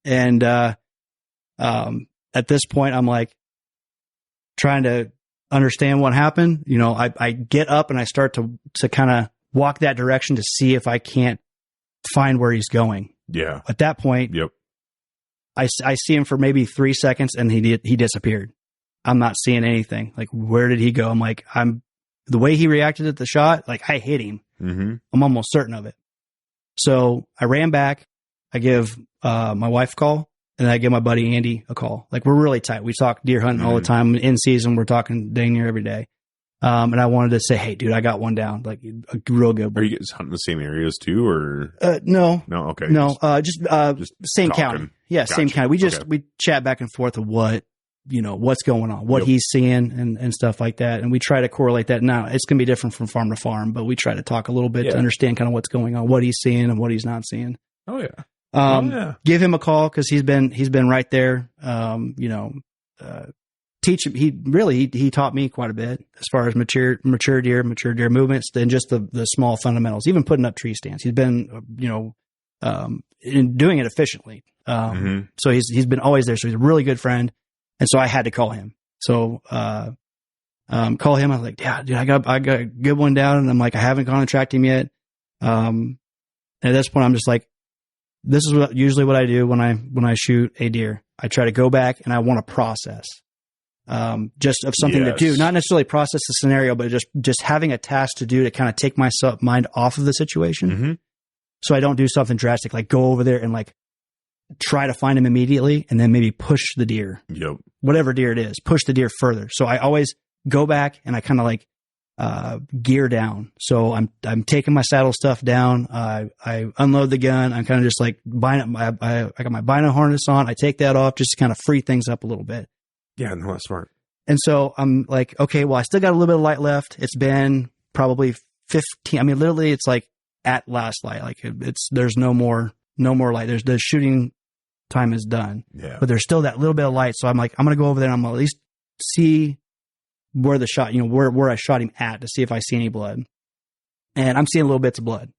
And at this point, I'm, like, trying to understand what happened. I get up and I start to kind of walk that direction to see if I can't find where he's going. Yeah. At that point, Yep. I see him for maybe 3 seconds and he disappeared. I'm not seeing anything. Like, where did he go? I'm like, the way he reacted at the shot, like I hit him. Mm-hmm. I'm almost certain of it. So I ran back. I give my wife a call, and I give my buddy Andy a call. Like, we're really tight. We talk deer hunting all the time. In season, we're talking dang near every day. And I wanted to say, hey, dude, I got one down, like a real good one. Are you guys hunting the same areas too, or no? No, okay, no, just same talking. county. Yeah, Gotcha. same county. We chat back and forth of what's going on, what he's seeing and stuff like that. And we try to correlate that. Now it's going to be different from farm to farm, but we try to talk a little bit to understand kind of what's going on, what he's seeing and what he's not seeing. Oh yeah. Give him a call, cause he's been right there. Teach him. He taught me quite a bit as far as mature deer movements than just the small fundamentals, even putting up tree stands. He's been, in doing it efficiently. So he's been always there. So he's a really good friend. And so I had to call him. So, call him. I was like, yeah, dude, I got a good one down. And I'm like, I haven't gone and tracked him yet. And at this point, I'm just like, this is usually what I do when I shoot a deer. I try to go back and I want to process, just of something to do, not necessarily process the scenario, but just having a task to do to kind of take my mind off of the situation. Mm-hmm. So I don't do something drastic, like go over there and like try to find him immediately and then maybe push the deer. Yep. Whatever deer it is, push the deer further. So I always go back and I kind of like gear down. So I'm taking my saddle stuff down. I unload the gun. I'm kind of just like I got my bino harness on. I take that off just to kind of free things up a little bit. Yeah, no, that's smart. And so I'm like, okay, well, I still got a little bit of light left. It's been probably 15. I mean, literally it's like at last light. Like there's no more light. The shooting time is done. Yeah. But there's still that little bit of light. So I'm like, I'm going to go over there and I'm going to at least see where the shot, where I shot him at to see if I see any blood. And I'm seeing little bits of blood.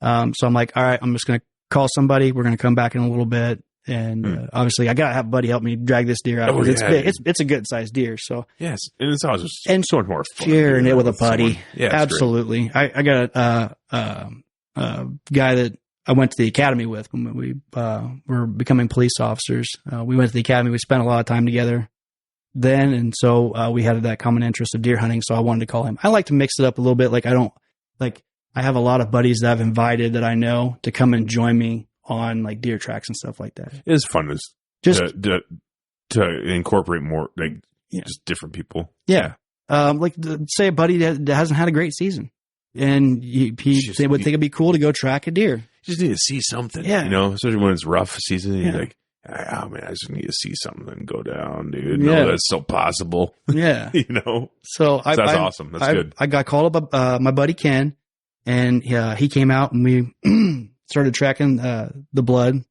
So I'm like, all right, I'm just going to call somebody. We're going to come back in a little bit. And obviously I got to have a buddy help me drag this deer out. It's big. It's a good sized deer. So yes. And it's always so much more fun. Sharing it with a buddy. Yeah, absolutely. I got a guy that I went to the academy with when we were becoming police officers. We went to the academy. We spent a lot of time together then. And so we had that common interest of deer hunting. So I wanted to call him. I like to mix it up a little bit. Like I have a lot of buddies that I've invited that I know to come and join me on like deer tracks and stuff like that. It's fun to incorporate more, like just different people. Yeah. Say a buddy that hasn't had a great season and they would think it'd be cool to go track a deer. You just need to see something, especially when it's rough season. You're like, oh man, I just need to see something go down, dude. No, that's so possible. Yeah. So that's awesome. That's good. I got called up, my buddy Ken, and he came out and we started tracking the blood.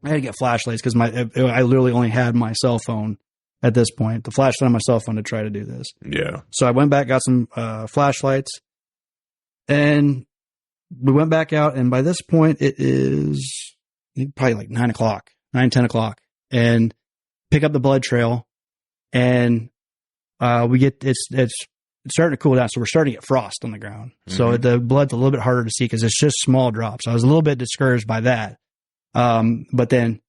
I had to get flashlights because I literally only had my cell phone at this point, the flashlight on my cell phone to try to do this. Yeah. So I went back, got some flashlights, and we went back out. And by this point, it is probably like 10 o'clock, and pick up the blood trail, and we get it's starting to cool down. So we're starting to get frost on the ground. Mm-hmm. So the blood's a little bit harder to see because it's just small drops. I was a little bit discouraged by that. But then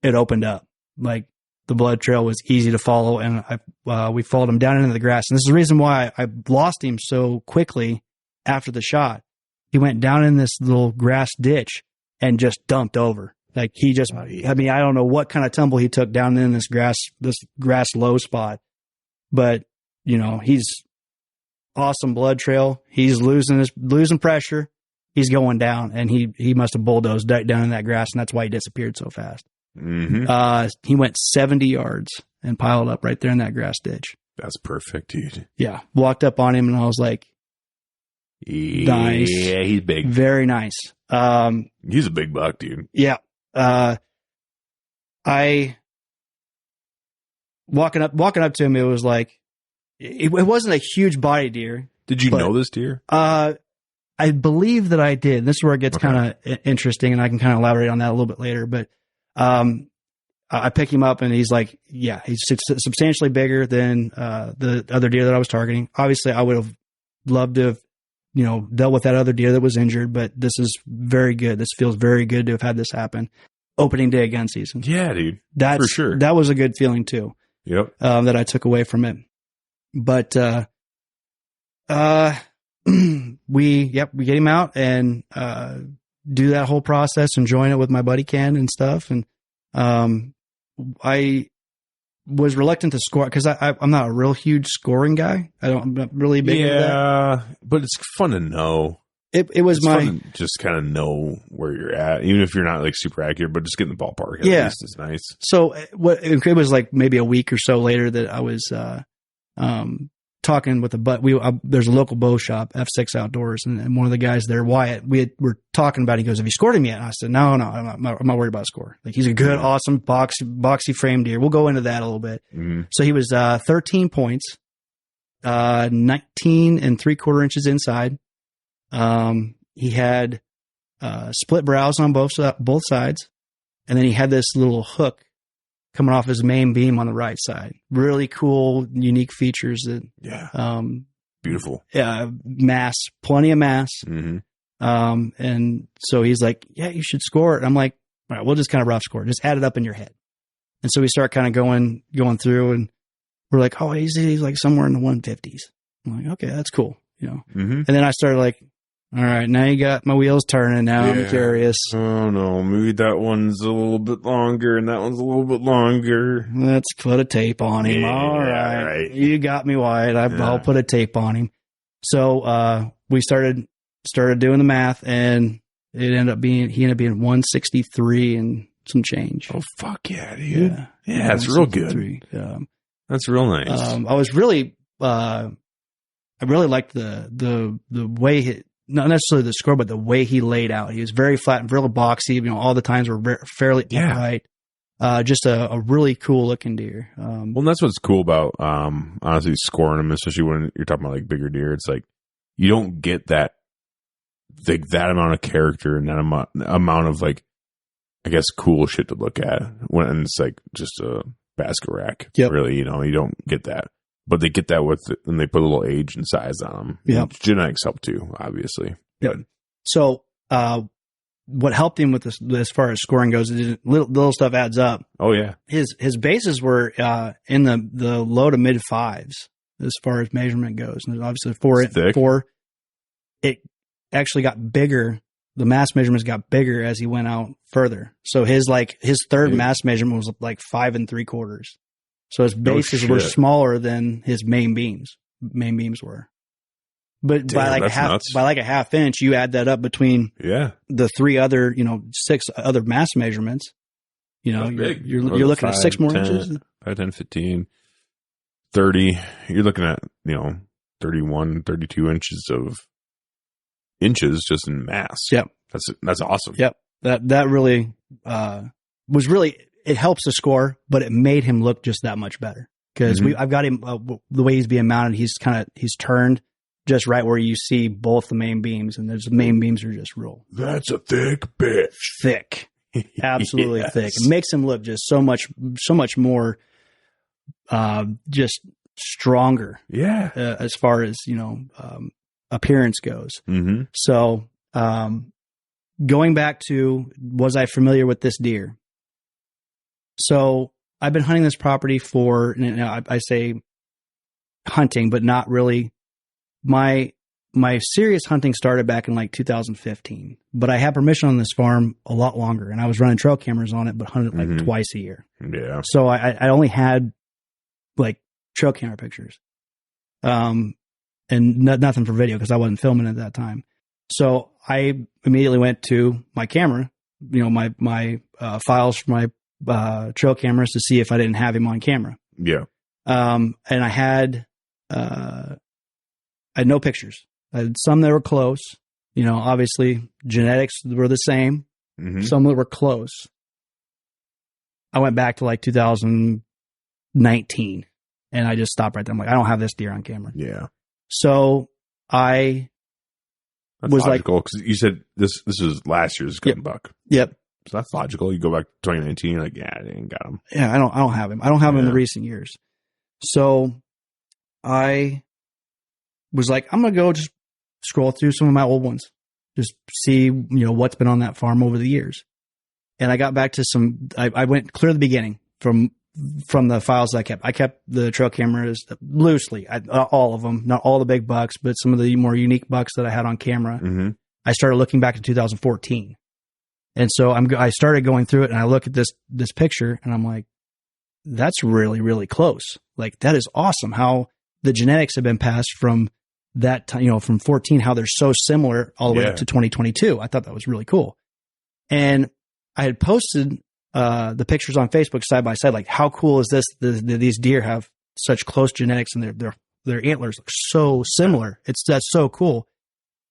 it opened up. Like the blood trail was easy to follow, and we followed him down into the grass. And this is the reason why I lost him so quickly after the shot. He went down in this little grass ditch and just dumped over. Like he just, I don't know what kind of tumble he took down in this grass low spot, but he's awesome blood trail. He's losing pressure. He's going down, and he must have bulldozed down in that grass, and that's why he disappeared so fast. Mm-hmm. He went 70 yards and piled up right there in that grass ditch. That's perfect, dude. Yeah. Walked up on him, and I was like, nice. Yeah, he's big. Very nice. He's a big buck, dude. Yeah. I walking up to him, it was like, it wasn't a huge body deer. Did you know this deer? I believe that I did. This is where it gets kind of interesting, and I can kind of elaborate on that a little bit later. But I pick him up, and he's like, he's substantially bigger than the other deer that I was targeting. Obviously, I would have loved to have dealt with that other deer that was injured, but this is very good. This feels very good to have had this happen. Opening day of gun season. Yeah, dude. That's for sure. That was a good feeling too. Yep. That I took away from it. But, we get him out and, do that whole process and join it with my buddy Ken and stuff. And, I was reluctant to score because I'm not a real huge scoring guy. I'm not really big into that. Yeah, but it's fun to know. It was fun to just kind of know where you're at, even if you're not like super accurate, but just getting the ballpark at least is nice. So it was like maybe a week or so later that I was talking with there's a local bow shop, F6 Outdoors, and one of the guys there, Wyatt, were talking about it. He goes, "Have you scored him yet?" And I said, No, I'm not worried about score. Like, he's a good, awesome boxy frame deer. We'll go into that a little bit. Mm-hmm. So he was 13 points, 19 3/4 inches inside. He had split brows on both sides, and then he had this little hook coming off his main beam on the right side. Really cool, unique features that beautiful. Yeah, mass, plenty of mass. Mm-hmm. And so he's like, "Yeah, you should score it." And I'm like, "All right, we'll just kind of rough score. Just add it up in your head." And so we start kind of going through, and we're like, "Oh, he's like somewhere in the 150s." I'm like, "Okay, that's cool." Mm-hmm. And then I started like, "All right, now you got my wheels turning. Now I'm curious." Oh no, maybe that one's a little bit longer and that one's a little bit longer. Let's put a tape on him. Yeah, All right. right. You got me, Wyatt. I'll put a tape on him. So we started doing the math, and he ended up being 163 and some change. Oh fuck yeah, dude. Yeah, that's real good. That's real nice. I really liked the way not necessarily the score, but the way he laid out. He was very flat and really boxy. All the times were fairly upright. Just a really cool looking deer. Well, that's what's cool about, honestly, scoring them, especially when you're talking about like bigger deer. It's like, you don't get that amount of character and that amount of like, I guess, cool shit to look at when it's like just a basket rack. Yep. Really, you don't get that. But they get that when they put a little age and size on them. Yeah. Genetics help too, obviously. Yeah. So, what helped him with this, as far as scoring goes, is little stuff adds up. Oh yeah. His bases were, in the low to mid fives as far as measurement goes. And obviously four, it actually got bigger. The mass measurements got bigger as he went out further. So his third mass measurement was like 5 3/4. So his bases were smaller than his main beams. Main beams were, but by like a half inch, you add that up between the 3 other, 6 other mass measurements. You're looking at 6 more inches. 5, 10, 15, 30. You're looking at 31, 32 inches just in mass. Yep, that's awesome. Yep, that really was really. It helps the score, but it made him look just that much better because I've got him the way he's being mounted. He's turned just right where you see both the main beams, and the main beams are just real. That's a thick bitch. Thick, absolutely thick. It makes him look just so much more, just stronger. Yeah, as far as appearance goes. Mm-hmm. So, going back to, was I familiar with this deer? So I've been hunting this property for, I say hunting, but not really. My serious hunting started back in like 2015, but I had permission on this farm a lot longer, and I was running trail cameras on it, but hunted like twice a year. Yeah. So I only had like trail camera pictures, and nothing for video because I wasn't filming at that time. So I immediately went to my camera, my files for my trail cameras to see if I didn't have him on camera. Yeah. And I had no pictures. I had some that were close. Obviously genetics were the same. Mm-hmm. Some that were close. I went back to like 2019 and I just stopped right there. I'm like, I don't have this deer on camera. Yeah. So I was logical, because you said this is last year's gun buck. Yep. So that's logical. You go back to 2019, you're like, yeah, I didn't got him. Yeah, I don't have him. I don't have him in the recent years. So I was like, I'm going to go just scroll through some of my old ones, just see, what's been on that farm over the years. And I got back to I went clear to the beginning from the files I kept. I kept the trail cameras loosely, all of them, not all the big bucks, but some of the more unique bucks that I had on camera. Mm-hmm. I started looking back to 2014. And so I started going through it, and I look at this picture, and I'm like, that's really, really close. Like, that is awesome how the genetics have been passed from that time, from 14, how they're so similar all the way up to 2022. I thought that was really cool. And I had posted the pictures on Facebook side by side, like, how cool is this? These deer have such close genetics, and their antlers look so similar. That's so cool.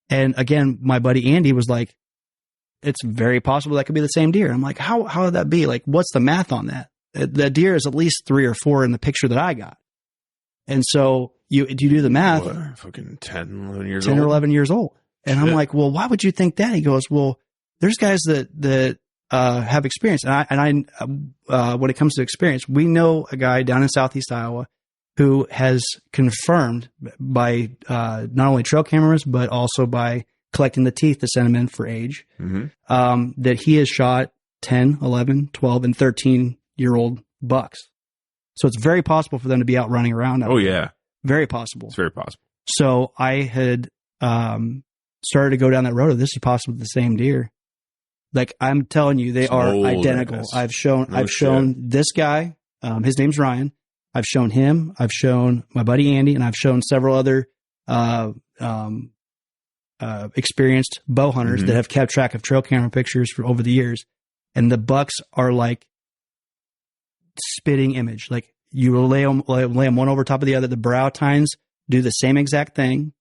And again, my buddy Andy was like, it's very possible that could be the same deer. I'm like, how would that be? Like, what's the math on that? The deer is at least 3 or 4 in the picture that I got. And so you do the math. What, fucking 10, 11 years 10 old? or 11 years old. And I'm like, well, why would you think that? He goes, well, there's guys that have experience. And I when it comes to experience, we know a guy down in Southeast Iowa who has confirmed by not only trail cameras, but also by collecting the teeth to send them in for age, that he has shot 10, 11, 12, and 13-year-old bucks. So it's very possible for them to be out running around. Oh, yeah. Very possible. It's very possible. So I had started to go down that road of this is possibly the same deer. Like, I'm telling you, they are identical. Ass. I've shown this guy, his name's Ryan. I've shown him. I've shown my buddy Andy, and I've shown several other experienced bow hunters that have kept track of trail camera pictures for over the years. And the bucks are like spitting image. Like, you lay them one over top of the other. The brow tines do the same exact thing.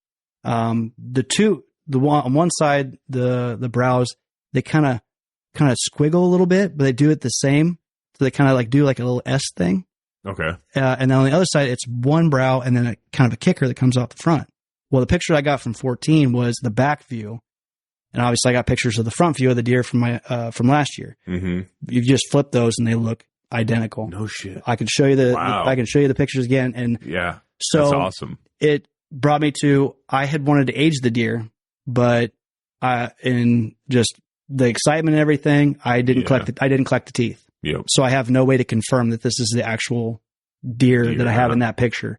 On one side, the brows, they kind of squiggle a little bit, but they do it the same. So they kind of like do like a little S thing. Okay. And then on the other side, it's one brow and then a kind of a kicker that comes out the front. Well, the picture I got from 14 was the back view. And obviously I got pictures of the front view of the deer from from last year. Mm-hmm. You just flip those and they look identical. No shit. I can show you the pictures again. And yeah, so that's awesome. It brought me to, I had wanted to age the deer, but in just the excitement and everything, I didn't collect the teeth. Yep. So I have no way to confirm that this is the actual deer that I have in that picture.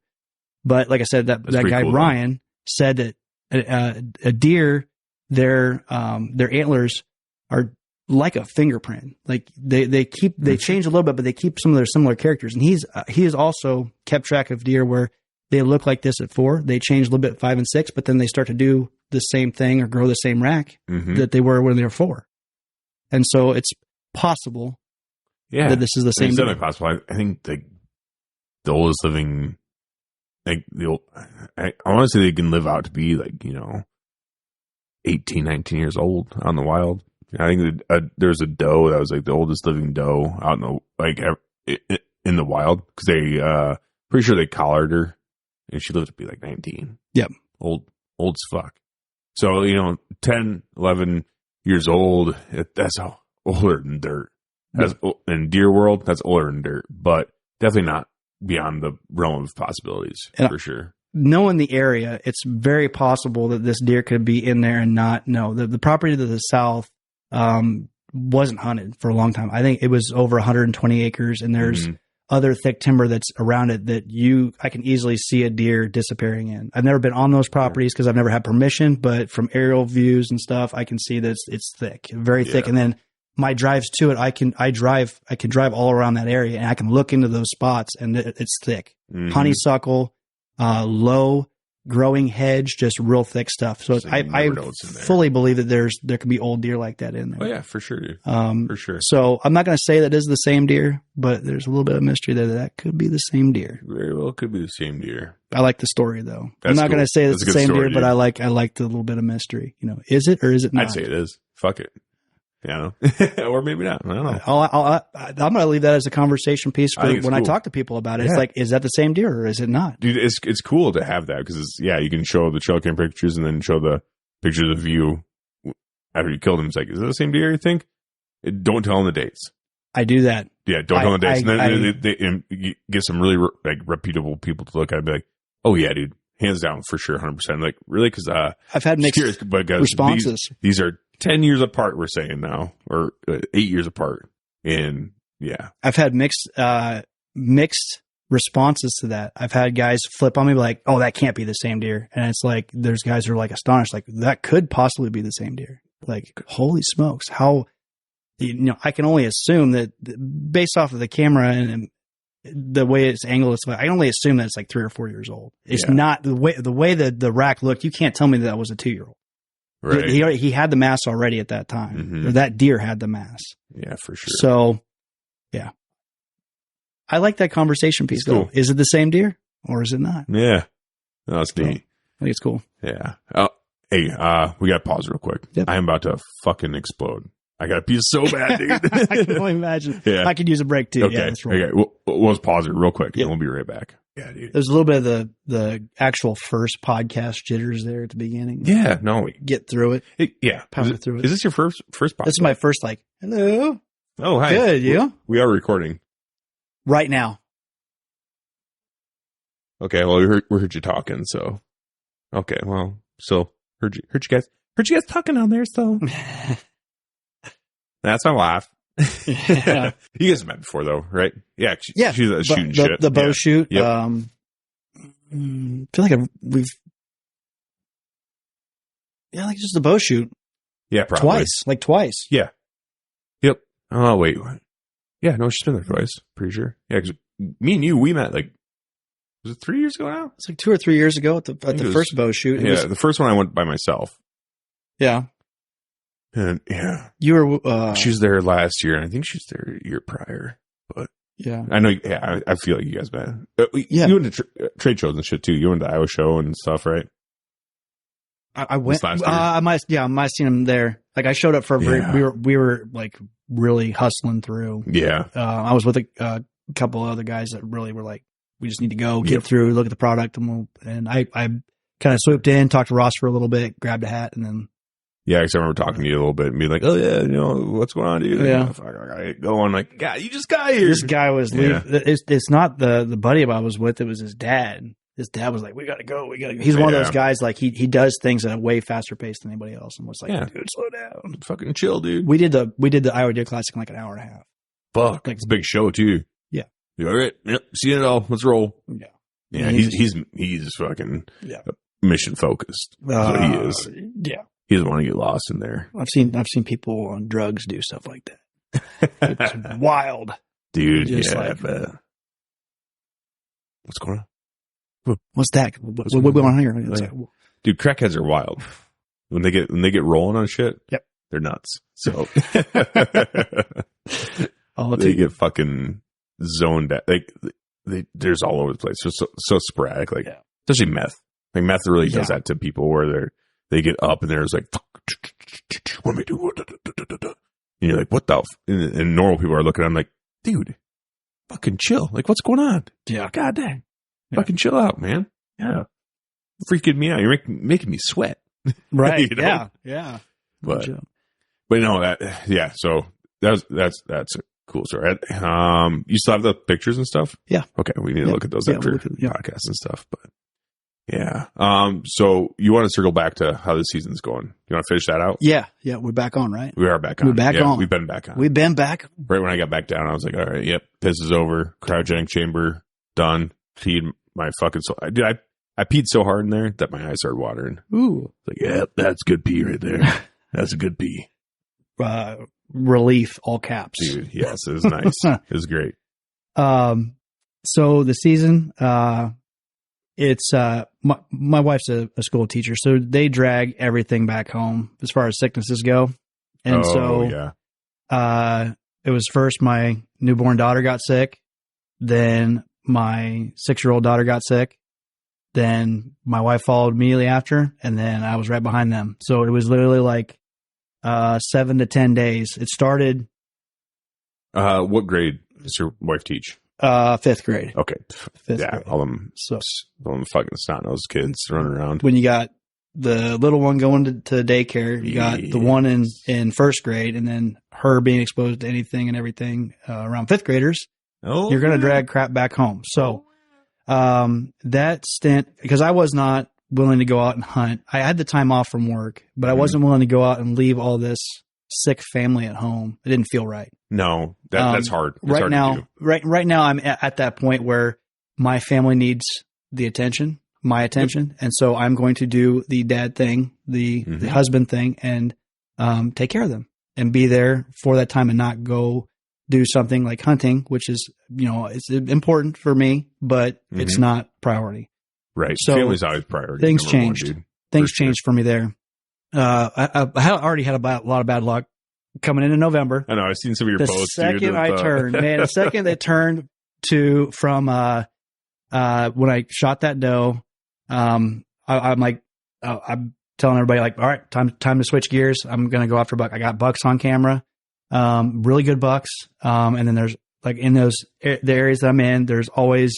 But like I said, that guy cool, Ryan said that a deer, their antlers are like a fingerprint. Like they change a little bit, but they keep some of their similar characters. And he has also kept track of deer where they look like this at 4. They change a little bit at 5 and 6, but then they start to do the same thing or grow the same rack that they were when they were 4. And so it's possible that this is the same. It's definitely possible. I think the oldest living, like I want to say they can live out to be like, 18, 19 years old out in the wild. I think there's a doe that was like the oldest living doe out in the wild because they pretty sure they collared her and she lived to be like 19. Yep. Old as fuck. So, 10, 11 years old, that's older than dirt. In deer world, that's older than dirt, but definitely not beyond the realm of possibilities for sure. Knowing the area, it's very possible that this deer could be in there and not know. The property to the south wasn't hunted for a long time. I think it was over 120 acres, and there's other thick timber that's around it that I can easily see a deer disappearing in. I've never been on those properties because I've never had permission, but from aerial views and stuff, I can see that it's thick, very thick. And then my drives to it, I can drive all around that area and I can look into those spots and it's thick. Honeysuckle, low growing hedge, just real thick stuff. So I fully believe that there could be old deer like that in there. Oh yeah, for sure, dude. For sure. So I'm not going to say that is the same deer, but there's a little bit of mystery there that could be the same deer. Very well could be the same deer. I like the story though. I'm not going to say it's the same deer, but I like the little bit of mystery. Is it or is it not? I'd say it is. Fuck it. Yeah, or maybe not. I don't know. I'm going to leave that as a conversation piece for when I talk to people about it. Yeah. It's like, is that the same deer or is it not? Dude, it's cool to have that because you can show the trail cam pictures and then show the pictures of you after you killed him. It's like, is it the same deer you think? Don't tell them the dates. I do that. Yeah, don't tell them the dates. And then they get some really reputable people to look at it and be like, oh yeah, dude, hands down for sure, 100%. Like really, because I've had mixed responses. These are 10 years apart. We're saying now, or 8 years apart, and yeah, I've had mixed responses to that. I've had guys flip on me like, "Oh, that can't be the same deer," and it's like there's guys who are like astonished, like that could possibly be the same deer. Like, holy smokes, how? I can only assume that based off of the camera and the way it's angled, it's like, I can only assume that it's like 3 or 4 years old. It's not the way that the rack looked. You can't tell me that was a 2-year-old. Right. He had the mass already at that time, or that deer had the mass. Yeah, for sure. So, yeah, I like that conversation piece. Cool. Is it the same deer or is it not? Yeah, that's neat. I think it's cool. Yeah. Hey, we got to pause real quick. Yep. I am about to fucking explode. I got to pee so bad, dude. I can only imagine. Yeah. I could use a break too. Okay. Yeah, that's right. Okay. We'll pause it real quick and we'll be right back. Yeah, dude. There's a little bit of the actual first podcast jitters there at the beginning. Yeah. No. Get through it. Yeah. Power through it. Is this your first podcast? This is my first, like, hello. Oh, hi. Good. You? We are recording. Right now. Okay. Well, we heard you talking. So, okay. Well, so heard you guys talking on there. So. That's my wife. Yeah. You guys have met before, though, right? Yeah. She's shooting shit. The bow shoot. Yep. I feel like we've. Yeah, like just the bow shoot. Yeah, probably. Twice. Yeah. Yep. Oh, wait. Yeah, no, she's been there twice. Pretty sure. Yeah, because me and you, we met was it 3 years ago now? It's like 2 or 3 years ago at the first bow shoot. The first one I went by myself. Yeah. And yeah, you were. She was there last year, and I think she's there a year prior. But yeah, I know. Yeah, I feel like you guys met. Yeah, you went to trade shows and shit too. You went to the Iowa show and stuff, right? I went. I might have seen him there. Like I showed up for we were like really hustling through. Yeah, I was with a couple of other guys that really were like, we just need to go get through, look at the product, and I kind of swooped in, talked to Ross for a little bit, grabbed a hat, and then. Yeah, because I remember talking to you a little bit and being like, "Oh yeah, what's going on, dude?" Yeah, I gotta go on. Like, God, you just got here. This guy was leaving. It's not the buddy I was with. It was his dad. His dad was like, "We gotta go. He's one of those guys like he does things at a way faster pace than anybody else. And was like, "Dude, slow down, fucking chill, dude." We did the Iowa Deer Classic in like an hour and a half. Fuck, like it's a big show too. Yeah. You all right? Yep. See it all. Let's roll. Yeah. Yeah. He's fucking mission focused. That's what he is. Yeah. He doesn't want to get lost in there. I've seen people on drugs do stuff like that. It's wild, dude. Just I bet. What's going on? What's that? What's going on here? Dude, crackheads are wild. When they get rolling on shit, yep, they're nuts. So they get fucking zoned out. There's all over the place. So sporadic. Like especially meth. Like meth really does that to people where they get up and there's like, what do we do? And you're like, what the? And normal people are looking at them like, dude, fucking chill. Like, what's going on? Yeah. God dang. Yeah. Fucking chill out, man. Yeah. Freaking me out. You're making me sweat. Right. You know? Yeah. But so that's a cool story. You still have the pictures and stuff? Yeah. Okay. We need to look at those after podcasts and stuff, but. Yeah. So you want to circle back to how the season's going? You want to finish that out? Yeah. Yeah. We're back on, right? We are back on. We're back on. We've been back on. We've been back. Right when I got back down, I was like, all right, yep, piss is over. Cryogenic chamber done. Peed my fucking soul. Dude, I peed so hard in there that my eyes started watering. Ooh. Like, yeah, that's good pee right there. That's a good pee. Relief, all caps. Dude, yes, it was nice. It was great. So the season, it's my wife's a school teacher, so they drag everything back home as far as sicknesses go. And it was first my newborn daughter got sick, then my 6-year-old daughter got sick, then my wife followed immediately after, and then I was right behind them. So it was literally like 7 to 10 days. It started. What grade does your wife teach? 5th grade. Okay. Fifth grade. All them fucking snot-nosed kids running around. When you got the little one going to daycare, you got the one in first grade, and then her being exposed to anything and everything around 5th graders, you're going to drag crap back home. So that stint, because I was not willing to go out and hunt. I had the time off from work, but I wasn't willing to go out and leave all this sick family at home. It didn't feel right. No, that's hard. It's right hard now, to do. right now, I'm at that point where my family needs the attention, my attention, and so I'm going to do the dad thing, the husband thing, and take care of them and be there for that time and not go do something like hunting, which is, it's important for me, but it's not priority. Right. So family's always priority. Things number one, changed. dude. Things changed for me there. I already had a lot of bad luck coming into November. I know. I've seen some of your The posts. second I turned, the second they turned from when I shot that doe, I'm like, I'm telling everybody like, all right, time to switch gears. I'm going to go after buck. I got bucks on camera, really good bucks. And then there's like in the areas that I'm in, there's always,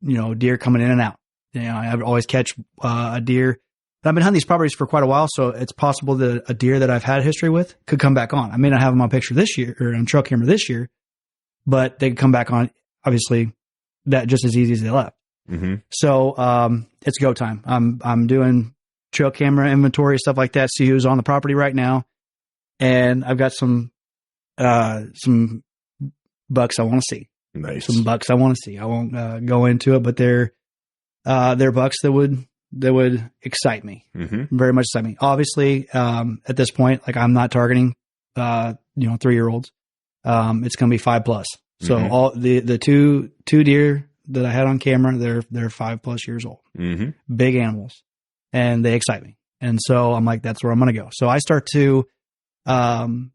deer coming in and out. I would always catch a deer. I've been hunting these properties for quite a while, so it's possible that a deer that I've had history with could come back on. I may not have them on picture this year or on trail camera this year, but they could come back on, obviously, that just as easy as they left. Mm-hmm. So it's go time. I'm doing trail camera inventory, stuff like that, see who's on the property right now. And I've got some bucks I want to see. Nice. Some bucks I want to see. I won't go into it, but they're bucks that would excite me, very much excite me. Obviously, at this point, like I'm not targeting, 3-year-olds. It's going to be 5+. So all the two deer that I had on camera, they're 5+ years old, big animals, and they excite me. And so I'm like, that's where I'm going to go. So I start to, one,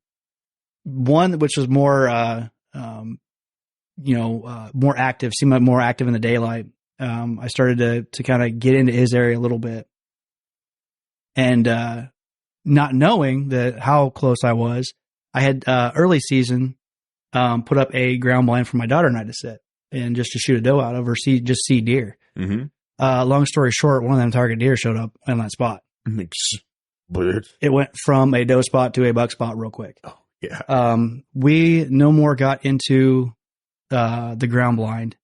which was more, more active, seemed like more active in the daylight. I started to kind of get into his area a little bit, and not knowing that how close I was, I had early season put up a ground blind for my daughter and I to sit and just to shoot a doe out of or see deer. Long story short, one of them target deer showed up in that spot. It went from a doe spot to a buck spot real quick. Oh yeah. We no more got into the ground blind.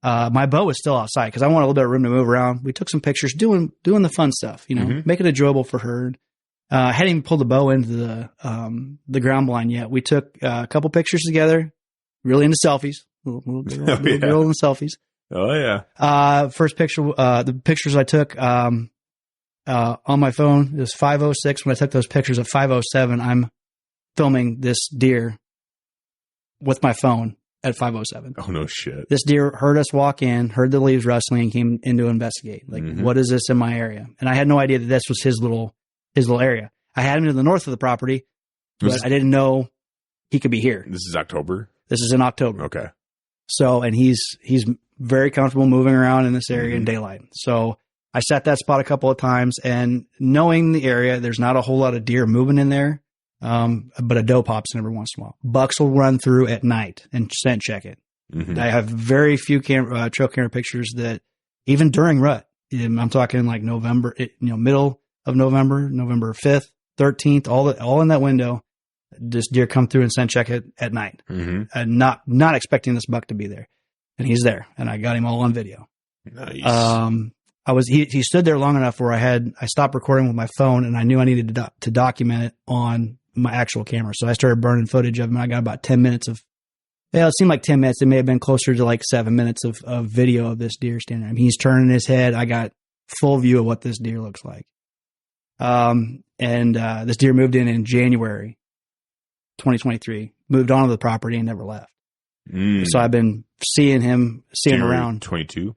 My bow was still outside because I wanted a little bit of room to move around. We took some pictures, doing the fun stuff, make it enjoyable for her. I hadn't even pulled the bow into the ground blind yet. We took a couple pictures together, really into selfies, little girl in selfies. Oh yeah. First picture, the pictures I took on my phone, it was 5:06. When I took those pictures at 5:07, I'm filming this deer with my phone at 5:07. Oh no shit. This deer heard us walk in, heard the leaves rustling, and came in to investigate. Like, what is this in my area? And I had no idea that this was his little area. I had him to the north of the property, but I didn't know he could be here. This is October? This is in October. Okay. So, and he's very comfortable moving around in this area in daylight. So I sat that spot a couple of times, and knowing the area, there's not a whole lot of deer moving in there. But a doe pops in every once in a while. Bucks will run through at night and scent check it. I have very few trail camera pictures that even during rut, I'm talking like November, middle of November, November 5th, 13th, all in that window, this deer come through and scent check it at night, and not expecting this buck to be there. And he's there, and I got him all on video. Nice. He stood there long enough where I stopped recording with my phone, and I knew I needed to document it on my actual camera. So I started burning footage of him. I got about 10 minutes of, it seemed like 10 minutes. It may have been closer to like 7 minutes of video of this deer standing there. I mean, he's turning his head. I got full view of what this deer looks like. This deer moved in January 2023, moved onto the property and never left. So I've been seeing him around. 22?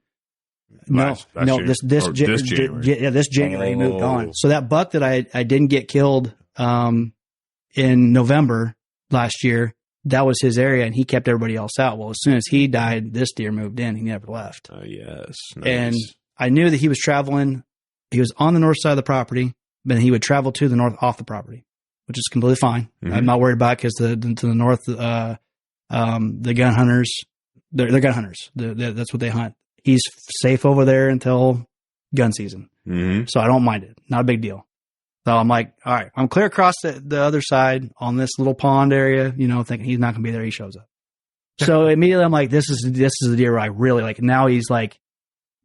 No, this January. This January he moved on. So that buck that I didn't get killed in November last year, that was his area, and he kept everybody else out. Well, as soon as he died, this deer moved in. He never left. Yes. Nice. And I knew that he was traveling. He was on the north side of the property, but he would travel to the north off the property, which is completely fine. I'm not worried about it because to the north, the gun hunters, they're gun hunters. That's what they hunt. He's safe over there until gun season. So I don't mind it. Not a big deal. So I'm like, all right, I'm clear across the other side on this little pond area, thinking he's not going to be there. He shows up. So immediately I'm like, this is the deer I really like. Now he's like,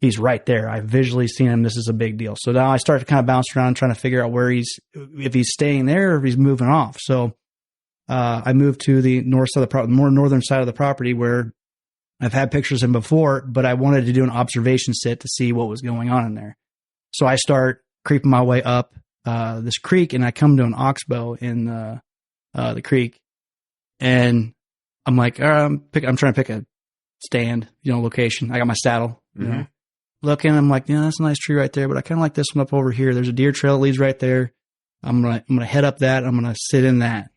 he's right there. I've visually seen him. This is a big deal. So now I start to kind of bounce around trying to figure out if he's staying there or if he's moving off. So I moved to the north side of the more northern side of the property where I've had pictures of him before, but I wanted to do an observation sit to see what was going on in there. So I start creeping my way up this creek, and I come to an oxbow in the creek, and I'm like, I'm trying to pick a stand, location. I got my saddle, looking. I'm like, yeah, that's a nice tree right there, but I kind of like this one up over here. There's a deer trail that leads right there. I'm gonna head up that. I'm gonna sit in that.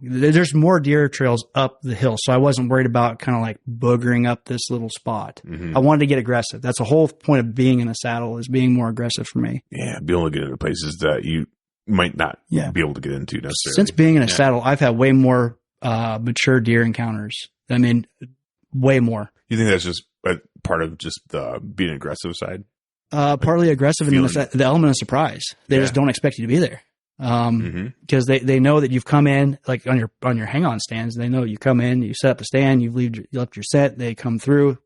There's more deer trails up the hill, so I wasn't worried about kind of like boogering up this little spot. I wanted to get aggressive. That's the whole point of being in a saddle, is being more aggressive for me. Yeah, be able to get into places that you might not be able to get into necessarily. Since being in a saddle, I've had way more mature deer encounters. I mean, way more. You think that's just a part of just the being aggressive side? Partly aggressive, and the element of surprise. They just don't expect you to be there. Because they know that you've come in, like on your hang-on stands. They know you come in, you set up the stand, you left your set, they come through.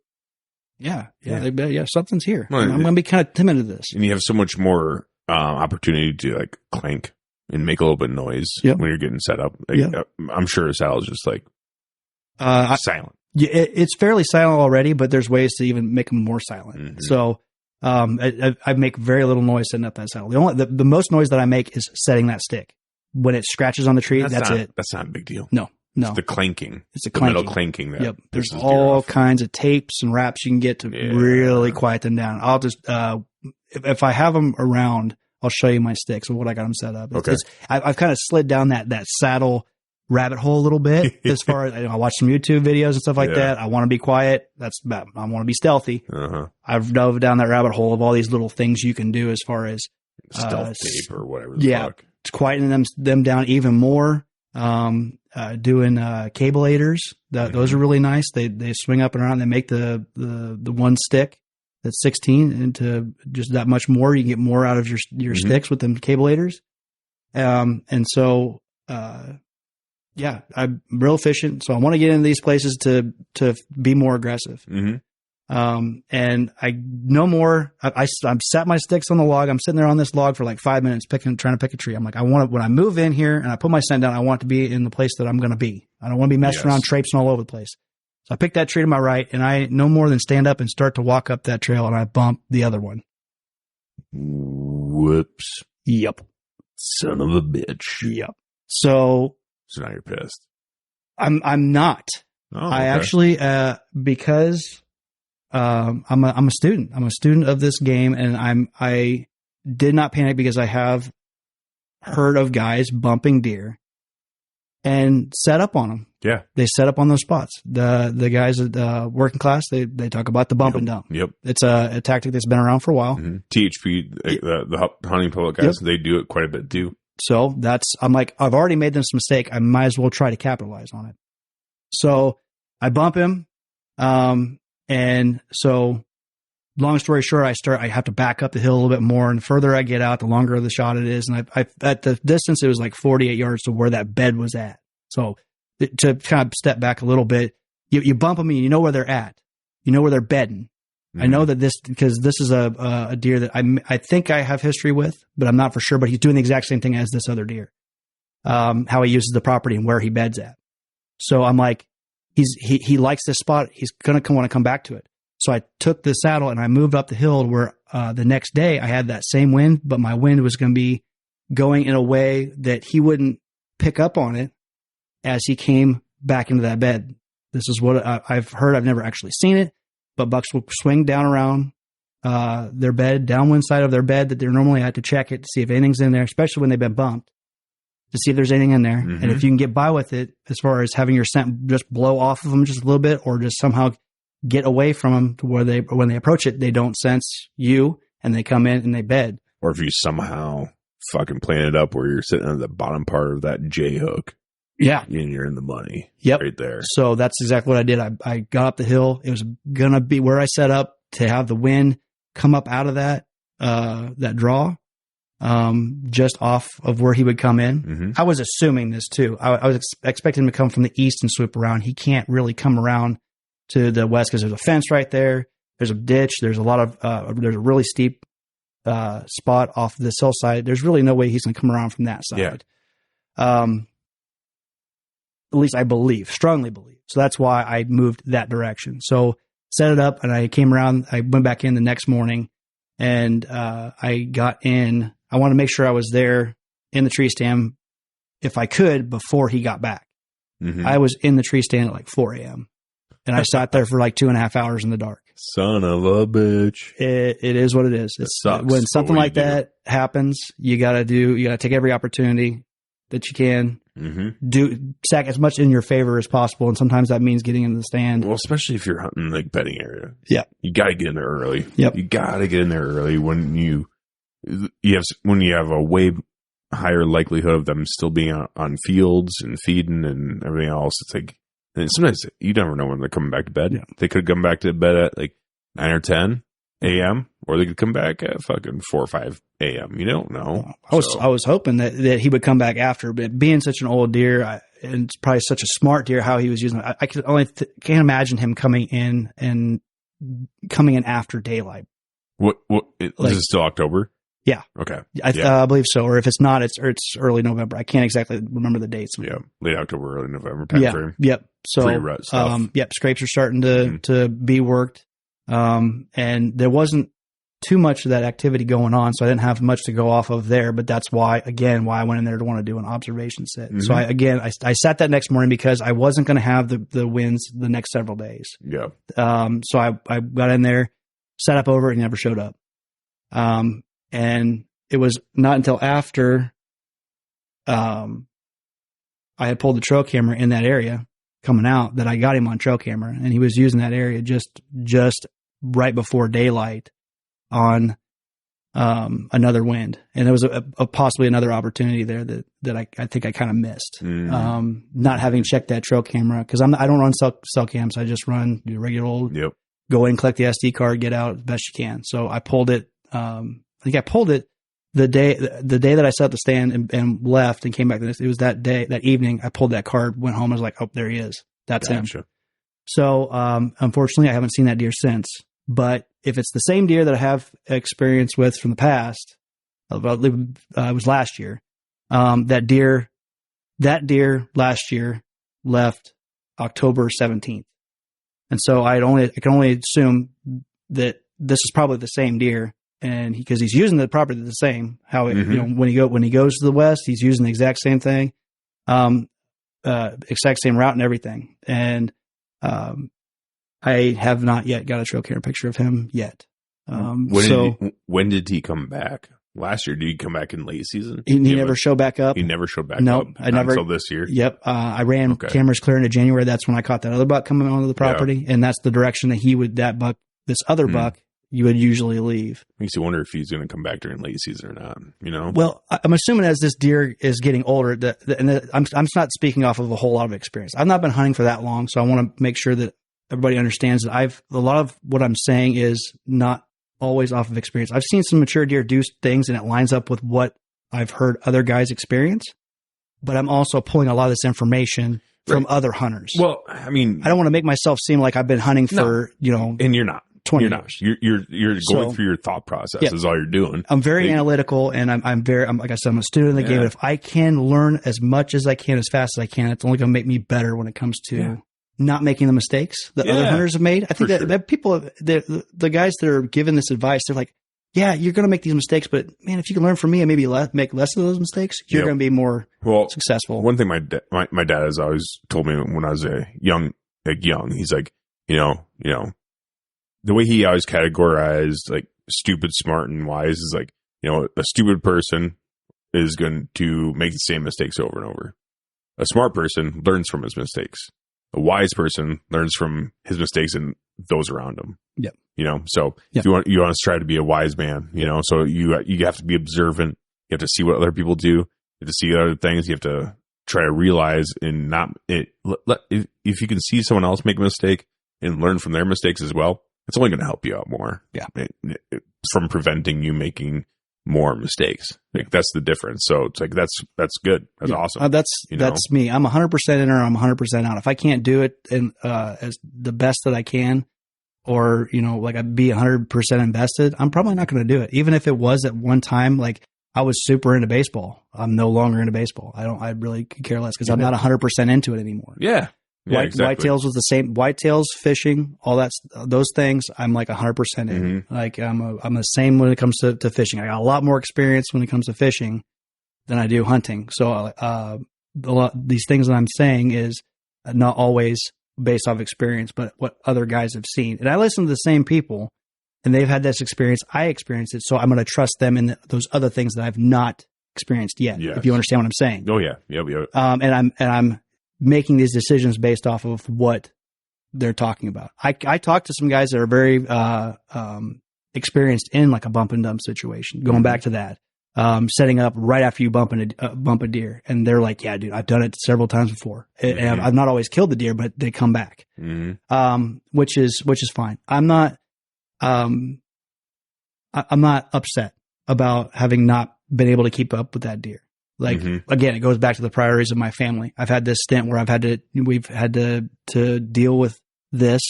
Something's here. Well, I'm going to be kind of timid to this. And you have so much more opportunity to like clank and make a little bit of noise when you're getting set up. I'm sure a saddle is just like silent. Yeah, it's fairly silent already, but there's ways to even make them more silent. So I make very little noise setting up that saddle. The most noise that I make is setting that stick. When it scratches on the tree, that's it. That's not a big deal. No. It's the clanking. It's the clanking. Metal clanking. That There's all kinds of tapes and wraps you can get to really quiet them down. I'll just, if I have them around, I'll show you my sticks of what I got them set up. I've kind of slid down that saddle rabbit hole a little bit as far as I watch some YouTube videos and stuff like that. I want to be quiet. I want to be stealthy. I've dove down that rabbit hole of all these little things you can do as far as stealth tape or whatever. Fuck. It's quieting them down even more. Doing cabelators. Those are really nice. They swing up and around. They make the one stick that's 16 into just that much more. You can get more out of your sticks with them cabelators. And so, I'm real efficient. So I want to get into these places to be more aggressive. And I no more. I've set my sticks on the log. I'm sitting there on this log for like 5 minutes trying to pick a tree. I'm like, when I move in here and I put my scent down, I want to be in the place that I'm going to be. I don't want to be messing around, traipsing all over the place. So I pick that tree to my right, and I no more than stand up and start to walk up that trail, and I bump the other one. Whoops. Yep. Son of a bitch. Yep. So now you're pissed. I'm not. Oh, I actually, because I'm a student. I'm a student of this game, and I did not panic because I have heard of guys bumping deer and set up on them. Yeah, they set up on those spots. The guys at working class, they talk about the bump and dump. Yep, it's a tactic that's been around for a while. THP, the hunting public guys, they do it quite a bit too. So I'm like, I've already made this mistake. I might as well try to capitalize on it. So I bump him. And so long story short, I have to back up the hill a little bit more, and the further I get out, the longer the shot it is. And I at the distance, it was like 48 yards to where that bed was at. So to kind of step back a little bit, you bump them and you know where they're at. You know where they're bedding. I know that because this is a deer that I think I have history with, but I'm not for sure. But he's doing the exact same thing as this other deer. How he uses the property and where he beds at. So I'm like, he likes this spot. He's going to want to come back to it. So I took the saddle and I moved up the hill to where the next day I had that same wind, but my wind was going to be going in a way that he wouldn't pick up on it as he came back into that bed. This is what I've heard. I've never actually seen it. But bucks will swing down around their bed, downwind side of their bed that they're normally at to check it to see if anything's in there, especially when they've been bumped, to see if there's anything in there. And if you can get by with it, as far as having your scent just blow off of them just a little bit, or just somehow get away from them to where when they approach it, they don't sense you and they come in and they bed. Or if you somehow fucking plan it up where you're sitting on the bottom part of that J hook. Yeah. And you're in the money. Yep. Right there. So that's exactly what I did. I got up the hill. It was going to be where I set up to have the wind come up out of that draw, just off of where he would come in. I was assuming this too. I was expecting him to come from the east and swoop around. He can't really come around to the west because there's a fence right there. There's a ditch. There's a lot of, there's a really steep spot off this hillside. There's really no way he's going to come around from that side. Yeah. At least I strongly believe. So that's why I moved that direction. So set it up and I came around. I went back in the next morning and I got in. I wanted to make sure I was there in the tree stand if I could before he got back. Mm-hmm. I was in the tree stand at like 4 a.m. and I sat there for like 2.5 hours in the dark. Son of a bitch. It is what it is. It sucks. When something like that happens, you got to take every opportunity that you can. Mm-hmm. Sack as much in your favor as possible, and sometimes that means getting into the stand. Well, especially if you're hunting like bedding area. Yeah, you got to get in there early. Yep, you got to get in there early when you have a way higher likelihood of them still being on fields and feeding and everything else. It's like, and sometimes you never know when they're coming back to bed. Yeah. They could come back to bed at like 9 or 10 a.m. or they could come back at fucking 4 or 5 a.m. You don't know. I was hoping that he would come back after, but being such an old deer and it's probably such a smart deer, how he was using it, I could only can't imagine him coming in after daylight. What this is still October? Yeah. Okay. I believe so. Or if it's not, it's early November. I can't exactly remember the dates. Yeah. Late October, early November time frame. Yep. So, pre-rut stuff. Scrapes are starting to be worked. And there wasn't too much of that activity going on, so I didn't have much to go off of there, but that's why I went in there to want to do an observation set. Mm-hmm. So I sat that next morning because I wasn't going to have the winds the next several days. Yeah. So I got in there, sat up over it, and never showed up. And it was not until after, I had pulled the trail camera in that area coming out that I got him on trail camera, and he was using that area just right before daylight on another wind. And there was a possibly another opportunity there that I think I kind of missed. Not having checked that trail camera, because I don't run cell cams. I just run regular old, go in, collect the SD card, get out as best you can. So I pulled it. I think I pulled it the day that I set up the stand and left and came back. It was that evening. I pulled that card, went home. I was like, oh, there he is. That's him. So, unfortunately, I haven't seen that deer since. But if it's the same deer that I have experience with from the past, it was last year. That deer last year left October 17th, and so I can only assume that this is probably the same deer. And because he's using the property the same, how it, when he goes to the west, he's using the exact same thing, exact same route and everything. And I have not yet got a trail camera picture of him yet. When did he come back? Last year, did he come back in late season? He never showed back up. He never showed back up. No, I never until this year. Yep, I ran cameras clear into January. That's when I caught that other buck coming onto the property, and that's the direction that this other buck. You would usually leave. Makes you wonder if he's going to come back during late season or not, you know? Well, I'm assuming as this deer is getting older, I'm not speaking off of a whole lot of experience. I've not been hunting for that long, so I want to make sure that everybody understands that a lot of what I'm saying is not always off of experience. I've seen some mature deer do things and it lines up with what I've heard other guys experience, but I'm also pulling a lot of this information from other hunters. Well, I mean, I don't want to make myself seem like I've been hunting for, and you're not. 20 years. You're going through your thought process is all you're doing. I'm very analytical, and I'm like I said, I'm a student of the game. If I can learn as much as I can, as fast as I can, it's only going to make me better when it comes to not making the mistakes that other hunters have made. I think that people, the guys that are giving this advice, they're like, yeah, you're going to make these mistakes, but man, if you can learn from me and maybe make less of those mistakes, you're going to be more successful. One thing my dad has always told me when I was young, he's like, the way he always categorized like stupid, smart, and wise is like, a stupid person is going to make the same mistakes over and over. A smart person learns from his mistakes. A wise person learns from his mistakes and those around him. Yep. So if you want to strive to be a wise man, so you have to be observant. You have to see what other people do. You have to see other things. You have to try to realize and if you can see someone else make a mistake and learn from their mistakes as well, it's only going to help you out more. Yeah. From preventing you making more mistakes. Like that's the difference. So it's like, that's good. That's awesome. That's me. I'm 100% in or I'm 100% out. If I can't do it as the best that I can, or, like I'd be 100% invested, I'm probably not going to do it. Even if it was at one time, like I was super into baseball. I'm no longer into baseball. I really could care less because I'm not 100% into it anymore. Yeah. Exactly. Whitetails was the same. Whitetails, fishing, all that, those things, I'm like 100% in. Mm-hmm. Like I'm the same when it comes to fishing. I got a lot more experience when it comes to fishing than I do hunting. So, these things that I'm saying is not always based off experience, but what other guys have seen. And I listen to the same people and they've had this experience. I experienced it. So I'm going to trust them in those other things that I've not experienced yet. Yes. If you understand what I'm saying. Oh yeah. Yep. And I'm making these decisions based off of what they're talking about. I talked to some guys that are very, experienced in like a bump and dump situation, going back to that, setting up right after you bump a deer. And they're like, yeah, dude, I've done it several times before. And I've not always killed the deer, but they come back. Which is fine. I'm not upset about having not been able to keep up with that deer. Like, again, it goes back to the priorities of my family. I've had this stint where we've had to deal with this,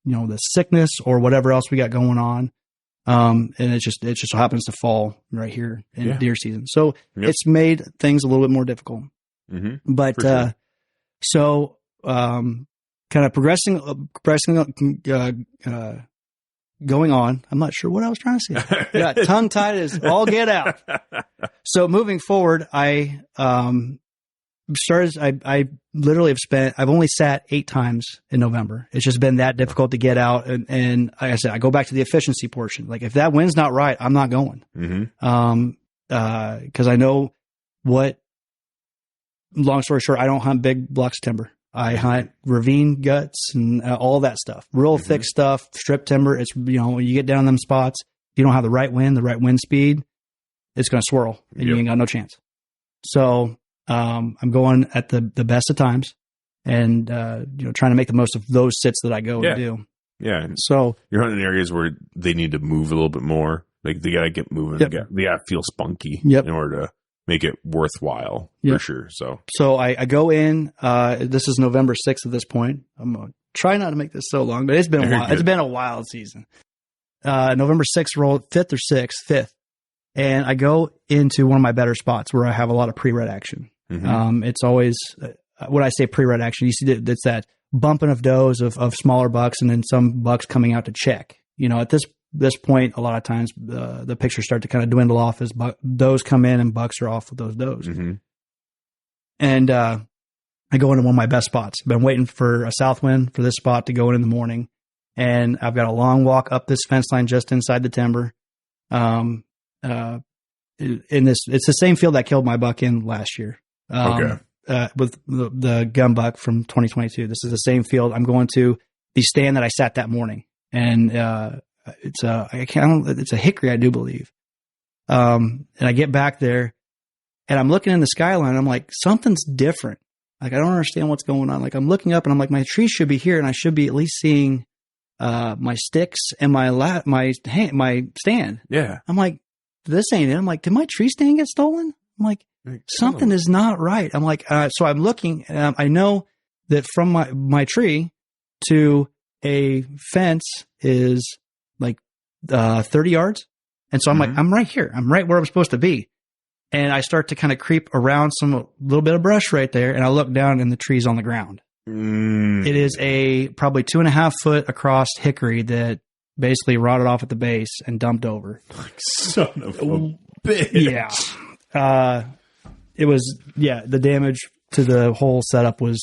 the sickness or whatever else we got going on. And it just so happens to fall right here in deer season. So it's made things a little bit more difficult. But, sure. Kind of progressing, going on. I'm not sure what I was trying to say. Yeah, tongue tied is all get out. So moving forward, I literally I've only sat 8 times in November. It's just been that difficult to get out. And like I said, I go back to the efficiency portion. Like if that wind's not right, I'm not going. Cause I know long story short, I don't hunt big blocks of timber. I hunt ravine guts and all that stuff, real thick stuff, strip timber. It's, when you get down them spots, if you don't have the right wind speed, it's going to swirl and you ain't got no chance. So, I'm going at the best of times and, trying to make the most of those sits that I go and do. Yeah. And so you're hunting in areas where they need to move a little bit more. Like they got to get moving. They got to feel spunky in order to make it worthwhile for sure. So I go in, this is November 6th at this point. I'm going to try not to make this so long, but it's been a while. It's been a wild season. November 6th rolled 5th or 6th, 5th. And I go into one of my better spots where I have a lot of pre-rut action. It's always, when I say pre-rut action, you see it's that bumping of does of smaller bucks and then some bucks coming out to check. At this point, a lot of times the pictures start to kind of dwindle off as does come in and bucks are off with those does. And I go into one of my best spots. I've been waiting for a south wind for this spot to go in the morning. And I've got a long walk up this fence line just inside the timber. It's the same field that killed my buck in last year. With the gun buck from 2022. This is the same field. I'm going to the stand that I sat that morning. And, it's a hickory, I do believe. And I get back there and I'm looking in the skyline. I'm like, something's different. Like, I don't understand what's going on. Like, I'm looking up and I'm like, my tree should be here and I should be at least seeing, my sticks and my stand. Yeah. I'm like, this ain't it. I'm like, did my tree stand get stolen? I'm like, something is not right. I'm like, so I'm looking and I know that from my tree to a fence is like 30 yards. And so I'm like, I'm right here. I'm right where I'm supposed to be. And I start to kind of creep around a little bit of brush right there. And I look down and the tree's on the ground. It is a probably 2.5 foot across hickory that basically rotted off at the base and dumped over. Son of a bitch. Yeah. It was, the damage to the whole setup was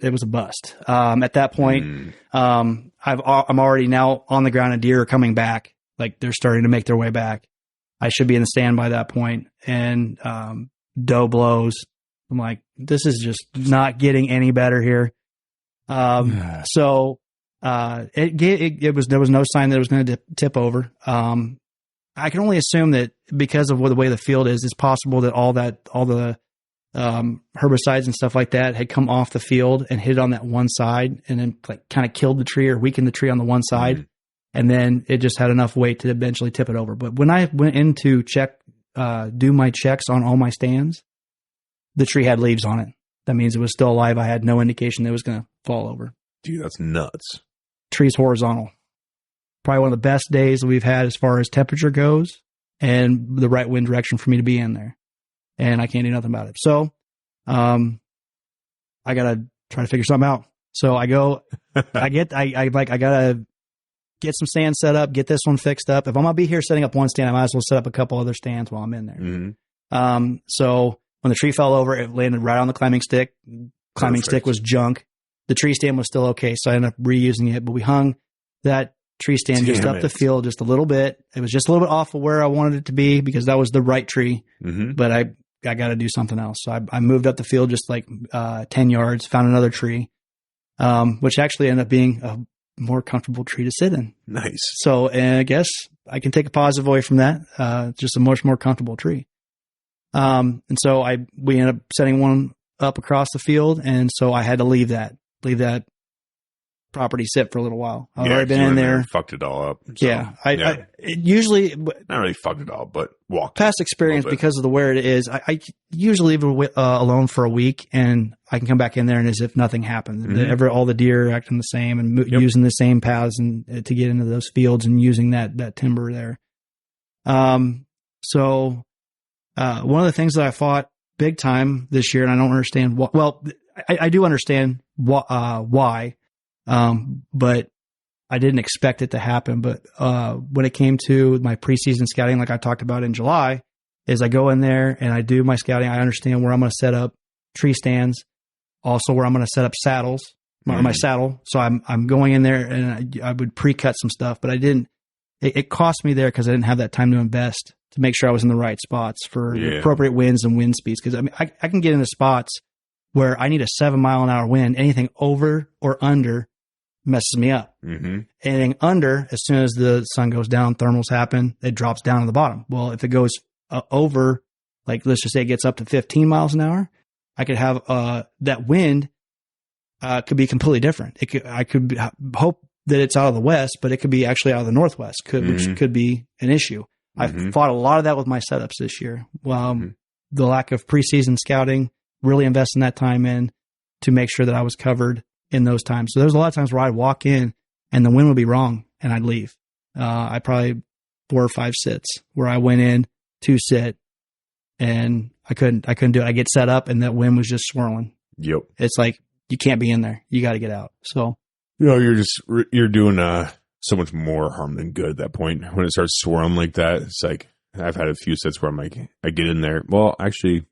a bust. At that point, I'm already now on the ground and deer are coming back. Like they're starting to make their way back. I should be in the stand by that point. And, doe blows. I'm like, this is just not getting any better here. So, there was no sign that it was going to tip over. I can only assume that because of the way the field is, it's possible that all the herbicides and stuff like that had come off the field and hit on that one side and then like kind of killed the tree or weakened the tree on the one side. And then it just had enough weight to eventually tip it over. But when I went in to do my checks on all my stands, the tree had leaves on it. That means it was still alive. I had no indication that it was going to fall over. Dude, that's nuts. Tree's horizontal. probably one of the best days that we've had as far as temperature goes and the right wind direction for me to be in there. And I can't do nothing about it. So, I got to try to figure something out. So I go, I gotta get some stands set up, get this one fixed up. If I'm gonna be here setting up one stand, I might as well set up a couple other stands while I'm in there. Mm-hmm. So when the tree fell over, it landed right on the climbing stick. Climbing stick was junk. The tree stand was still okay, so I ended up reusing it. But we hung that tree stand just up the field just a little bit. It was just a little bit off of where I wanted it to be because that was the right tree. Mm-hmm. But I got to do something else. So I moved up the field just like 10 yards, found another tree. Which actually ended up being a more comfortable tree to sit in. Nice. So, and I guess I can take a positive away from that. Just a much more comfortable tree. And so we ended up setting one up across the field. And so I had to leave that property sit for a little while. I've already been in there. Fucked it all up. So, I usually not really fucked it all, but walked. Past experience because of the where it is. I usually leave it alone for a week, and I can come back in there and as if nothing happened. Mm-hmm. All the deer are acting the same and using the same paths and to get into those fields and using that timber there. So one of the things that I fought big time this year, and I don't understand why. Well, I do understand why. But I didn't expect it to happen. But when it came to my preseason scouting, like I talked about in July, is I go in there and I do my scouting. I understand where I'm going to set up tree stands, also where I'm going to set up saddles, my saddle. So I'm going in there and I would pre-cut some stuff, but I didn't. It cost me there because I didn't have that time to invest to make sure I was in the right spots for the appropriate winds and wind speeds. Because I mean, I can get into spots where I need a 7-mile-an-hour wind. Anything over or under messes me up. Mm-hmm. Anything under, as soon as the sun goes down, thermals happen, it drops down to the bottom. Well, if it goes over, like let's just say it gets up to 15 miles an hour, I could have that wind could be completely different. I could hope that it's out of the west, but it could be actually out of the northwest, which could be an issue. Mm-hmm. I fought a lot of that with my setups this year. The lack of preseason scouting, really investing that time in to make sure that I was covered in those times. So there was a lot of times where I'd walk in and the wind would be wrong and I'd leave. I probably 4 or 5 sits where I went in to sit and I couldn't do it. I get set up and that wind was just swirling. Yep. It's like, you can't be in there. You got to get out. So, you're doing so much more harm than good at that point. When it starts swirling like that, it's like, I've had a few sets where I'm like, I get in there. Well, actually,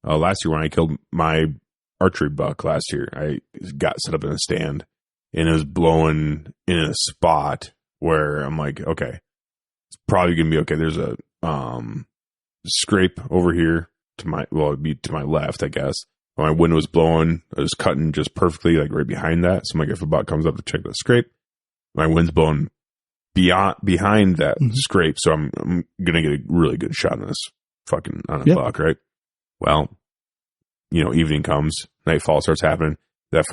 last year when I killed my archery buck last year, I got set up in a stand and it was blowing in a spot where I'm like, okay, it's probably gonna be okay. There's a scrape over here it'd be to my left, I guess. When my wind was blowing, I was cutting just perfectly, like right behind that. So I'm like, if a buck comes up to check the scrape, my wind's blowing behind that scrape, so I'm gonna get a really good shot on a buck, right? Well, evening comes, nightfall starts happening. The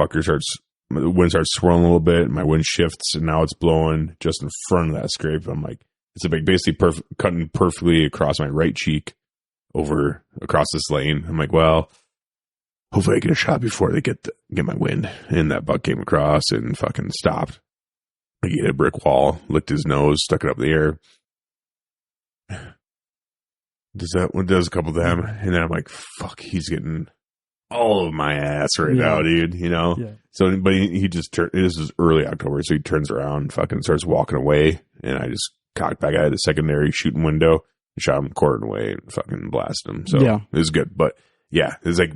wind starts swirling a little bit. And my wind shifts, and now it's blowing just in front of that scrape. I'm like, it's basically cutting perfectly across my right cheek across this lane. I'm like, well, hopefully I get a shot before they get my wind. And that buck came across and fucking stopped. He hit a brick wall, licked his nose, stuck it up in the air. Does a couple of them, and then I'm like, fuck, he's getting all of my ass right now, dude, Yeah. So, but he just this is early October, so he turns around and fucking starts walking away, and I just cocked back at the secondary shooting window and shot him quartered away and fucking blasted him. So it was good. But yeah, it's like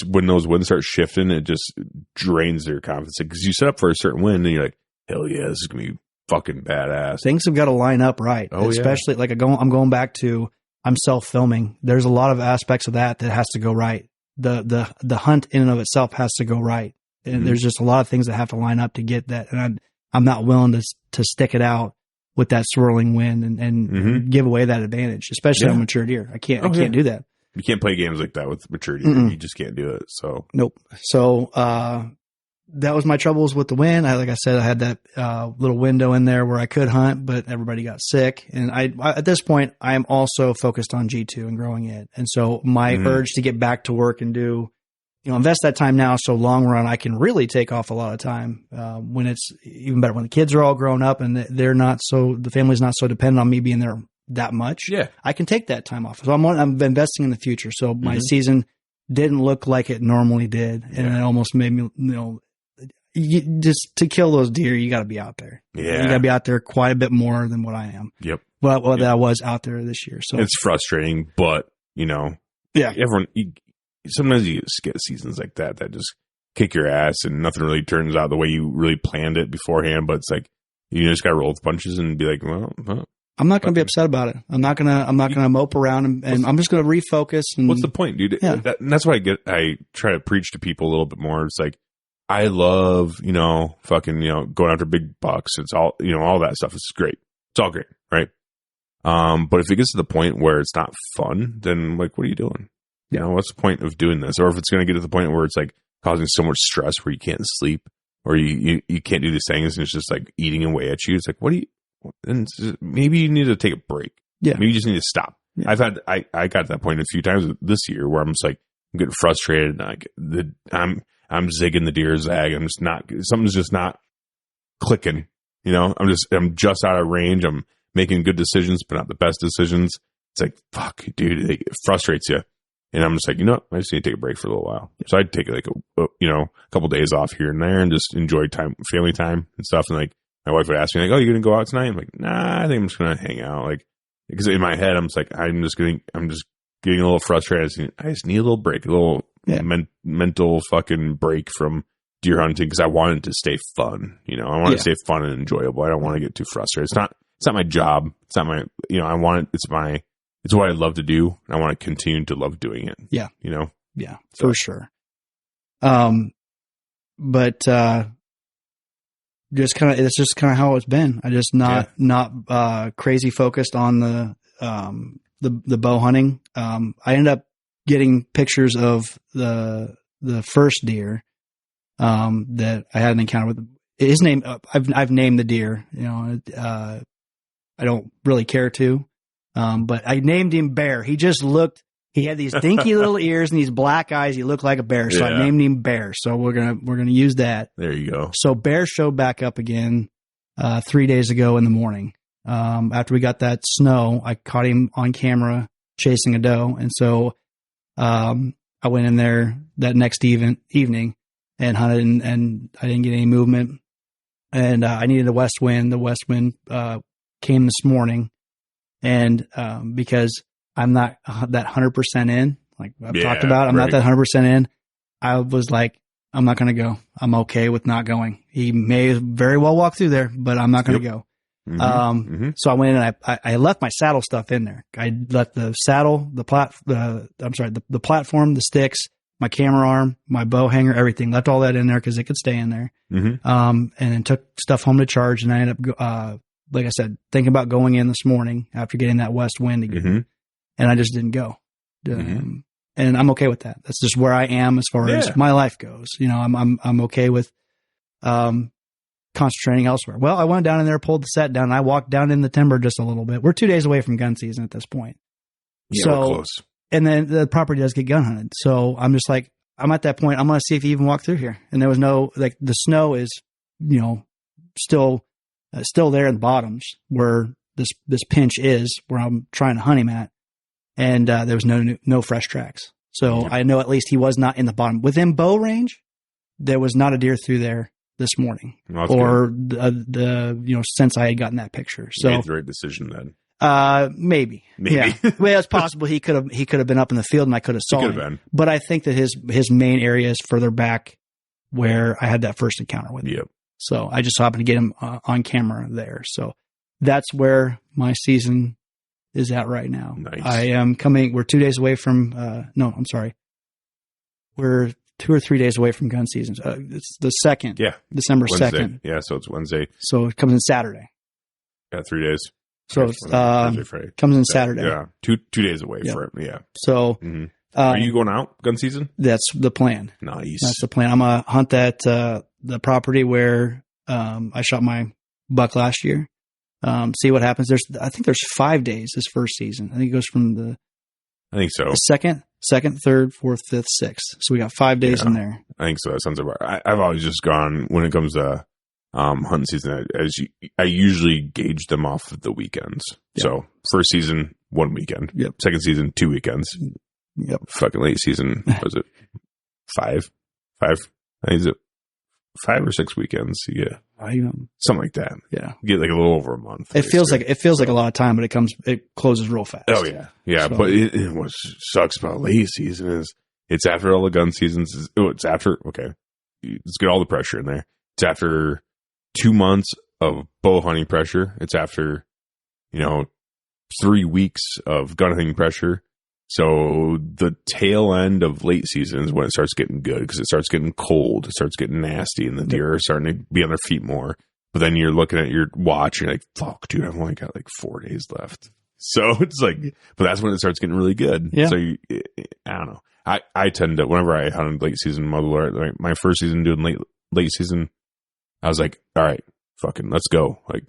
when those winds start shifting, it just drains their confidence. Because you set up for a certain wind and you're like, hell yeah, this is going to be fucking badass. Things have got to line up right. Especially like I'm going back to, I'm self-filming. There's a lot of aspects of that has to go right. The hunt in and of itself has to go right. And there's just a lot of things that have to line up to get that. And I'm not willing to stick it out with that swirling wind and give away that advantage, especially on mature deer. I can't do that. You can't play games like that with mature deer. You just can't do it. So nope. So that was my troubles with the wind. Like I said, I had that little window in there where I could hunt, but everybody got sick. And I at this point, I am also focused on G2 and growing it. And so my urge to get back to work and do invest that time now. So long run, I can really take off a lot of time, when it's even better when the kids are all grown up and the family's not so dependent on me being there that much. Yeah. I can take that time off. So I'm investing in the future. So my season didn't look like it normally did. And it almost made me, just to kill those deer, you got to be out there. Yeah. You got to be out there quite a bit more than what I am. Yep. Well, that I was out there this year. So it's frustrating, but everyone, sometimes you just get seasons like that just kick your ass and nothing really turns out the way you really planned it beforehand. But it's like, you just got to roll with punches and be like, well, I'm not going to be upset about it. I'm not going to mope around and I'm just going to refocus. And what's the point, dude? Yeah. That's why I try to preach to people a little bit more. It's like, I love, going after big bucks. It's all, all that stuff is great. It's all great. Right. But if it gets to the point where it's not fun, then like, what are you doing? What's the point of doing this? Or if it's going to get to the point where it's like causing so much stress where you can't sleep or you can't do these things and it's just like eating away at you. It's like, and maybe you need to take a break. Yeah. Maybe you just need to stop. Yeah. I got to that point a few times this year where I'm just like, I'm getting frustrated. Like I'm zigging the deer zag. I'm just not, something's just not clicking. I'm just out of range. I'm making good decisions, but not the best decisions. It's like, fuck, dude, it frustrates you. And I'm just like, I just need to take a break for a little while. So I'd take like a couple days off here and there and just enjoy family time and stuff. And like my wife would ask me like, oh, you're going to go out tonight? I'm like, nah, I think I'm just going to hang out. Like, because in my head, I'm just like, I'm just getting a little frustrated. I just need a little break, a little mental fucking break from deer hunting because I want it to stay fun. I want it to stay fun and enjoyable. I don't want to get too frustrated. It's not my job. It's not my, I want it. It's what I love to do. And I want to continue to love doing it. Yeah. Yeah, so. for sure. But, it's just kind of how it's been. I just not crazy focused on the bow hunting. I ended up getting pictures of the first deer, that I had an encounter with. His name, I've named the deer, I don't really care to. But I named him Bear. He had these dinky little ears and these black eyes. He looked like a bear. So I named him Bear. So we're going to use that. There you go. So Bear showed back up again, 3 days ago in the morning. After we got that snow, I caught him on camera chasing a doe. And so, I went in there that next evening and hunted and I didn't get any movement and, I needed a west wind. The west wind, came this morning. And because I'm not that 100% in, like I've talked about, I'm not that 100% in. I was like, I'm not going to go. I'm okay with not going. He may very well walk through there, but I'm not going to go. So I went in and I left my saddle stuff in there. I left the saddle, the platform, the sticks, my camera arm, my bow hanger, everything. Left all that in there because it could stay in there. And then took stuff home to charge. And I ended up, like I said, thinking about going in this morning after getting that west wind again. And I just didn't go. And I'm okay with that. That's just where I am as far as my life goes. I'm okay with, concentrating elsewhere. Well, I went down in there, pulled the set down, and I walked down in the timber just a little bit. We're 2 days away from gun season at this point. Yeah, we're close. And then the property does get gun hunted. So I'm just like, I'm at that point. I'm going to see if he even walked through here. And there was no, like the snow is, still there in the bottoms where this pinch is where I'm trying to hunt him at. And, there was no fresh tracks. So I know at least he was not in the bottom within bow range. There was not a deer through there this morning since I had gotten that picture. So you made the right decision then. Maybe. Yeah. Well, it's possible he could have been up in the field and I could have saw him. But I think that his main area is further back where I had that first encounter with him. Yep. So I just happened to get him on camera there. So that's where my season is at right now. Nice. We're 2 days away from, we're 2 or 3 days away from gun season. It's the 2nd. Yeah. December 2nd. Yeah. So it's Wednesday. So it comes in Saturday. Yeah. 3 days. So it's, Thursday, Friday. Comes in Saturday. Yeah. 2 days away for it. Yeah. So, are you going out gun season? That's the plan. Nice. That's the plan. I'm going to hunt that, the property where, I shot my buck last year. See what happens. I think there's 5 days this first season. I think it goes from the 2nd 2nd, 3rd, 4th, 5th, 6th. So we got 5 days in there. I think so. That sounds about right. I've always just gone when it comes to hunting season. I usually gauge them off of the weekends. Yep. So first season, 1 weekend. Yep. Second season, 2 weekends. Yep. Fucking late season, was it 5? I think it's 5 or 6 weekends. Yeah, something like that. Yeah, get like a little over a month. It feels like a lot of time, but it closes real fast. Oh yeah. So. But what sucks about late season is it's after all the gun seasons. It's after let's get all the pressure in there. It's after 2 months of bow hunting pressure. It's after 3 weeks of gun hunting pressure. So the tail end of late season is when it starts getting good because it starts getting cold, it starts getting nasty, and the deer are starting to be on their feet more. But then you're looking at your watch and you're like, fuck, dude, I've only got like 4 days left. So it's like, but that's when it starts getting really good. Yeah. So I don't know. I tend to, whenever I hunt late season muzzleloader, like my first season doing late season, I was like, all right, fucking let's go. Like,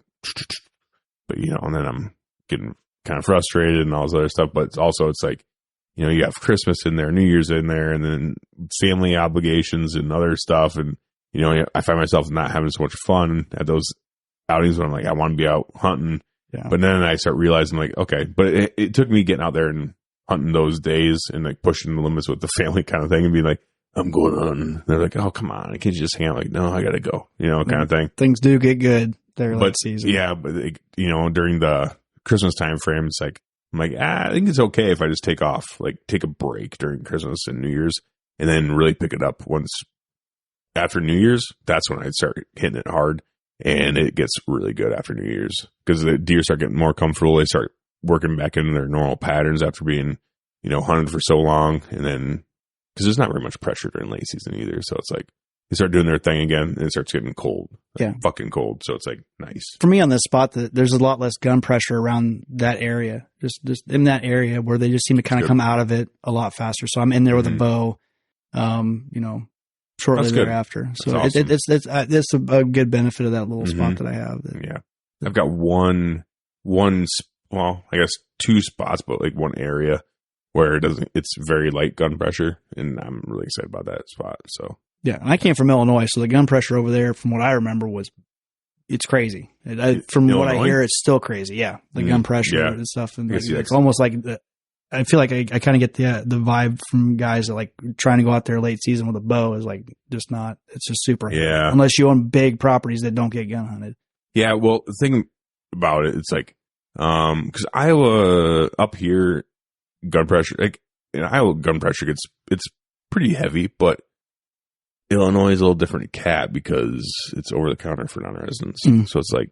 but and then I'm getting kind of frustrated and all this other stuff. But it's like, you have Christmas in there, New Year's in there, and then family obligations and other stuff. And, I find myself not having so much fun at those outings when I'm like, I want to be out hunting. Yeah. But then I start realizing like, okay, but it took me getting out there and hunting those days and like pushing the limits with the family kind of thing and being like, I'm going on. They're like, oh, come on. I can't just hang out. Like, no, I got to go, kind of thing. Things do get good there late season. Yeah. But, during the Christmas time frame, it's like, I'm like, I think it's okay if I just take off, like take a break during Christmas and New Year's and then really pick it up once after New Year's. That's when I start hitting it hard and it gets really good after New Year's because the deer start getting more comfortable. They start working back into their normal patterns after being, hunted for so long. And then, because there's not very much pressure during late season either. So it's like, they start doing their thing again and it starts getting cold. Fucking cold. So it's like nice. For me on this spot, there's a lot less gun pressure around that area. Just in that area where they just seem to kind of come out of it a lot faster. So I'm in there with a bow, shortly thereafter. So awesome. It's a good benefit of that little spot that I have. Yeah. I've got one, I guess 2 spots, but like one area where it's very light gun pressure. And I'm really excited about that spot. So. Yeah, and I came from Illinois, so the gun pressure over there, from what I remember, it's crazy. From what I hear, it's still crazy. Yeah, the gun pressure and stuff, and it's almost like I feel like I kind of get the vibe from guys that like trying to go out there late season with a bow is like just not. It's just super hard. Yeah, unless you own big properties that don't get gun hunted. Yeah, well, the thing about it, it's like because Iowa up here, gun pressure, like in Iowa, gun pressure it's pretty heavy, but Illinois is a little different cat because it's over the counter for non-residents. So it's like,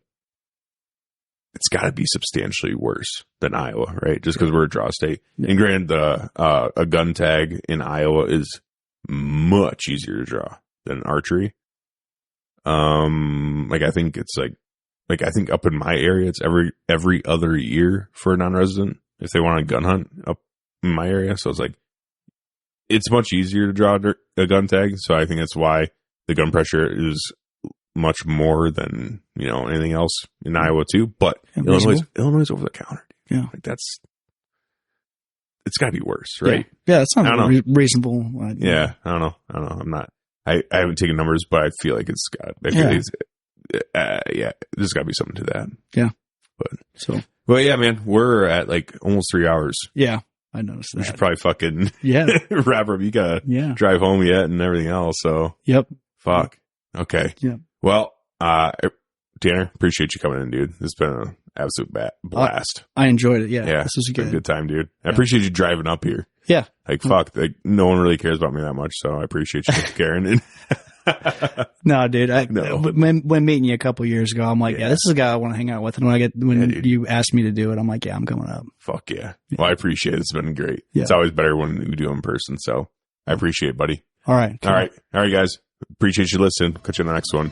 it's got to be substantially worse than Iowa, right? Just because we're a draw state. And granted, a gun tag in Iowa is much easier to draw than archery. I think it's I think up in my area, it's every other year for a non-resident if they want to gun hunt up in my area. So it's like, it's much easier to draw a gun tag, so I think that's why the gun pressure is much more than anything else in Iowa too. But Illinois is over the counter. Yeah, like it's got to be worse, right? Yeah, it's not reasonable. Yeah, I don't know. I'm not. I haven't taken numbers, but I feel like it's got. There's got to be something to that. Yeah, but yeah, man, we're at like almost 3 hours. Yeah. I noticed that. We should probably fucking wrap up. You gotta drive home yet and everything else. So fuck. Okay. Yeah. Well, Tanner, appreciate you coming in, dude. This has been an absolute blast. I enjoyed it. Yeah. This was a good time, dude. I appreciate you driving up here. Yeah. Like fuck. Like no one really cares about me that much, so I appreciate you, Karen. No, dude. When meeting you a couple years ago, I'm like, this is a guy I want to hang out with. And when you asked me to do it, I'm like, I'm coming up. Fuck yeah. Well, I appreciate it. It's been great. Yeah. It's always better when we do it in person. So I appreciate it, buddy. All right. All right, guys. Appreciate you listening. Catch you on the next one.